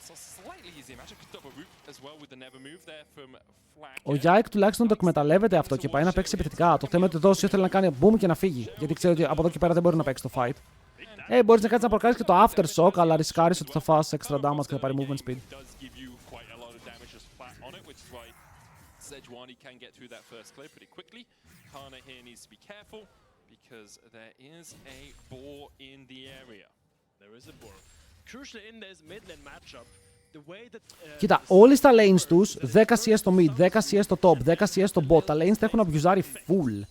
Ο Yike τουλάχιστον το εκμεταλλεύεται αυτό και πάει να παίξει επιθετικά. Το θέμα είναι ότι εδώ ήθελε να κάνει boom και να φύγει. Γιατί ξέρει ότι από εδώ και πέρα δεν μπορεί να παίξει το fight. Μπορείς να κάτσεις να προκάσεις και το aftershock, αλλά ρισκάρεις ότι θα φας extra damage και θα πάρει movement speed. Crucially in this mid lane matchup, Κοίτα, όλοι στα lanes τους 10 CS στο mid, 10 CS στο top, 10 CS στο bot. Τα lanes τα έχουν abusari full.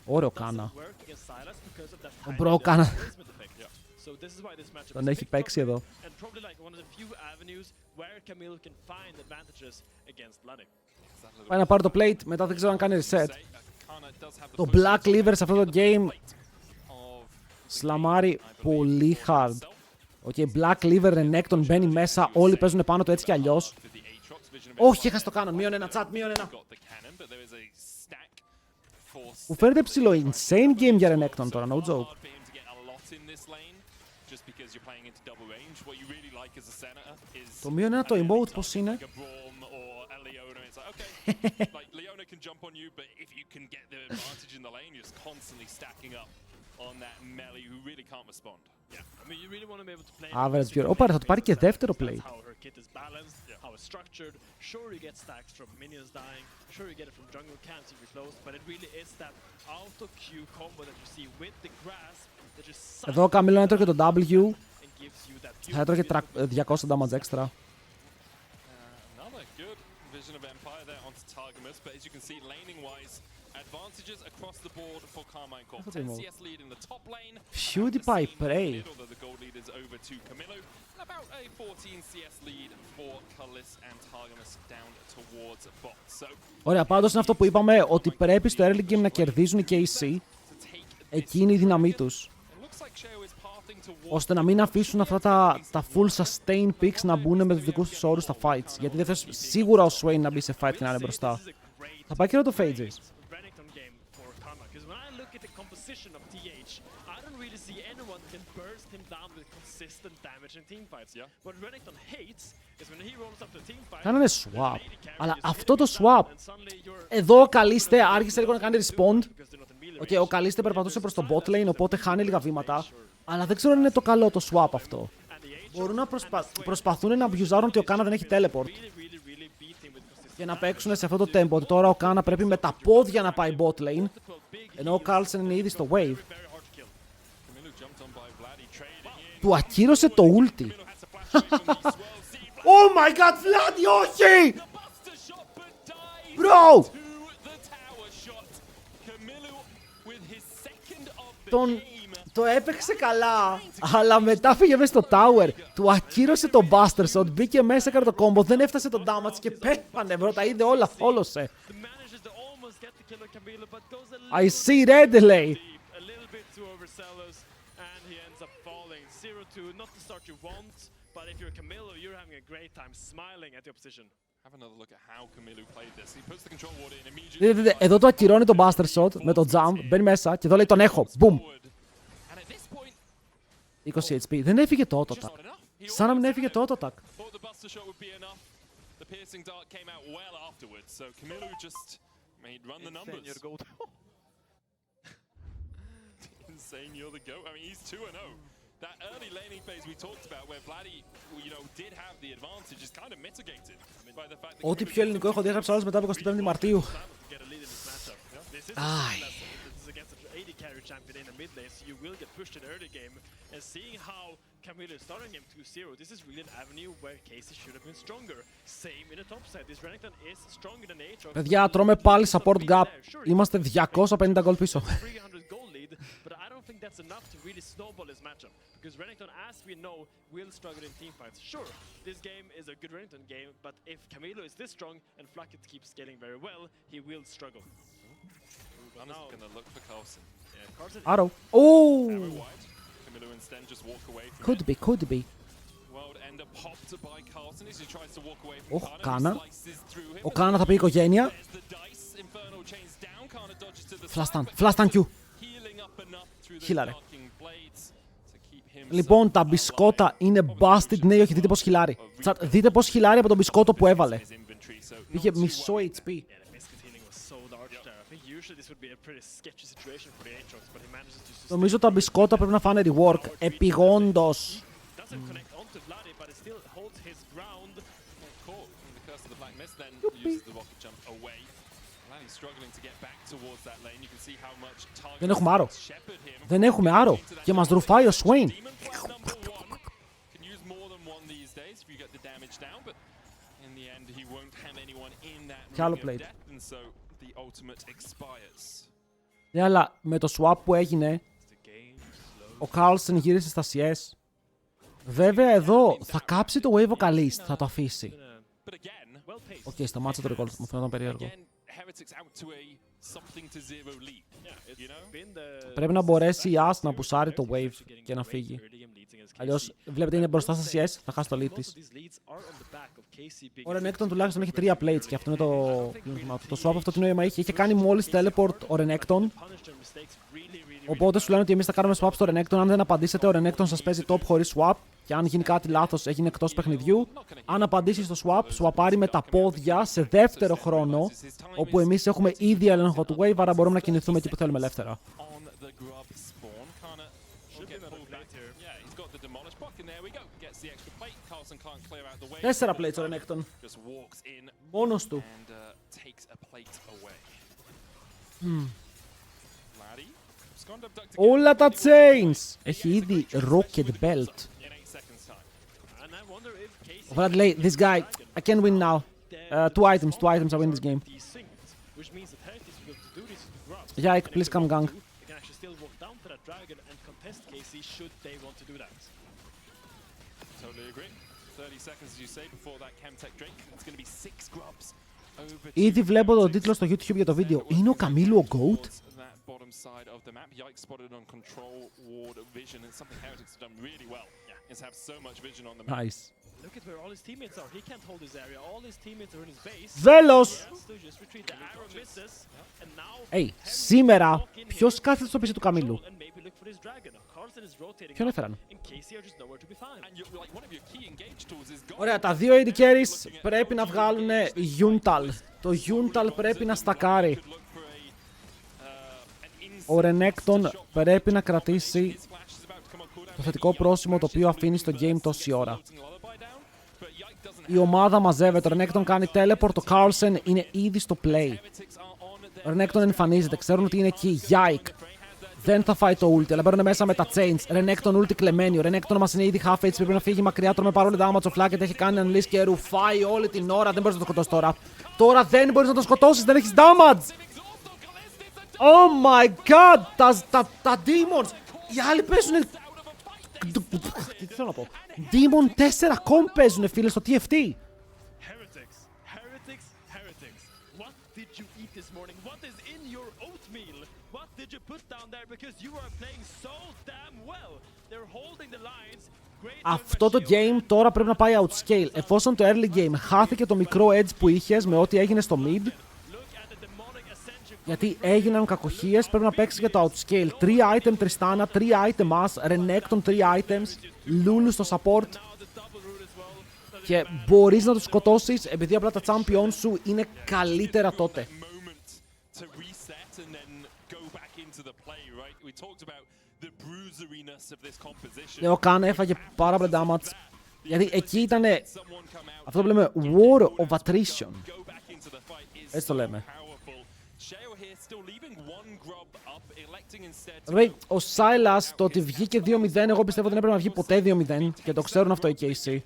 Ωραίο Κάνα. Ο μπρο Κάνα. Τον έχει παίξει εδώ. Πάει να πάρει το plate, μετά δεν ξέρω αν κάνει reset. Το Black Liver σε αυτό το game σλαμάρει πολύ hard. Black Liver Renekton μπαίνει μέσα, όλοι παίζουν πάνω του έτσι κι αλλιώς. Όχι, έχασε το Canon, μείον ένα, chat, μείον ένα. Μου φαίνεται ψηλό insane game για Renekton τώρα, no joke. Το μείον ένα το emote πώς είναι? Average viewer. Όπα, θα του πάρει και δεύτερο play. Εδώ ο Καμίλο έτρωγε το W. Θα έτρωγε 200 damage extra. PewDiePie Prey. Ωραία, πάντως είναι αυτό που είπαμε, ότι πρέπει στο early game να κερδίζουν και οι AC. Εκεί είναι η δύναμή τους. Ώστε να μην αφήσουν αυτά τα full sustain picks να μπουν με τους δικούς τους όρους στα fights. Γιατί δεν θες σίγουρα ο Swain να μπει σε fight και να είναι μπροστά. Θα πάει και εδώ το Phages. Κάνανε swap. Αλλά αυτό το swap. Εδώ ο Καλίστε άρχισε λίγο να κάνει respond. Ο Καλίστε περπατούσε προς το bot lane, οπότε χάνει λίγα βήματα. Αλλά δεν ξέρω αν είναι το καλό το swap αυτό. Μπορούν να προσπαθούν να abusarουν ότι ο Κάνα δεν έχει teleport. Και να παίξουν σε αυτό το tempo. Ότι τώρα ο Κάνα πρέπει με τα πόδια να πάει bot lane. Ενώ ο Carlsen είναι ήδη στο wave. Του ακύρωσε το ulti. Oh my god, Vladi, όχι! Bro! Το έπαιξε καλά, αλλά μετά πήγε μέσα στο tower. Του ακύρωσε το Buster Shot, μπήκε μέσα, έκανε το combo, δεν έφτασε το damage και πέθανε, bro, τα είδε όλα, φόλωσε. I see red, λέει. Εδώ το ακυρώνει το Buster Shot με το jump, μπαίνει μέσα και εδώ λέει τον έχω. Boom. 20 HP. Δεν έφυγε το auto attack. Σαν να μην έφυγε το auto attack. That early laning phase we talked about, where Vladi, did have the advantage, is kind of mitigated by the fact that. Ό,τι πιο ελληνικό έχω διαγράψει άλλος μετά από 25 Μαρτίου. Ай. Camilo is starting him 2-0. This is really an avenue where Casey should have been stronger. Same in the top side. This Renekton is stronger than Aatrox. Παιδιά, τρώμε πάλι support gap. Είμαστε 250 gold πίσω. But I don't think that's enough to really snowball this matchup. Because Renekton, as we know, will struggle in teamfights. Sure, this game is a good Renekton game, but if Camilo is this strong and Flacket keeps scaling very well, he will struggle. Now gonna look for Carlsen. Yeah, Carlsen. Arrow. Oh! Camilo instead just walk away from Could be, could be. World ender popped by Carlsen as he tries to walk away from Oh, Kana. slices through him. Ο Κάνα θα πει οικογένεια. There's the dice. Infernal chains down. Kana dodges to the Flash side, stun, but flash stun Q. healing up enough through the Χίλαρε. darking blades to keep him. Λοιπόν, τα μπισκότα είναι busted. Ναι, όχι, δείτε πως χιλάρει. Δείτε πως χιλάρει από τον μπισκότο που έβαλε. Πήγε μισό HP. Νομίζω τα μπισκότα πρέπει να φάνε rework. Επιγόντως. Δεν έχουμε άρο. Δεν έχουμε άρο. Και μας ρουφάει ο Swain. Κι άλλο plate. Ναι, αλλά με το swap που έγινε, ο Carlsen γύρισε στα CS. Βέβαια εδώ θα κάψει το wave vocalist, θα το αφήσει. Οκ, σταμάτησε το recall, μου φαίνονταν περίεργο. Πρέπει να μπορέσει η As να πουσάρει το wave και να φύγει. Αλλιώς, βλέπετε είναι μπροστά στα CS, θα χάσει το lead της. Ο Renekton τουλάχιστον έχει 3 plates και αυτό είναι το swap αυτό τι νόημα είχε. Είχε κάνει μόλις teleport ο Renekton. Οπότε σου λένε ότι εμείς θα κάνουμε swap στο Renekton. Αν δεν απαντήσετε, ο Renekton σας παίζει top χωρίς swap. Και αν γίνει κάτι λάθος, έγινε εκτός παιχνιδιού. Αν απαντήσει στο swap, swapάρει με τα πόδια σε δεύτερο χρόνο. Όπου εμείς έχουμε ήδη έλεγχο του wave, άρα μπορούμε να κινηθούμε εκεί που θέλουμε ελεύθερα. 4 plates ο Renekton. Μόνος του. Όλα τα chains! Έχει ήδη rocket belt. Ο Vlad λέει, this guy, I can win now. 2 items, I win this game. Yike, please come gang. Ήδη βλέπω τον τίτλο στο YouTube για το βίντεο. Είναι ο Καμίλου ο GOAT? Nice. Βέλος! Hey, σήμερα ποιος κάθεται στο πίσω του Καμίλου? Ποιον έφεραν? Ωραία, τα δύο AD carries πρέπει να βγάλουν Yuntal. Το Yuntal πρέπει να στακάρει. Ο Renekton πρέπει να κρατήσει το θετικό πρόσημο το οποίο αφήνει στο game τόση ώρα. Η ομάδα μαζεύεται, ο Renekton κάνει teleport, ο Carlsen είναι ήδη στο play. Ο Renekton εμφανίζεται, ξέρουν ότι είναι εκεί, Yike. Δεν θα φάει το ulti, αλλά μπαίνουν μέσα με τα chains. Renekton ulti κλεμμένη, ο Renekton μας είναι ήδη half HP, πρέπει να φύγει μακριά, τώρα με παρόλο damage ο Flacket έχει κάνει unleash και ρουφάει όλη την ώρα, δεν μπορείς να το σκοτώσεις τώρα. Τώρα δεν μπορείς να το σκοτώσεις, δεν έχεις damage! Oh my god, τα demons! Οι άλλοι παίζουν... Τι θέλω να πω. Demon 4 κομ παίζουνε φίλε στο TFT. Αυτό το game τώρα πρέπει να πάει outscale. Εφόσον το early game χάθηκε το μικρό edge που είχες με ό,τι έγινε στο mid, γιατί έγιναν κακοχίες, πρέπει να παίξεις για το outscale. 3 item Tristana, 3 item As, Renekton 3 items, Lulu στο support. Και μπορείς να τους σκοτώσεις επειδή απλά τα champion σου είναι καλύτερα τότε. Ο Khan έφαγε πάρα πολύ damage. Γιατί εκεί ήταν αυτό που λέμε War of Attrition. Έτσι το λέμε. Βέβαια, ο Silas το ότι βγήκε 2-0, εγώ πιστεύω δεν έπρεπε να βγει ποτέ 2-0 και το ξέρουν αυτό οι KC.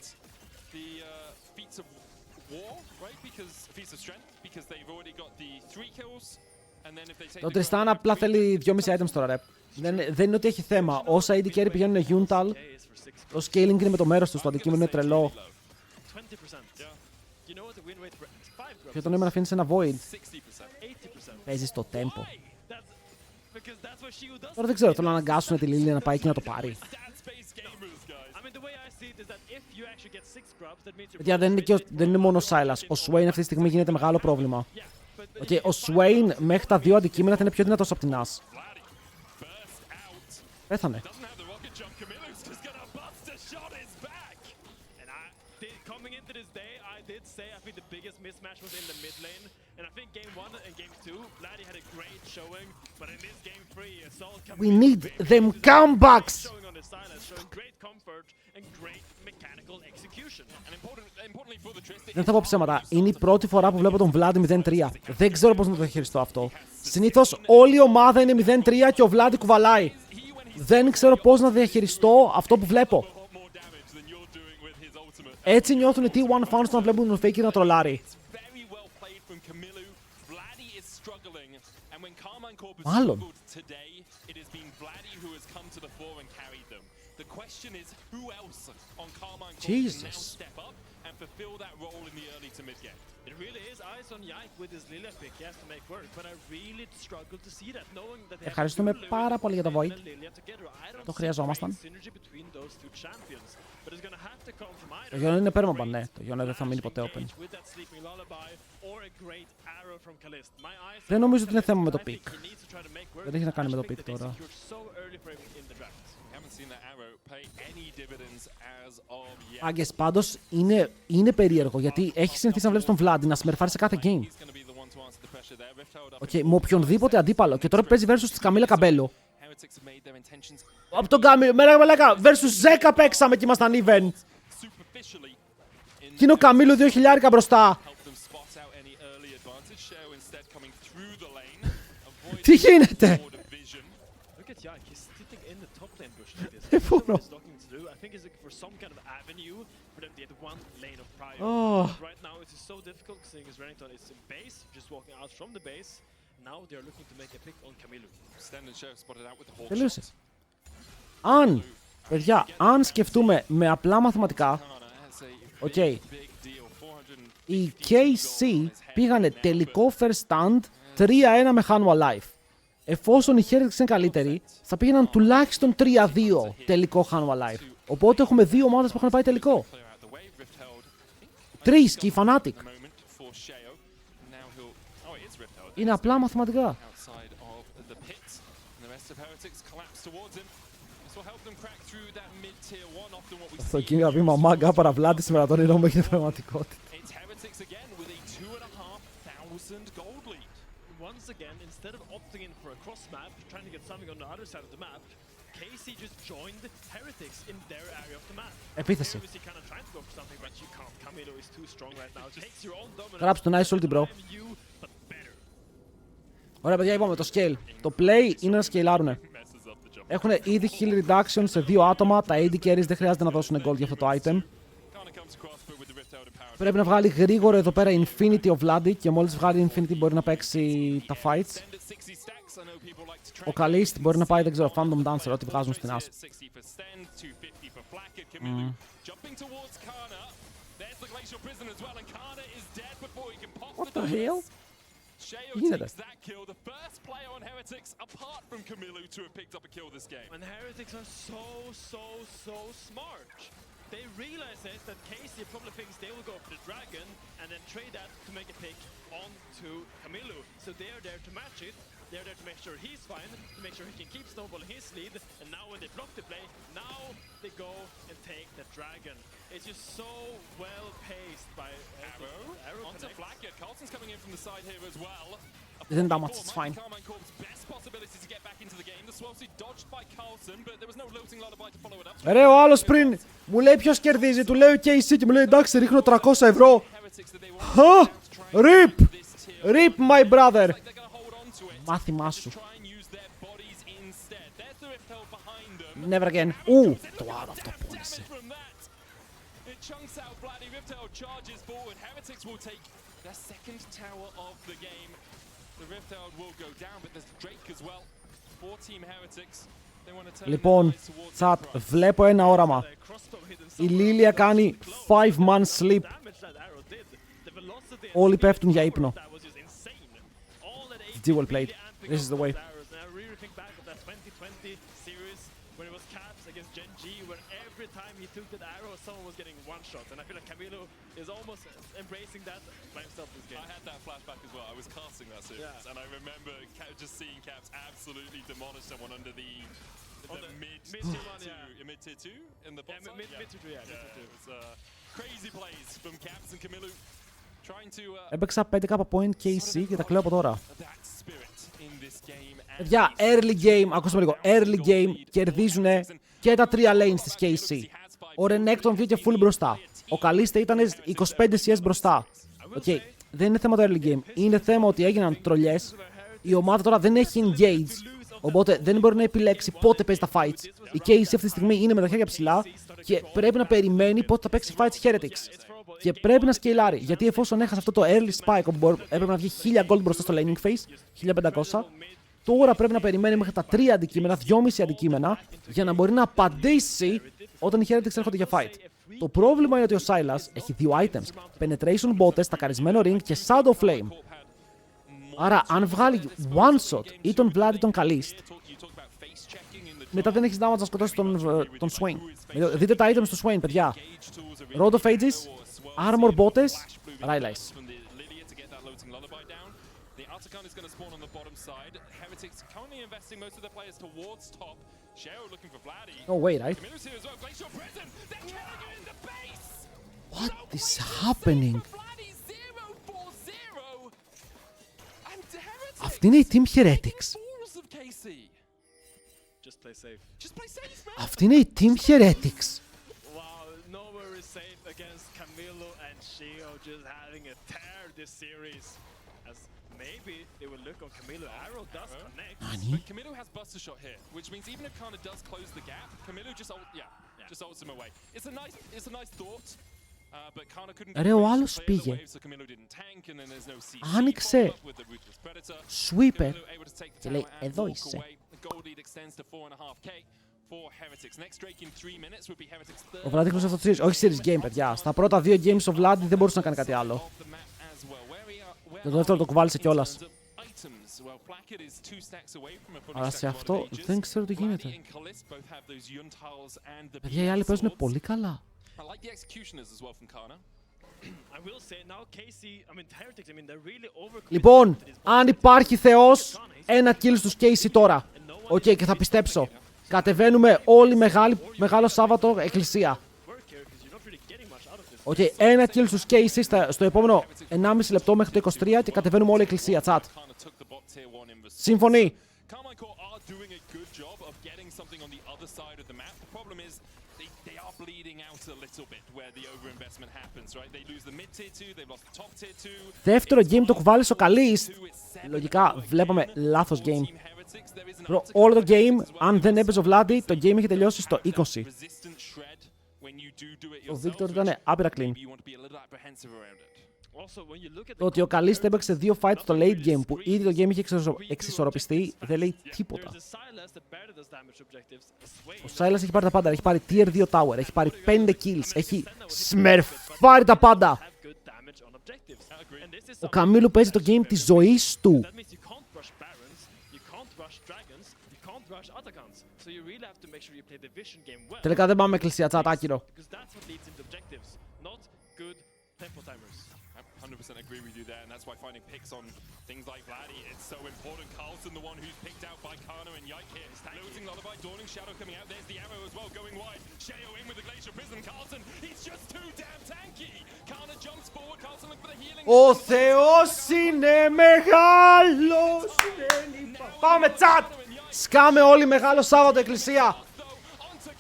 Το Tristana απλά θέλει 2,5 items τώρα, ρε. Δεν είναι ότι έχει θέμα. Όσα AD carry πηγαίνουν Yuntal, το scaling είναι με το μέρος του, το αντικείμενο είναι τρελό. Και το νόημα να αφήνεις ένα void. Παίζεις το tempo. Τώρα δεν ξέρω, θέλω να αναγκάσουν τη Lily να πάει εκεί να το πάρει. Γιατί δεν είναι μόνο ο Silas. Ο Swain αυτή τη στιγμή γίνεται μεγάλο πρόβλημα. Okay, ο Swain μέχρι τα δύο αντικείμενα θα είναι πιο δυνατός από την As. Πέθανε. to this day, I did say I think the biggest mismatch was in the mid lane. And I think game 1 and game 2, Vladdy had a great showing. But in this game 3, Assault We need them comebacks. showing on the silence, showing great comfort and great mechanical execution. And importantly for the Trist, Δεν θα πω ψέματα. Είναι η πρώτη φορά που βλέπω τον Vlad 0-3. Δεν ξέρω πώς να το διαχειριστώ αυτό. Συνήθως όλη η ομάδα είναι 0-3 και ο Vlad κουβαλάει. Δεν ξέρω πώς να διαχειριστώ αυτό που βλέπω. Έτσι νιώθουν οι T1 fans όταν βλέπουν τον Faker να τρολάρει. Μάλλον. Jesus. It really is eyes on Yike with his Lilia pick, he has to make work, but I really struggle to see that, knowing that they have Ευχαριστούμε πάρα πολύ για το Void. Lilia together. I don't Το see χρειαζόμασταν. great synergy between those two champions, but it's gonna have to come from either Το Γιόνε είναι πέρμαμπαν, ναι. Το Γιόνε δεν θα μείνει ποτέ open. with that sleeping lullaby or a great arrow from Kalist. My eyes Δεν νομίζω ότι είναι θέμα με το I think pick. he needs to try to make work. Δεν έχει να κάνει με το I think pick that they τώρα. secured so early for him in the draft. Haven't seen that arrow pay any dividends as of yet. Άγκες, πάντως είναι περίεργο γιατί έχει συνηθίσει να βλέπεις τον Vlad να σμερφάρει σε κάθε game. He's going to be the one to answer the pressure there. Rift held up. Οκ, με οποιονδήποτε αντίπαλο. Και τώρα παίζει versus τη Καμίλα Καμπέλο. Heretics have made their intentions Από τον Καμίλα, μαλάκα, versus Ζέκα παίξαμε και ήμασταν even. superficially in Και είναι ο Καμίλου 2.000 μπροστά. help them spot out any early advantage. Sheo instead coming through the lane, avoiding Τι γίνεται. more division. Look at Yike, he's sitting in the top lane bush like this. Δεν I don't know μπορώ. what he's looking to do. I think he's looking for some kind of avenue for them to get one lane of prior. Oh. But right now it is so difficult seeing as Renekton is in base, just walking out from the base. Now they're looking to make a pick on Camilo. Stand and Sheo spotted out with the Hawk Τελείωσε. shot. Αν, παιδιά, αν σκεφτούμε με απλά μαθηματικά, Kana has a οκ, big deal. 400 οι KC πήγανε τελικό first stand 3-1 με Hanwha Life. Εφόσον οι Heretics είναι καλύτεροι, θα πήγαιναν τουλάχιστον 3-2 τελικό Hanwha Life. Οπότε έχουμε δύο ομάδες που έχουν πάει τελικό. clear out the way. Rift held Τρεις και η Fnatic. a moment for Sheo. Now he'll. Oh, it is Rift held. Είναι απλά μαθηματικά. Outside of the pit, and the rest of Heretics collapse towards him. This will help them crack through that mid-tier one. Often what we Αυτό see. εκεί να πει μαμάγκα παραβλάτη σήμερα τον ήρω μου έγινε πραγματικότητα. It's Heretics again with a 2,500 gold lead. Once again, instead of opting in for a cross map, trying to get something on the other side of the map, KC just joined Heretics in their area of the map. Επίθεση. Obviously kind of trying to go for something, but you can't. Camilo is too strong right now. Takes your own dominance. Γράψτε το nice ulti bro. You, but better. Ωραία παιδιά, είπαμε το scale. Το play είναι να σκελάρουνε. Messes up the jump. Έχουν ήδη heal reduction σε δύο άτομα. Τα AD carries δεν χρειάζεται να δώσουν gold για αυτό το item. Kana comes across, but with the Rift held in power. Πρέπει να βγάλει γρήγορα εδώ πέρα Infinity ο Vladi και μόλις βγάλει Infinity μπορεί να παίξει τα fights. Send it 60 stacks. I know people like to Ο track. Kalist μπορεί να πάει, δεν ξέρω, Phantom Dancer, ό,τι βγάζουν στην As. 60 for Stand, 250 for Flacker. Camilo jumping towards Kana. There's the Glacial Prison as well, and Kana is dead before he can pop What the the doors. hell? Sheo γίνεται? takes that kill, the first player on Heretics apart from Camilo to have picked up a kill this game. And Heretics are so smart. They realize that KC probably thinks they will go for the dragon and then trade that to make a pick onto Camilo. So they are there to match it. They're there to make sure he's fine, to make sure he can keep snowballing his lead. And now when they block the play, now they go and take the dragon. It's just so well paced by Arrow onto connects. Flacker. Carlson's coming in from the side here as well. Isn't that much, it's fine. Carmine Corp's best possibility to get back into the game. The Swelsey dodged by Carlson, but there was no looting lullaby to follow it up. Ρε, ο άλλος πριν μου λέει ποιος κερδίζει, του λέω KC και μου λέει εντάξει ρίχνω 300 ευρώ. Heretics that they want Χα! to try and Rip! this tier. Rip my brother! Like they're gonna hold on to it. Μάθημά σου. Try and use their bodies instead. There's the Rift held behind them. Never again. Ου, το άλλο αυτό πόνισε. Damage from that. It chunks out Vladdy. Rift held charges forward. Heretics will take their second tower of the game. The Rift held will go down, but there's Drake as well. 4 team Heretics. They want to turn Λοιπόν, their eyes towards the τσατ, front. βλέπω ένα όραμα. The crossbow hidden Η somewhere. Λίλια κάνει 5 man sleep. Damage that arrow did. The velocity and Όλοι speed πέφτουν για power ύπνο. of that was just insane. All that AP G well played. really amping This up is the way. those arrows. And I really think back of that 2020 series when it was Caps against Gen G, where every time he took that arrow, someone was getting one shot. And I feel like Camilo is almost embracing that by himself this game. I had that flashback as well. I was casting that series, Yeah. and I remember just seeing Caps absolutely demolish someone under the Mid tier 1, yeah. Mid tier 2 in the bot side? Mid tier 2, yeah. It's crazy plays from Caps and Camilo trying to Έπαιξα 5k point KC και τα κλαίω από τώρα. that spirit in this game. Παιδιά, early game, ακούστε με λίγο. Early game κερδίζουν και τα 3 lanes της KC. Ο Renekton βγήκε full μπροστά. Ο Καλίστε ήταν 25 CS μπροστά. Okay. Δεν είναι θέμα το early game. Είναι θέμα ότι έγιναν τρολιές. Η ομάδα τώρα δεν έχει engage. Οπότε δεν μπορεί να επιλέξει πότε παίζει τα fights. Η KC αυτή τη στιγμή είναι με τα χέρια ψηλά και πρέπει να περιμένει πότε θα παίξει fights Heretics. Και πρέπει να σκεϊλάρει. Γιατί εφόσον έχασε αυτό το early spike όπου έπρεπε να βγει 1000 gold μπροστά στο laning phase, 1500, τώρα πρέπει να περιμένει μέχρι τα 3 αντικείμενα, 2,5 αντικείμενα, για να μπορεί να απαντήσει όταν οι Heretics έρχονται για fight. Το πρόβλημα είναι ότι ο Silas έχει 2 items. Penetration botes, τακαρισμένο ring και Shadow Flame. Άρα, αν βγάλει one shot ή τον Vlad ή τον Kalist, μετά δεν έχεις damage να σκοτώσεις τον Swain. Δείτε τα items του Swain, παιδιά. Road of Ages, Armor botes, Rylais. No way, right? What is happening? Αυτή είναι η Team Heretics. Just play safe. Αυτή είναι η Team Heretics. Wow, nowhere is safe against Camilo and Shio just having a tear this series. As maybe they will look on Camilo. Arrow does connect. Nani? But Camilo has Buster Shot here, which means even if Kana does close the gap, Camilo just just ults him away. It's a nice thought. But Kana couldn't Ρε, ο άλλος πήγε. Άνοιξε sweeper και λέει εδώ είσαι. Ο Vlad έκλεισε αυτό το series. Όχι series game, παιδιά. Στα πρώτα 2 games ο Vlad δεν μπορούσε να κάνει κάτι άλλο. Και το δεύτερο το κουβάλισε κιόλας. Αλλά σε αυτό δεν ξέρω τι γίνεται. Παιδιά, οι άλλοι παίζουν πολύ καλά. Λοιπόν, αν υπάρχει Θεός, ένα kill στους KC τώρα. Οκ, και θα πιστέψω. Κατεβαίνουμε όλοι μεγάλο Σάββατο εκκλησία. Οκ, ένα kill στους KC στο επόμενο 1,5 λεπτό μέχρι το 23 και κατεβαίνουμε όλη εκκλησία, chat. Σύμφωνοι. Δεύτερο game το κουβάλισε ο Καλίστ. Λογικά βλέπαμε λάθος game. Όλο το game, αν δεν έπαιζε ο Βλάντι, το game είχε τελειώσει στο 20. Ο Βίκτορ ήταν άπειρα clean. Το ότι ο Καλίστ έπαιξε 2 fights στο late game που ήδη το game είχε εξισορροπιστεί δεν λέει τίποτα. Ο Silas έχει πάρει τα πάντα. Έχει πάρει tier 2 tower, έχει πάρει 5 kills, έχει σμερφάρει τα πάντα. Ο Καμίλου παίζει το game της ζωής του. Τελικά δεν πάμε με εκκλησία, τσάτ, άκυρο. 100% agree with you there, and that's why finding picks on things like Vladdy, it's so important. Carlson, the one who's picked out by Kana and Yike here. Losing Lullaby, Dawning Shadow coming out. There's the arrow as well, going wide. Sheo in with the Glacial Prison. Carlson, he's just too damn tanky. Kana jumps forward. Carlson looking for the healing. Ο Θεός είναι μεγάλος. Πάμε, τσάτ! Σκάμε όλοι μεγάλο Σάββατο εκκλησία.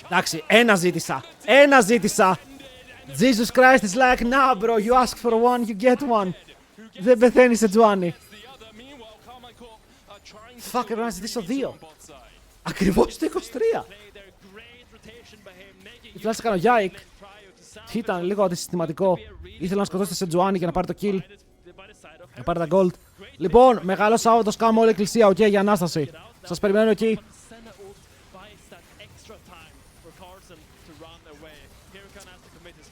Εντάξει, ένα ζήτησα. Jesus Christ is like, nah bro, you ask for one, you get one. Δεν πεθαίνεις σε τζουάνι. Fuck, έπρεπε να ζητήσω 2. Ακριβώς το 23. Η φλάση έκανε ο Γιάικ. Ήταν λίγο αντισυστηματικό. Ήθελα να σκοτώσει σε τζουάνι για να πάρει το kill. Να πάρει τα gold. Λοιπόν, μεγάλο Σάββατο σκάμε όλη η εκκλησία, οκ, για Ανάσταση. Σας περιμένω εκεί.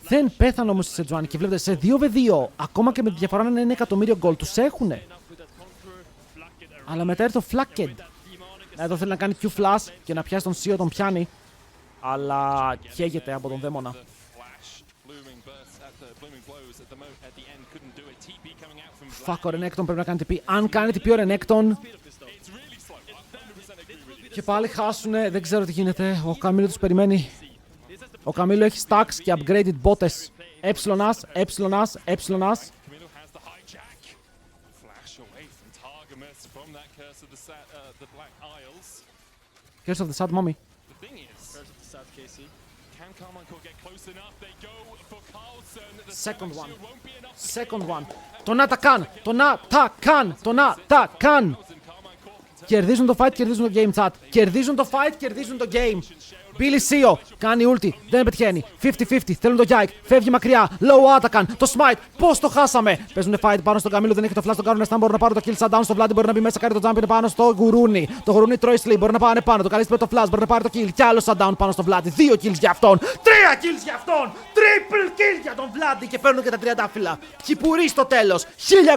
Δεν πέθανε όμως η Σετζουάνι και βλέπετε σε 2v2, ακόμα και με τη διαφορά να είναι 1 εκατομμύριο gold, τους έχουνε. Αλλά μετά έρθει ο Flacked. Εδώ θέλει να κάνει Q-Flash και να πιάσει τον Σίο, τον πιάνει. Αλλά καίγεται από τον δαίμονα. Fuck, ο Renekton πρέπει να κάνει TP. Αν κάνει TP ο Renekton. Και πάλι χάσουνε, δεν ξέρω τι γίνεται. Ο Καμίλο τους περιμένει. Ο Καμίλο έχει stacks και upgraded botes. Έψιλονας. Curse of the Sad Mommy. Second one. Τον ατακάν. Κερδίζουν το fight, κερδίζουν το game chat. Κερδίζουν το fight, κερδίζουν το game. Billy Sio κάνει ulti, δεν πετυχαίνει. 50-50, θέλουν το Yike, φεύγει μακριά. Low Atakan, το smite, πώς το χάσαμε. Παίζουν fight πάνω στον Καμίλο, δεν έχει το flash, τον κάνουν stun. Μπορούν να πάρουν το kill shutdown στο Vlad, μπορεί να μπει μέσα, κάνει το jump, είναι πάνω στο γουρούνι. Το γουρούνι τρώει sleep, μπορεί να πάνε πάνω. Το καλύψει με το flash, μπορεί να πάρει το kill. Κι άλλο shutdown πάνω στο Vlad. 2 kills για αυτόν, 3 kills για αυτόν. Triple kill για τον Vlad και παίρνουν και τα τριαντάφυλλα. Κυπουρί στο τέλος. 1000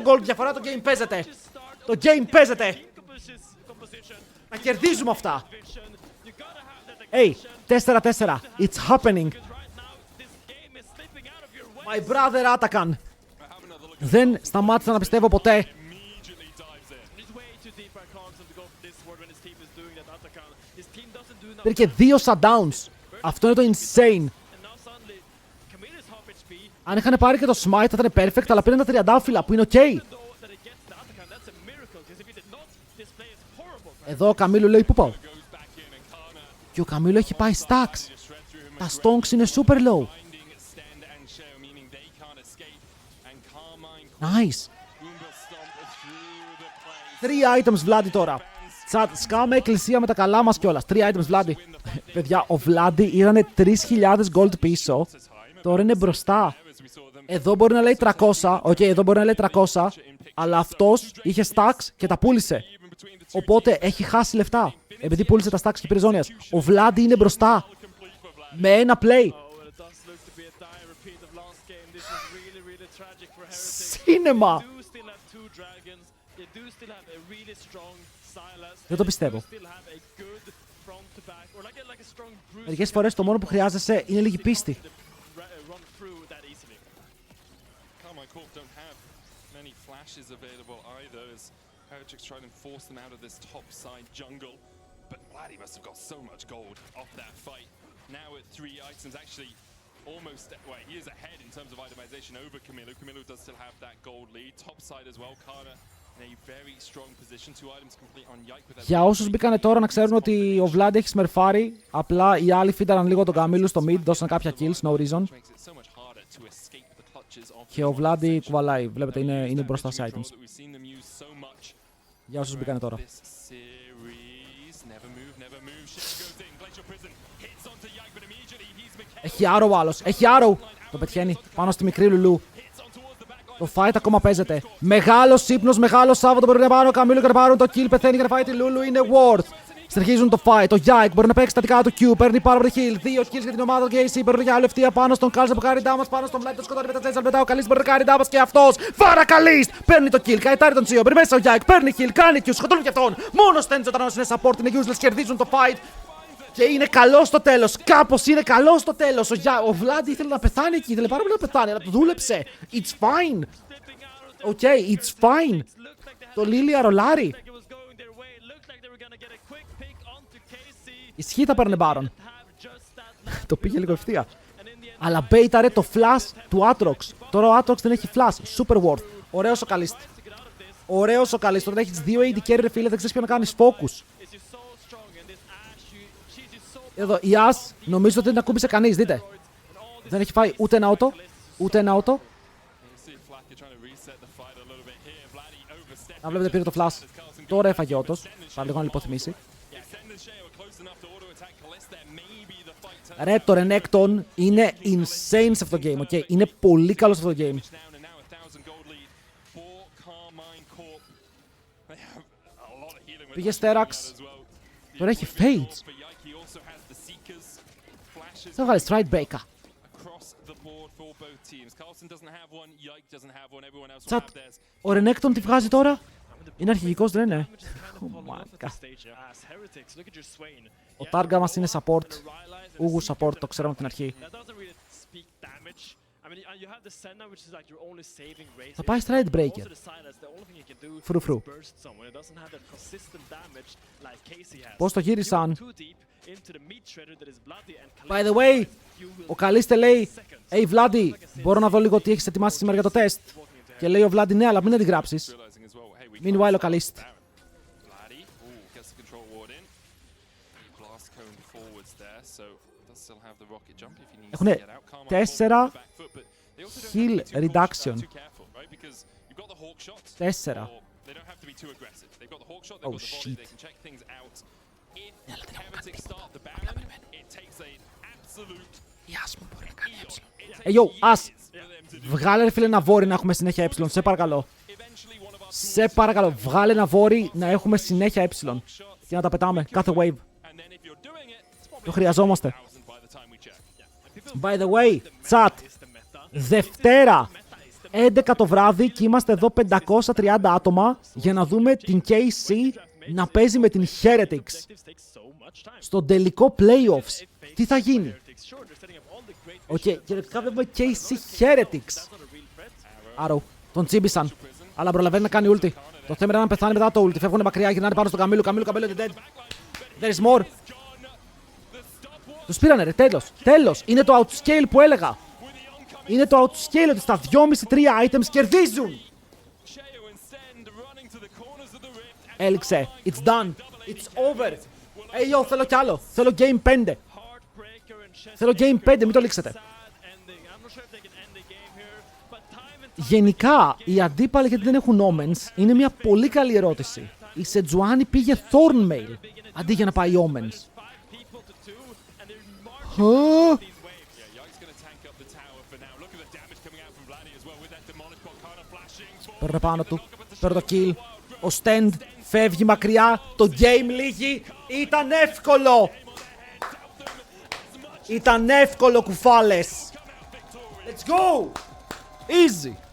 gold διαφορά, το game παίζεται. Το game παίζεται. Να κερδίζουμε αυτά. Hey, 4-4. It's happening. My brother Atakan. Δεν σταμάτησα να πιστεύω ποτέ. Πήρε και 2 shutdowns. Αυτό είναι το insane. Αν είχαν πάρει και το smite θα ήταν perfect, αλλά πήραν τα τριαντάφυλλα που είναι ok. Εδώ ο Καμίλου λέει πού πάω. Και ο Καμίλο έχει πάει stacks. Τα stonks είναι super low. Nice. 3 items Vladi τώρα. Σκάμε εκκλησία με τα καλά μας κιόλας. 3 items Vladi. Παιδιά, ο Vladi ήρανε 3.000 gold πίσω. Τώρα είναι μπροστά. Εδώ μπορεί να λέει 300. Οκ, εδώ μπορεί να λέει 300. Αλλά αυτός είχε stacks και τα πούλησε. Οπότε έχει χάσει λεφτά. Επειδή πούλησε τα stacks και πήρε ζώνιας. Ο Vladi είναι μπροστά. Με ένα play. Σίνεμα. Δεν το πιστεύω. Μερικές φορές το μόνο που χρειάζεσαι είναι λίγη πίστη. Try and force them out of this top side jungle, but Vladi must have got so much gold off that fight. Now at 3 items, actually almost, well, he is ahead in terms of itemization over Camilo. Camilo does still have that gold lead. Top side as well, Kana in a very strong position. 2 items complete on Yike with that. Για όσους μπήκανε τώρα να ξέρουν ότι ο Vlad έχει σμερφάρει, απλά οι άλλοι φύταραν λίγο τον Καμίλου στο mid, δώσαν κάποια kills, no reason. Και ο Vlad κουβαλάει, βλέπετε είναι μπροστά σε items. Για όσους μπήκανε τώρα. Έχει arrow ο άλλος, έχει arrow! Το πετυχαίνει πάνω στη μικρή Λουλού. Το fight ακόμα παίζεται. Μεγάλος ύπνος, μεγάλο Σάββατο μπορεί να πάρουν ο Καμίλο και να πάρουν το kill. Πεθαίνει για να φάει τη Λούλου, είναι worth. Συνεχίζουν το fight. Ο Yike μπορεί να παίξει τα δικά του Q. Παίρνει πάρα πολύ heal. 2 kills για την ομάδα του KC. Παίρνουν για άλλο ευθεία πάνω στον Κάλσα που κάνει damage. Πάνω στον Vlad. Το σκοτώνει με τα Τζέζαλ. Μετά ο Καλίστ μπορεί να κάνει damage και αυτός. Βάρα Καλίστ! Παίρνει το kill. Καετάρει τον Τσίο. Παίρνει μέσα ο Yike. Παίρνει kill. Κάνει Q. Σκοτώνει και αυτόν. Μόνο στέλνει όταν είναι support. Είναι useless. Κερδίζουν το fight. Και είναι καλό στο τέλος. Κάπως είναι καλό στο τέλος. Ο Vlad ήθελε να πεθάνει εκεί. Ήθελε πάρα πολύ να πεθάνει. Αλλά το δούλεψε. It's fine. Okay, it's fine. Το Lilia ρολάρει. Ισχύει τα παίρνε Baron. Το πήγε λίγο ευθεία. Αλλά μπέιταρε το flash του Aatrox. Τώρα ο Aatrox δεν έχει flash. Super worth. Ωραίος ο Καλίστ. Ωραίος ο Καλίστ. Όταν έχεις 2 AD carry ρε φίλε δεν ξέρεις ποιο να κάνεις focus. Εδώ η As νομίζω ότι δεν ακούμπησε κανείς. Δείτε. Δεν έχει φάει ούτε ένα auto. Ούτε ένα auto. Να βλέπετε πήρε το flash. Τώρα έφαγε autos. Πάρα λίγο να λιποθυμήσει. Ρε, το Renekton είναι insane σε αυτό το game, okay? Είναι πολύ καλό σε αυτό το game. Πήγε Sterax. Τώρα έχει Fades. Θα βγάλει Stride Baker. Τσατ, ο Renekton τι βγάζει τώρα? Είναι αρχηγικός, δεν είναι? Ο Targa μας είναι support. Ούγου support, το ξέραμε από την αρχή. Θα πάει stride breaker. Φρου. Πώς το γύρισαν. By the way, ο Καλίστε λέει «Hey Vladi, μπορώ να δω λίγο τι έχεις ετοιμάσει σήμερα για το τεστ». Και λέει ο Vladi «Ναι, αλλά μην αντιγράψεις». Meanwhile ο Καλίστε. Έχουνε 4 heal reduction. 4. Oh shit. Ναι, αλλά δεν έχουμε κάνει η Ας μου μπορεί να κάνει ε. Yo, Ας, βγάλε ρε φίλε ένα βόρι να έχουμε συνέχεια ε, σε παρακαλώ. Σε παρακαλώ, βγάλε ένα βόρι να έχουμε συνέχεια ε. Και να τα πετάμε κάθε wave. Το χρειαζόμαστε. By the way, chat, Δευτέρα 11 το βράδυ και είμαστε εδώ 530 άτομα για να δούμε την KC να παίζει με την Heretics στο τελικό playoffs. Τι θα γίνει? Οκ, κυριολεκτικά βλέπουμε KC Heretics. Άρο, τον τσίμπησαν, αλλά προλαβαίνει να κάνει ulti. Το θέμα είναι να πεθάνει μετά το ulti. Φεύγουν μακριά, γυρνάνε πάνω στον Καμίλου. Καμίλου είναι dead. There is more. Τους πήρανε ρε, τέλος. Είναι το outscale που έλεγα. Είναι το outscale ότι στα 2,5-3 items κερδίζουν. Έληξε. It's done. It's over. Hey yo, θέλω κι άλλο. Θέλω game 5. Θέλω game 5, μην το λήξετε. Γενικά, οι αντίπαλοι γιατί δεν έχουν Omens είναι μια πολύ καλή ερώτηση. Η Σετζουάνι πήγε Thornmail αντί για να πάει Omens. Παίρνω πάνω του, παίρνω το kill. Ο Stand φεύγει μακριά, το game λύγει. Ήταν εύκολο. Ήταν εύκολο κουφάλες. Let's go. Easy.